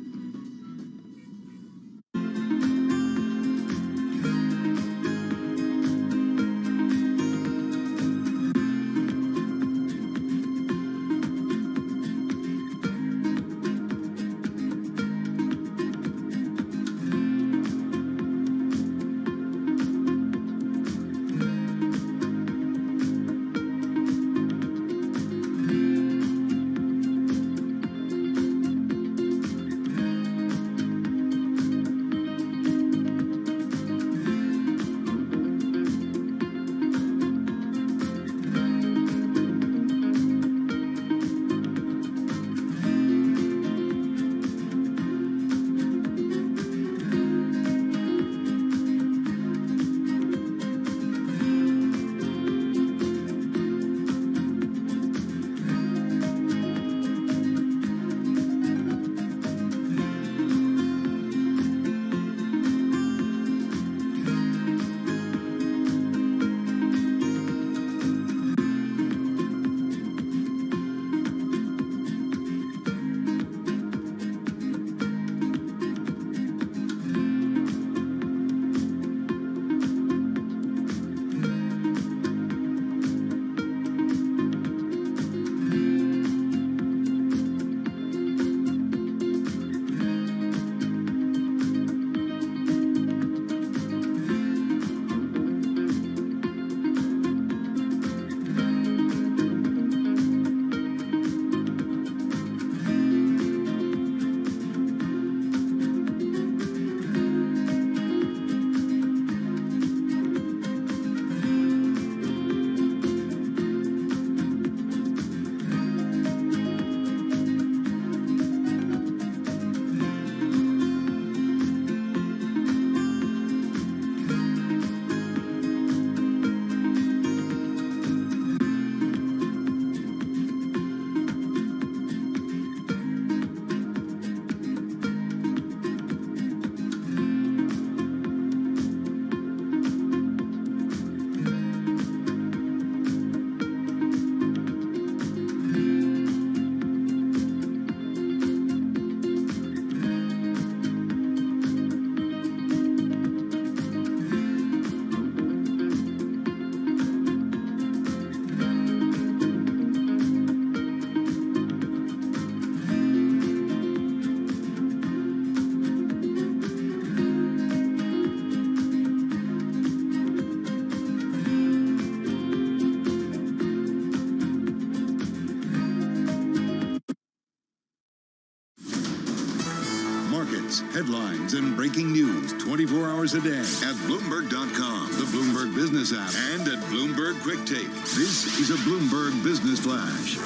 markets, headlines, and breaking news 24 hours a day at Bloomberg.com, the Bloomberg Business app, and at Bloomberg Quick Take. This is a Bloomberg Business Flash.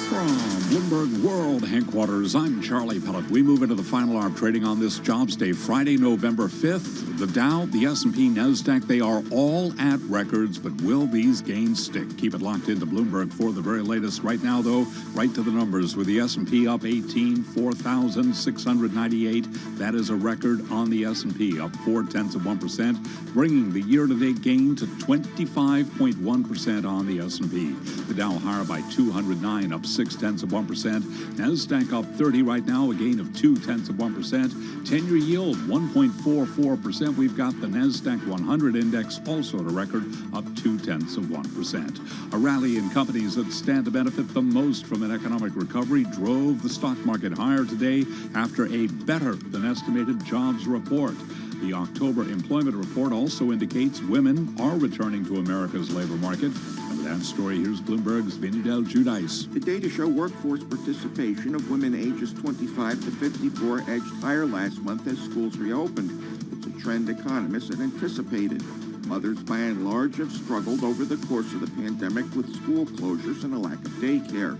From Bloomberg World Headquarters, I'm Charlie Pellet. We move into the final hour of trading on this Jobs Day, Friday, November 5th. The Dow, the S&P, NASDAQ, they are all at records, but will these gains stick? Keep it locked into Bloomberg for the very latest. Right now, though, right to the numbers with the S&P up 18, 4,698. That is a record on the S&P, up 0.4%, bringing the year-to-date gain to 25.1% on the S&P. The Dow higher by 209, up 0.6%. NASDAQ up 30 right now, a gain of 0.2%. 10-year yield 1.44%. We've got the NASDAQ 100 index also at a record, up 0.2%. A rally in companies that stand to benefit the most from an economic recovery drove the stock market higher today after a better than estimated jobs report. The October employment report also indicates women are returning to America's labor market. And with that story, here's Bloomberg's Vinny Del Giudice. The data show workforce participation of women ages 25 to 54 edged higher last month as schools reopened. It's a trend economists had anticipated. Mothers, by and large, have struggled over the course of the pandemic with school closures and a lack of daycare. A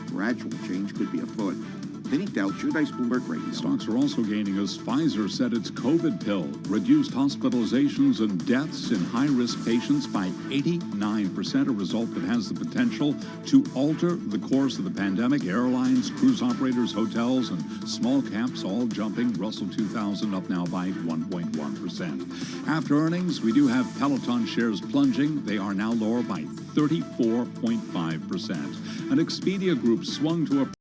gradual change could be afoot. Vinny Del Giudice, Bloomberg Radio. Stocks are also gaining as Pfizer said its COVID pill reduced hospitalizations and deaths in high-risk patients by 89%, a result that has the potential to alter the course of the pandemic. Airlines, cruise operators, hotels, and small caps all jumping. Russell 2000 up now by 1.1%. After earnings, we do have Peloton shares plunging. They are now lower by 34.5%. An Expedia Group swung to a